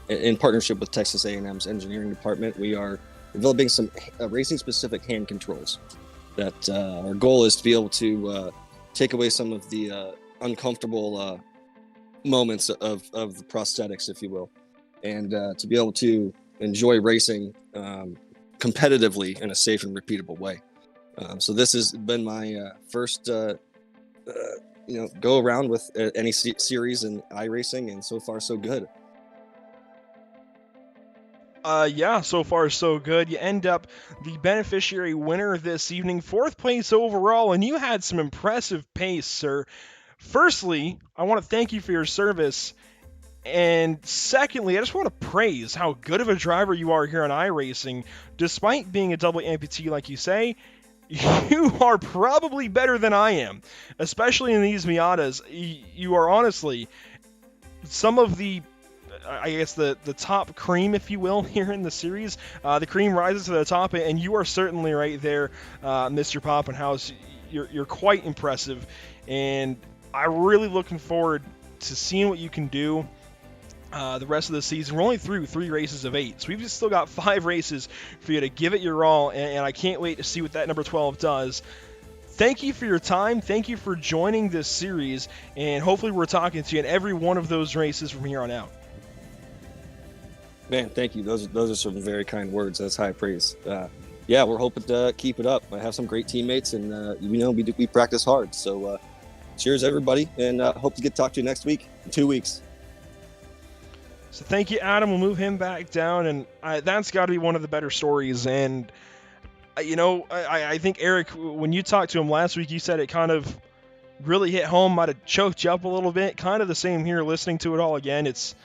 in partnership with Texas A&M's engineering department, we are developing some racing-specific hand controls. That our goal is to be able to take away some of the uncomfortable moments of the prosthetics, if you will, and to be able to enjoy racing competitively in a safe and repeatable way. So this has been my first go around with any series in iRacing, and so far so good. Yeah, so far so good. You end up the beneficiary winner this evening, 4th place overall, and you had some impressive pace, sir. Firstly, I want to thank you for your service, and secondly, I just want to praise how good of a driver you are here on iRacing. Despite being a double amputee, like you say, you are probably better than I am, especially in these Miatas. You are honestly some of the, I guess, the top cream, if you will, here in the series. The cream rises to the top, and you are certainly right there, Mr. Poppenhaus. You're quite impressive, and I'm really looking forward to seeing what you can do the rest of the season. We're only through 3 races of 8, so we've just still got 5 races for you to give it your all, and I can't wait to see what that number 12 does. Thank you for your time. Thank you for joining this series, and hopefully we're talking to you in every one of those races from here on out. Man, thank you. Those are some very kind words. That's high praise. Yeah, we're hoping to keep it up. I have some great teammates, and we practice hard. So cheers, everybody, and hope to get to talk to you next week, in 2 weeks. So thank you, Adam. We'll move him back down, and that's got to be one of the better stories. And I think Eric, when you talked to him last week, you said it kind of really hit home, might have choked you up a little bit. Kind of the same here, listening to it all again. It's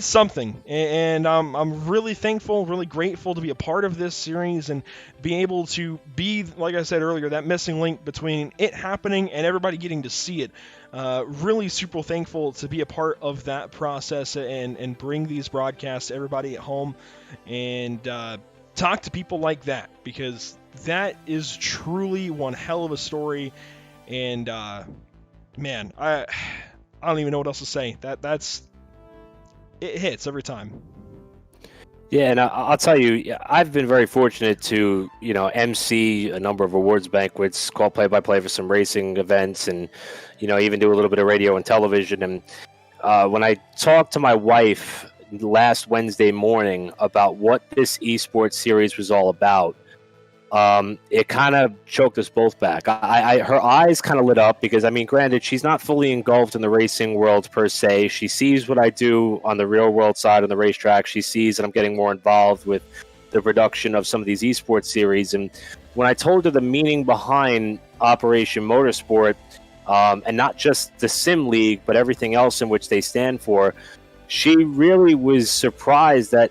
something, and I'm really thankful, really grateful to be a part of this series and being able to be, like I said earlier, that missing link between it happening and everybody getting to see it. Really super thankful to be a part of that process and bring these broadcasts to everybody at home and talk to people like that, because that is truly one hell of a story. And man, I don't even know what else to say. That's it hits every time. Yeah, and I'll tell you, I've been very fortunate to, MC a number of awards banquets, call play-by-play for some racing events, and, even do a little bit of radio and television. And when I talked to my wife last Wednesday morning about what this esports series was all about, it kind of choked us both back. Her eyes kind of lit up because, granted, she's not fully engulfed in the racing world per se. She sees what I do on the real world side on the racetrack. She sees that I'm getting more involved with the production of some of these esports series. And when I told her the meaning behind Operation Motorsport, and not just the Sim League, but everything else in which they stand for, she really was surprised that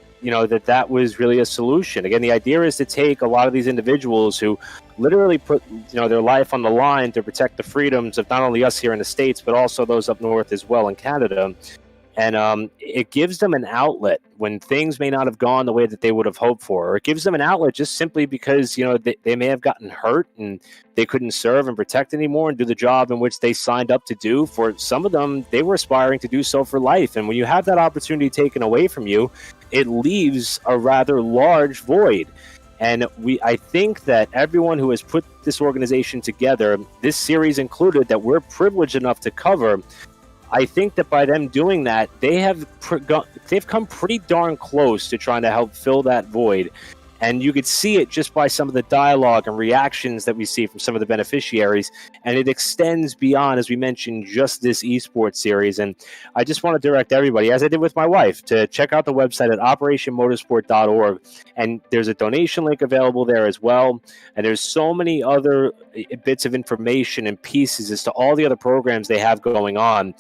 that was really a solution. Again, the idea is to take a lot of these individuals who literally put their life on the line to protect the freedoms of not only us here in the States, but also those up north as well in Canada. And it gives them an outlet when things may not have gone the way that they would have hoped for, or it gives them an outlet just simply because they may have gotten hurt and they couldn't serve and protect anymore and do the job in which they signed up to do. For some of them, they were aspiring to do so for life. And when you have that opportunity taken away from you, it leaves a rather large void. And I think that everyone who has put this organization together, this series included, that we're privileged enough to cover, I think that by them doing that, they've come pretty darn close to trying to help fill that void. And you could see it just by some of the dialogue and reactions that we see from some of the beneficiaries. And it extends beyond, as we mentioned, just this esports series. And I just want to direct everybody, as I did with my wife, to check out the website at operationmotorsport.org. And there's a donation link available there as well. And there's so many other bits of information and pieces as to all the other programs they have going on.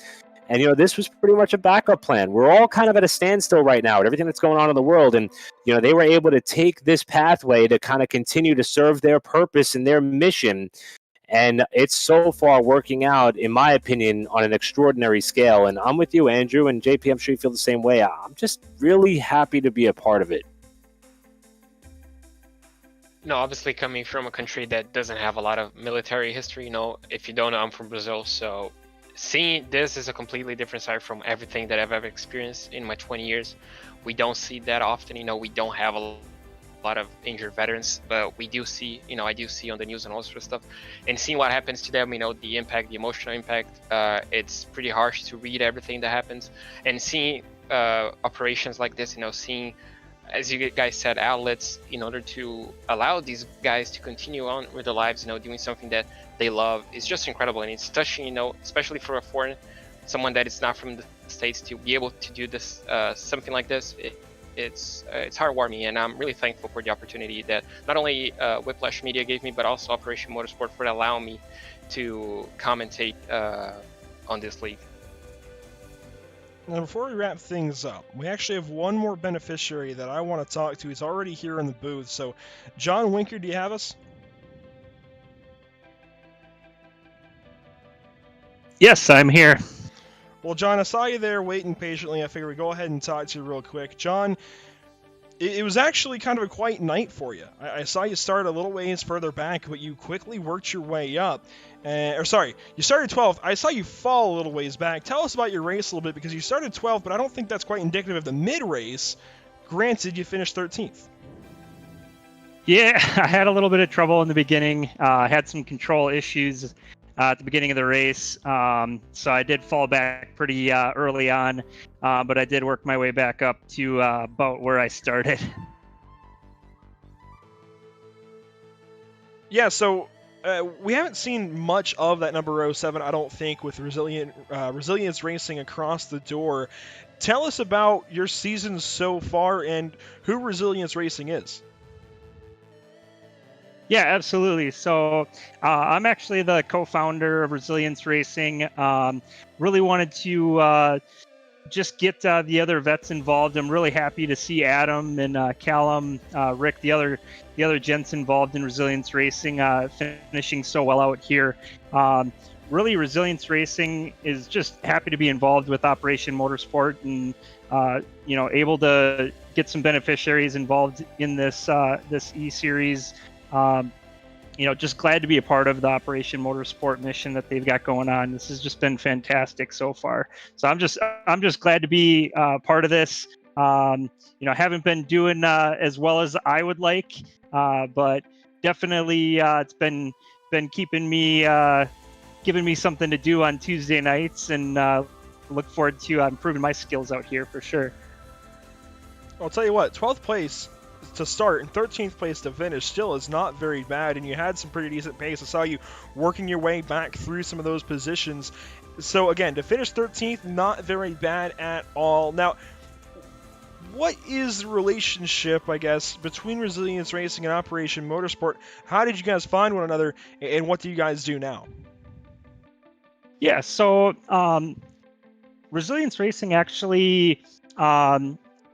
And, this was pretty much a backup plan. We're all kind of at a standstill right now with everything that's going on in the world. And, they were able to take this pathway to kind of continue to serve their purpose and their mission. And it's so far working out, in my opinion, on an extraordinary scale. And I'm with you, Andrew, and JP, I'm sure you feel the same way. I'm just really happy to be a part of it. No, obviously coming from a country that doesn't have a lot of military history, if you don't know, I'm from Brazil, so seeing this is a completely different side from everything that I've ever experienced in my 20 years. We don't see that often, we don't have a lot of injured veterans, but we do see, I do see on the news and all sorts of stuff, and seeing what happens to them, the impact, the emotional impact, it's pretty harsh to read everything that happens, and seeing operations like this, seeing, as you guys said, outlets in order to allow these guys to continue on with their lives, doing something that they love, is just incredible. And it's touching, especially for a foreign, someone that is not from the States, to be able to do this, something like this. It's heartwarming, and I'm really thankful for the opportunity that not only Whiplash Media gave me, but also Operation Motorsport for allowing me to commentate on this league. Now, before we wrap things up, we actually have one more beneficiary that I want to talk to. He's already here in the booth. So, John Winker, do you have us? Yes, I'm here. Well, John, I saw you there waiting patiently. I figured we'd go ahead and talk to you real quick. John, it was actually kind of a quiet night for you. I saw you start a little ways further back, but you quickly worked your way up. You started 12th. I saw you fall a little ways back. Tell us about your race a little bit, because you started 12th, but I don't think that's quite indicative of the mid-race. Granted, you finished 13th. Yeah, I had a little bit of trouble in the beginning. I had some control issues at the beginning of the race, so I did fall back pretty early on, but I did work my way back up to about where I started. Yeah, so We haven't seen much of that number 07, I don't think, with Resilience Racing across the door. Tell us about your season so far and who Resilience Racing is. Yeah, absolutely. So I'm actually the co-founder of Resilience Racing. Really wanted to just get the other vets involved. I'm really happy to see Adam and Callum, Rick, the other gents involved in Resilience Racing, finishing so well out here. Really, Resilience Racing is just happy to be involved with Operation Motorsport and able to get some beneficiaries involved in this E-Series. Just glad to be a part of the Operation Motorsport mission that they've got going on. This has just been fantastic so far. So I'm just glad to be part of this. Haven't been doing as well as I would like, but definitely it's been keeping me, giving me something to do on Tuesday nights, and look forward to improving my skills out here for sure. I'll tell you what, 12th place to start and 13th place to finish still is not very bad, and you had some pretty decent pace. I saw you working your way back through some of those positions. So again, to finish 13th, not very bad at all. Now, what is the relationship, I guess, between Resilience Racing and Operation Motorsport? How did you guys find one another, and what do you guys do now? Yeah, so Resilience Racing actually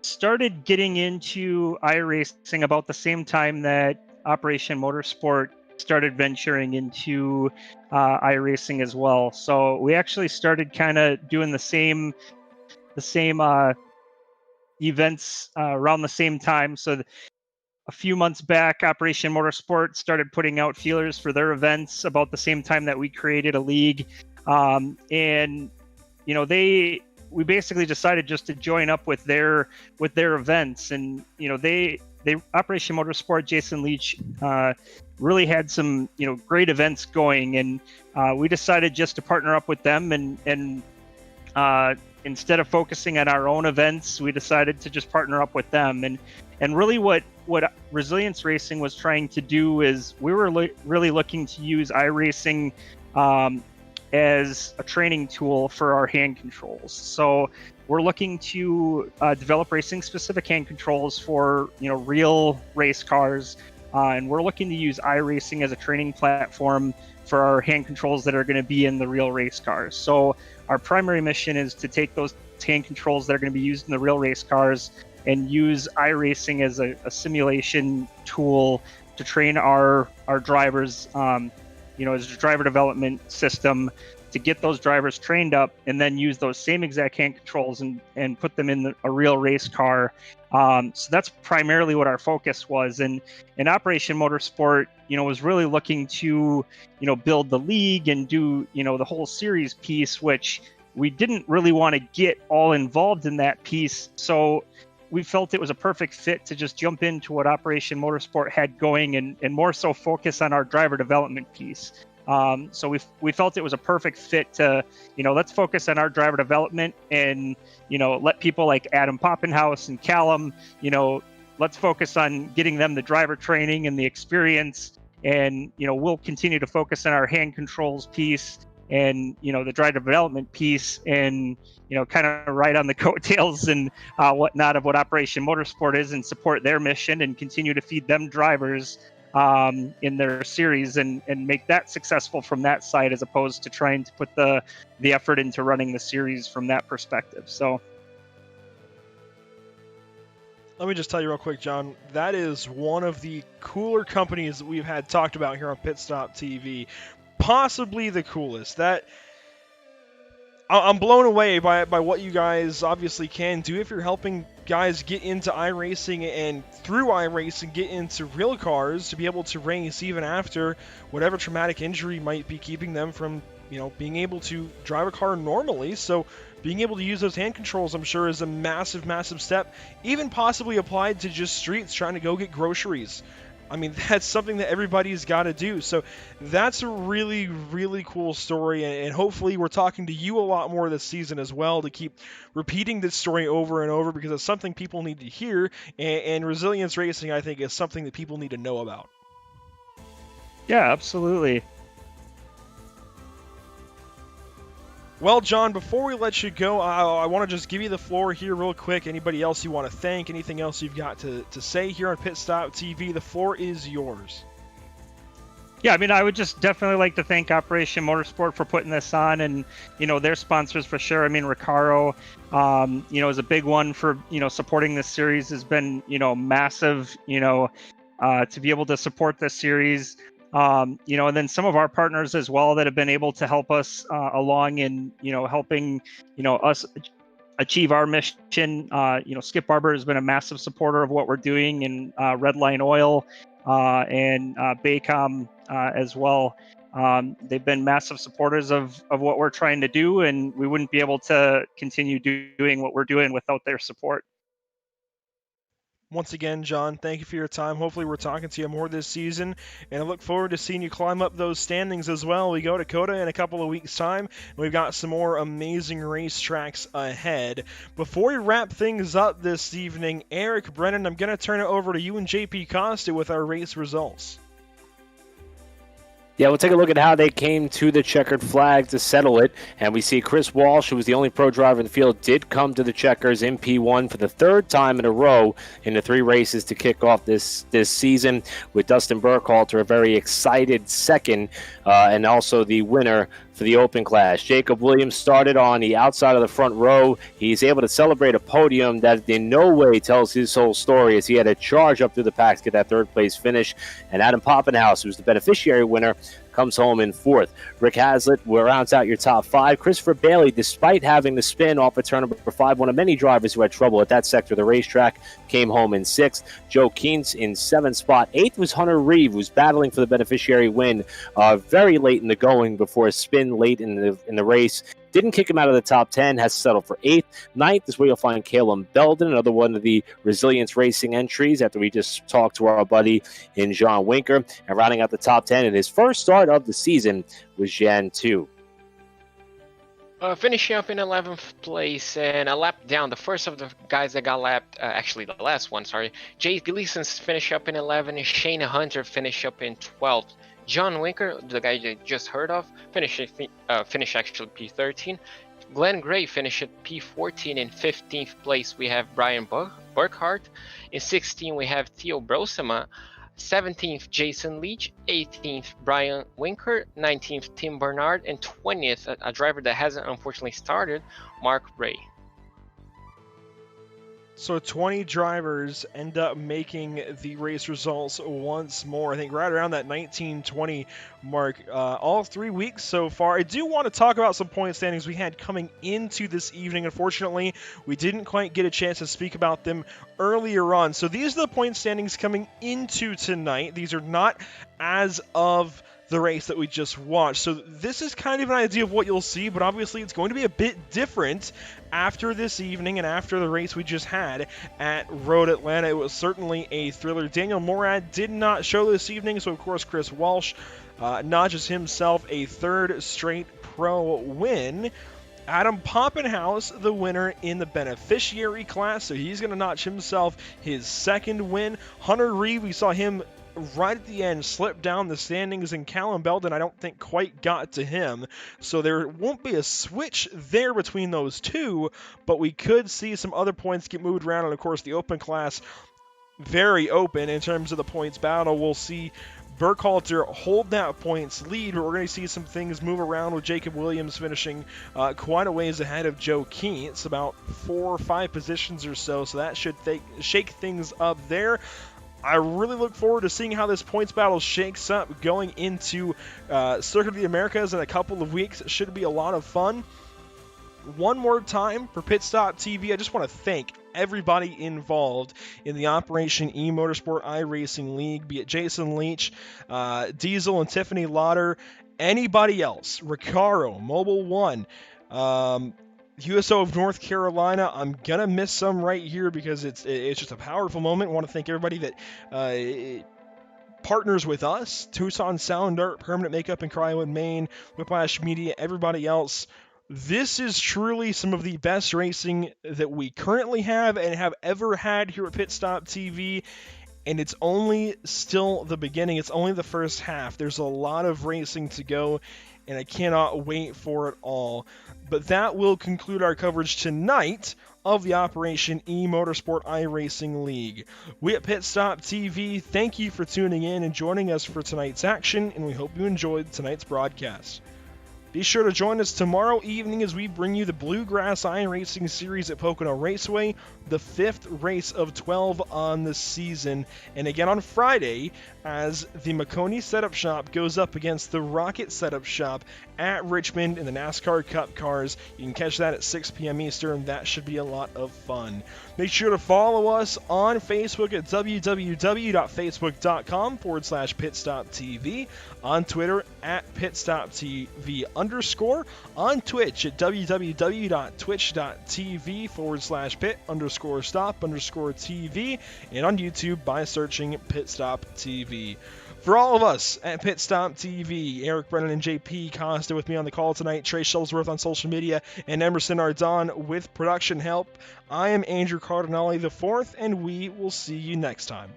started getting into iRacing about the same time that Operation Motorsport started venturing into iRacing as well. So we actually started kind of doing the same events around the same time. So a few months back, Operation Motorsport started putting out feelers for their events about the same time that we created a league. We basically decided just to join up with their events, and they Operation Motorsport, Jason Leach really had some great events going, and we decided just to partner up with them, and instead of focusing on our own events, we decided to just partner up with them. And really what Resilience Racing was trying to do is we were really looking to use iRacing as a training tool for our hand controls. So we're looking to develop racing specific hand controls for real race cars, and we're looking to use iRacing as a training platform for our hand controls that are going to be in the real race cars. So our primary mission is to take those hand controls that are going to be used in the real race cars and use iRacing as a simulation tool to train our drivers, as a driver development system, to get those drivers trained up and then use those same exact hand controls and put them in a real race car. So that's primarily what our focus was. And Operation Motorsport, was really looking to, build the league and do, the whole series piece, which we didn't really want to get all involved in that piece. So we felt it was a perfect fit to just jump into what Operation Motorsport had going and more so focus on our driver development piece. So we felt it was a perfect fit to, let's focus on our driver development and, let people like Adam Poppenhaus and Callum, let's focus on getting them the driver training and the experience. And, we'll continue to focus on our hand controls piece and, the driver development piece and, kind of ride on the coattails and whatnot of what Operation Motorsport is and support their mission and continue to feed them drivers in their series and make that successful from that side, as opposed to trying to put the effort into running the series from that perspective. So let me just tell you real quick, John, that is one of the cooler companies that we've had talked about here on PitStop TV, possibly the coolest. That I'm blown away by what you guys obviously can do if you're helping guys get into iRacing and through iRacing get into real cars to be able to race even after whatever traumatic injury might be keeping them from, being able to drive a car normally. So being able to use those hand controls, I'm sure, is a massive, massive step, even possibly applied to just streets trying to go get groceries. I mean, that's something that everybody's got to do. So that's a really, really cool story. And hopefully we're talking to you a lot more this season as well to keep repeating this story over and over, because it's something people need to hear. And Resilience Racing, I think, is something that people need to know about. Yeah, absolutely. Well, John, before we let you go, I want to just give you the floor here real quick. Anybody else you want to thank? Anything else you've got to say here on PitStop TV? The floor is yours. Yeah, I mean, I would just definitely like to thank Operation Motorsport for putting this on, and their sponsors for sure. I mean, RECARO, is a big one for supporting this series. Has been massive. To be able to support this series. And then some of our partners as well that have been able to help us along in, helping, us achieve our mission. Skip Barber has been a massive supporter of what we're doing, and Redline Oil and Baycom as well. They've been massive supporters of what we're trying to do, and we wouldn't be able to continue doing what we're doing without their support. Once again, John, thank you for your time. Hopefully we're talking to you more this season, and I look forward to seeing you climb up those standings as well. We go to COTA in a couple of weeks' time, and we've got some more amazing racetracks ahead. Before we wrap things up this evening, Eric, Brennan, I'm going to turn it over to you and JP Costa with our race results. Yeah, we'll take a look at how they came to the checkered flag to settle it. And we see Chris Walsh, who was the only pro driver in the field, did come to the checkers in P1 for the third time in a row in the 3 races to kick off this season, with Dustin Burkhalter a very excited second, and also the winner for the open class. Jacob Williams started on the outside of the front row. He's able to celebrate a podium that in no way tells his whole story, as he had to charge up through the pack to get that 3rd place finish. And Adam Poppenhaus, who's the beneficiary winner, comes home in 4th. Rick Hazlitt rounds out your top 5. Christopher Bailey, despite having the spin off of turn number 5, one of many drivers who had trouble at that sector of the racetrack, came home in 6th. Joe Keens in 7th spot. 8th was Hunter Reeve, who's battling for the beneficiary win very late in the going before a spin late in the race. Didn't kick him out of the top 10, has settled for 8th. 9th is where you'll find Caleb Belden, another one of the Resilience Racing entries after we just talked to our buddy in John Winker. And rounding out the top 10 in his first start of the season was Jan 2. Finishing up in 11th place and a lap down, the first of the guys that got lapped, actually the last one, sorry. Jay Gleason finished up in 11th, Shane Hunter finished up in 12th. John Winker, the guy you just heard of, finished actually P13. Glenn Gray finished at P14. In 15th place, we have Brian Burkhart. In 16th, we have Theo Brosema. 17th, Jason Leach. 18th, Brian Winker. 19th, Tim Bernard. And 20th, a driver that hasn't unfortunately started, Mark Ray. So 20 drivers end up making the race results once more. I think right around that 19-20 mark all 3 weeks so far. I do want to talk about some point standings we had coming into this evening. Unfortunately, we didn't quite get a chance to speak about them earlier on. So these are the point standings coming into tonight. These are not as of the race that we just watched. So this is kind of an idea of what you'll see, but obviously it's going to be a bit different after this evening and after the race we just had at Road Atlanta. It was certainly a thriller. Daniel Morad did not show this evening, so of course Chris Walsh notches himself a 3rd straight pro win. Adam Poppenhaus, the winner in the beneficiary class, so he's going to notch himself his 2nd win. Hunter Reeve, we saw him right at the end slip down the standings, and Callum Belden I don't think quite got to him, so there won't be a switch there between those two, but we could see some other points get moved around. And of course the open class, very open in terms of the points battle. We'll see Burkhalter hold that points lead, but we're going to see some things move around with Jacob Williams finishing quite a ways ahead of Joe Keens, about 4 or 5 positions or so, so that should shake things up there. I really look forward to seeing how this points battle shakes up going into Circuit of the Americas in a couple of weeks. It should be a lot of fun. One more time for PitStop TV, I just want to thank everybody involved in the Operation eMotorsport iRacing League, be it Jason Leach, Diesel and Tiffany Lauder, anybody else, RECARO, Mobile One, USO of North Carolina. I'm going to miss some right here because it's just a powerful moment. I want to thank everybody that partners with us, Tucson Sound Art, Permanent Makeup in Cryowood, Maine, Whiplash Media, everybody else. This is truly some of the best racing that we currently have and have ever had here at PitStop TV. and it's only still the beginning. It's only the first half. There's a lot of racing to go, and I cannot wait for it all. But that will conclude our coverage tonight of the Operation eMotorsport iRacing League. We at PitStop TV thank you for tuning in and joining us for tonight's action, and we hope you enjoyed tonight's broadcast. Be sure to join us tomorrow evening as we bring you the Bluegrass iRacing Series at Pocono Raceway, the 5th race of 12 on the season, and again on Friday as the Maconi Setup Shop goes up against the Rocket Setup Shop at Richmond in the NASCAR Cup Cars. You can catch that at 6 p.m. Eastern. That should be a lot of fun. Make sure to follow us on Facebook at www.facebook.com/PitStopTV, on Twitter at PitStopTV_, on Twitch at www.twitch.tv/pit_stop_TV, and on YouTube by searching PitStop TV. For all of us at PitStop TV, Eric Brennan and JP Costa with me on the call tonight, Trey Shuttlesworth on social media, and Emerson Ardon with production help. I am Andrew Cardinale IV, and we will see you next time.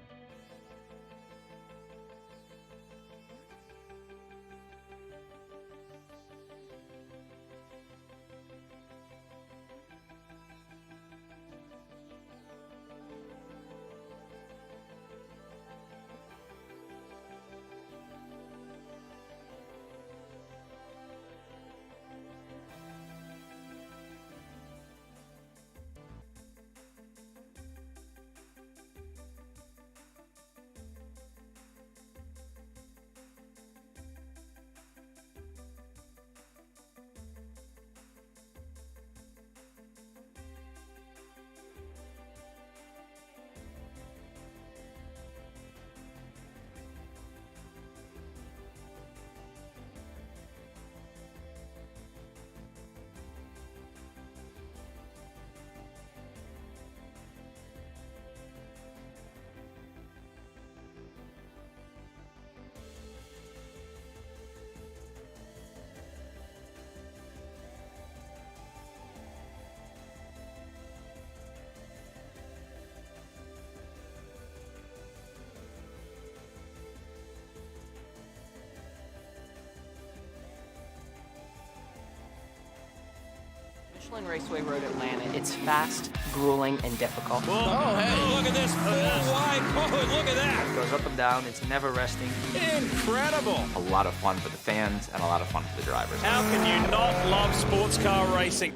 Michelin Raceway Road Atlanta. It's fast, grueling, and difficult. Oh, hey, look at this. Full wide. Oh, look at that. It goes up and down. It's never resting. Incredible. A lot of fun for the fans and a lot of fun for the drivers. How can you not love sports car racing?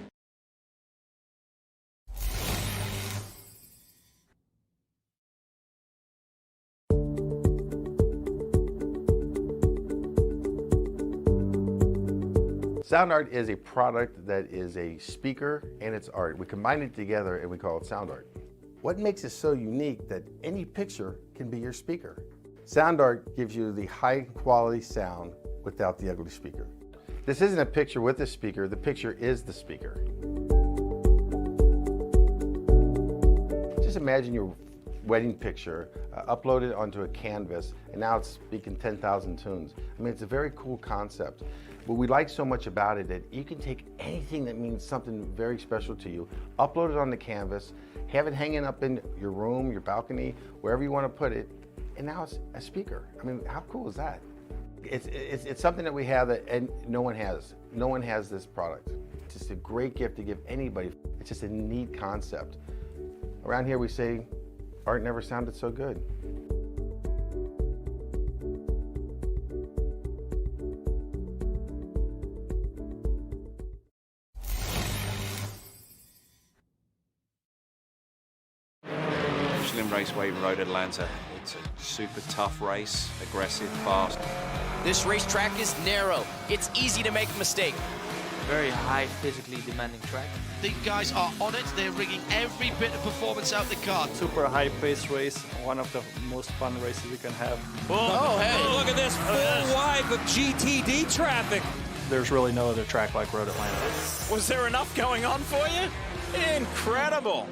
Sound art is a product that is a speaker and it's art. We combine it together and we call it sound art. What makes it so unique that any picture can be your speaker? Sound art gives you the high quality sound without the ugly speaker. This isn't a picture with a speaker, the picture is the speaker. Just imagine your wedding picture uploaded onto a canvas and now it's speaking 10,000 tunes. I mean, it's a very cool concept. What we like so much about it that you can take anything that means something very special to you, upload it on the canvas, have it hanging up in your room, your balcony, wherever you want to put it, and now it's a speaker. I mean, how cool is that? It's something that we have that and no one has. No one has this product. It's just a great gift to give anybody. It's just a neat concept. Around here we say, art never sounded so good. Raceway Road Atlanta. It's a super tough race, aggressive, fast. This racetrack is narrow. It's easy to make a mistake. Very high physically demanding track. The guys are on it. They're rigging every bit of performance out the car. Super high-paced race, one of the most fun races you can have. Oh, hey, look at this full wide of GTD traffic. There's really no other track like Road Atlanta. Was there enough going on for you? Incredible.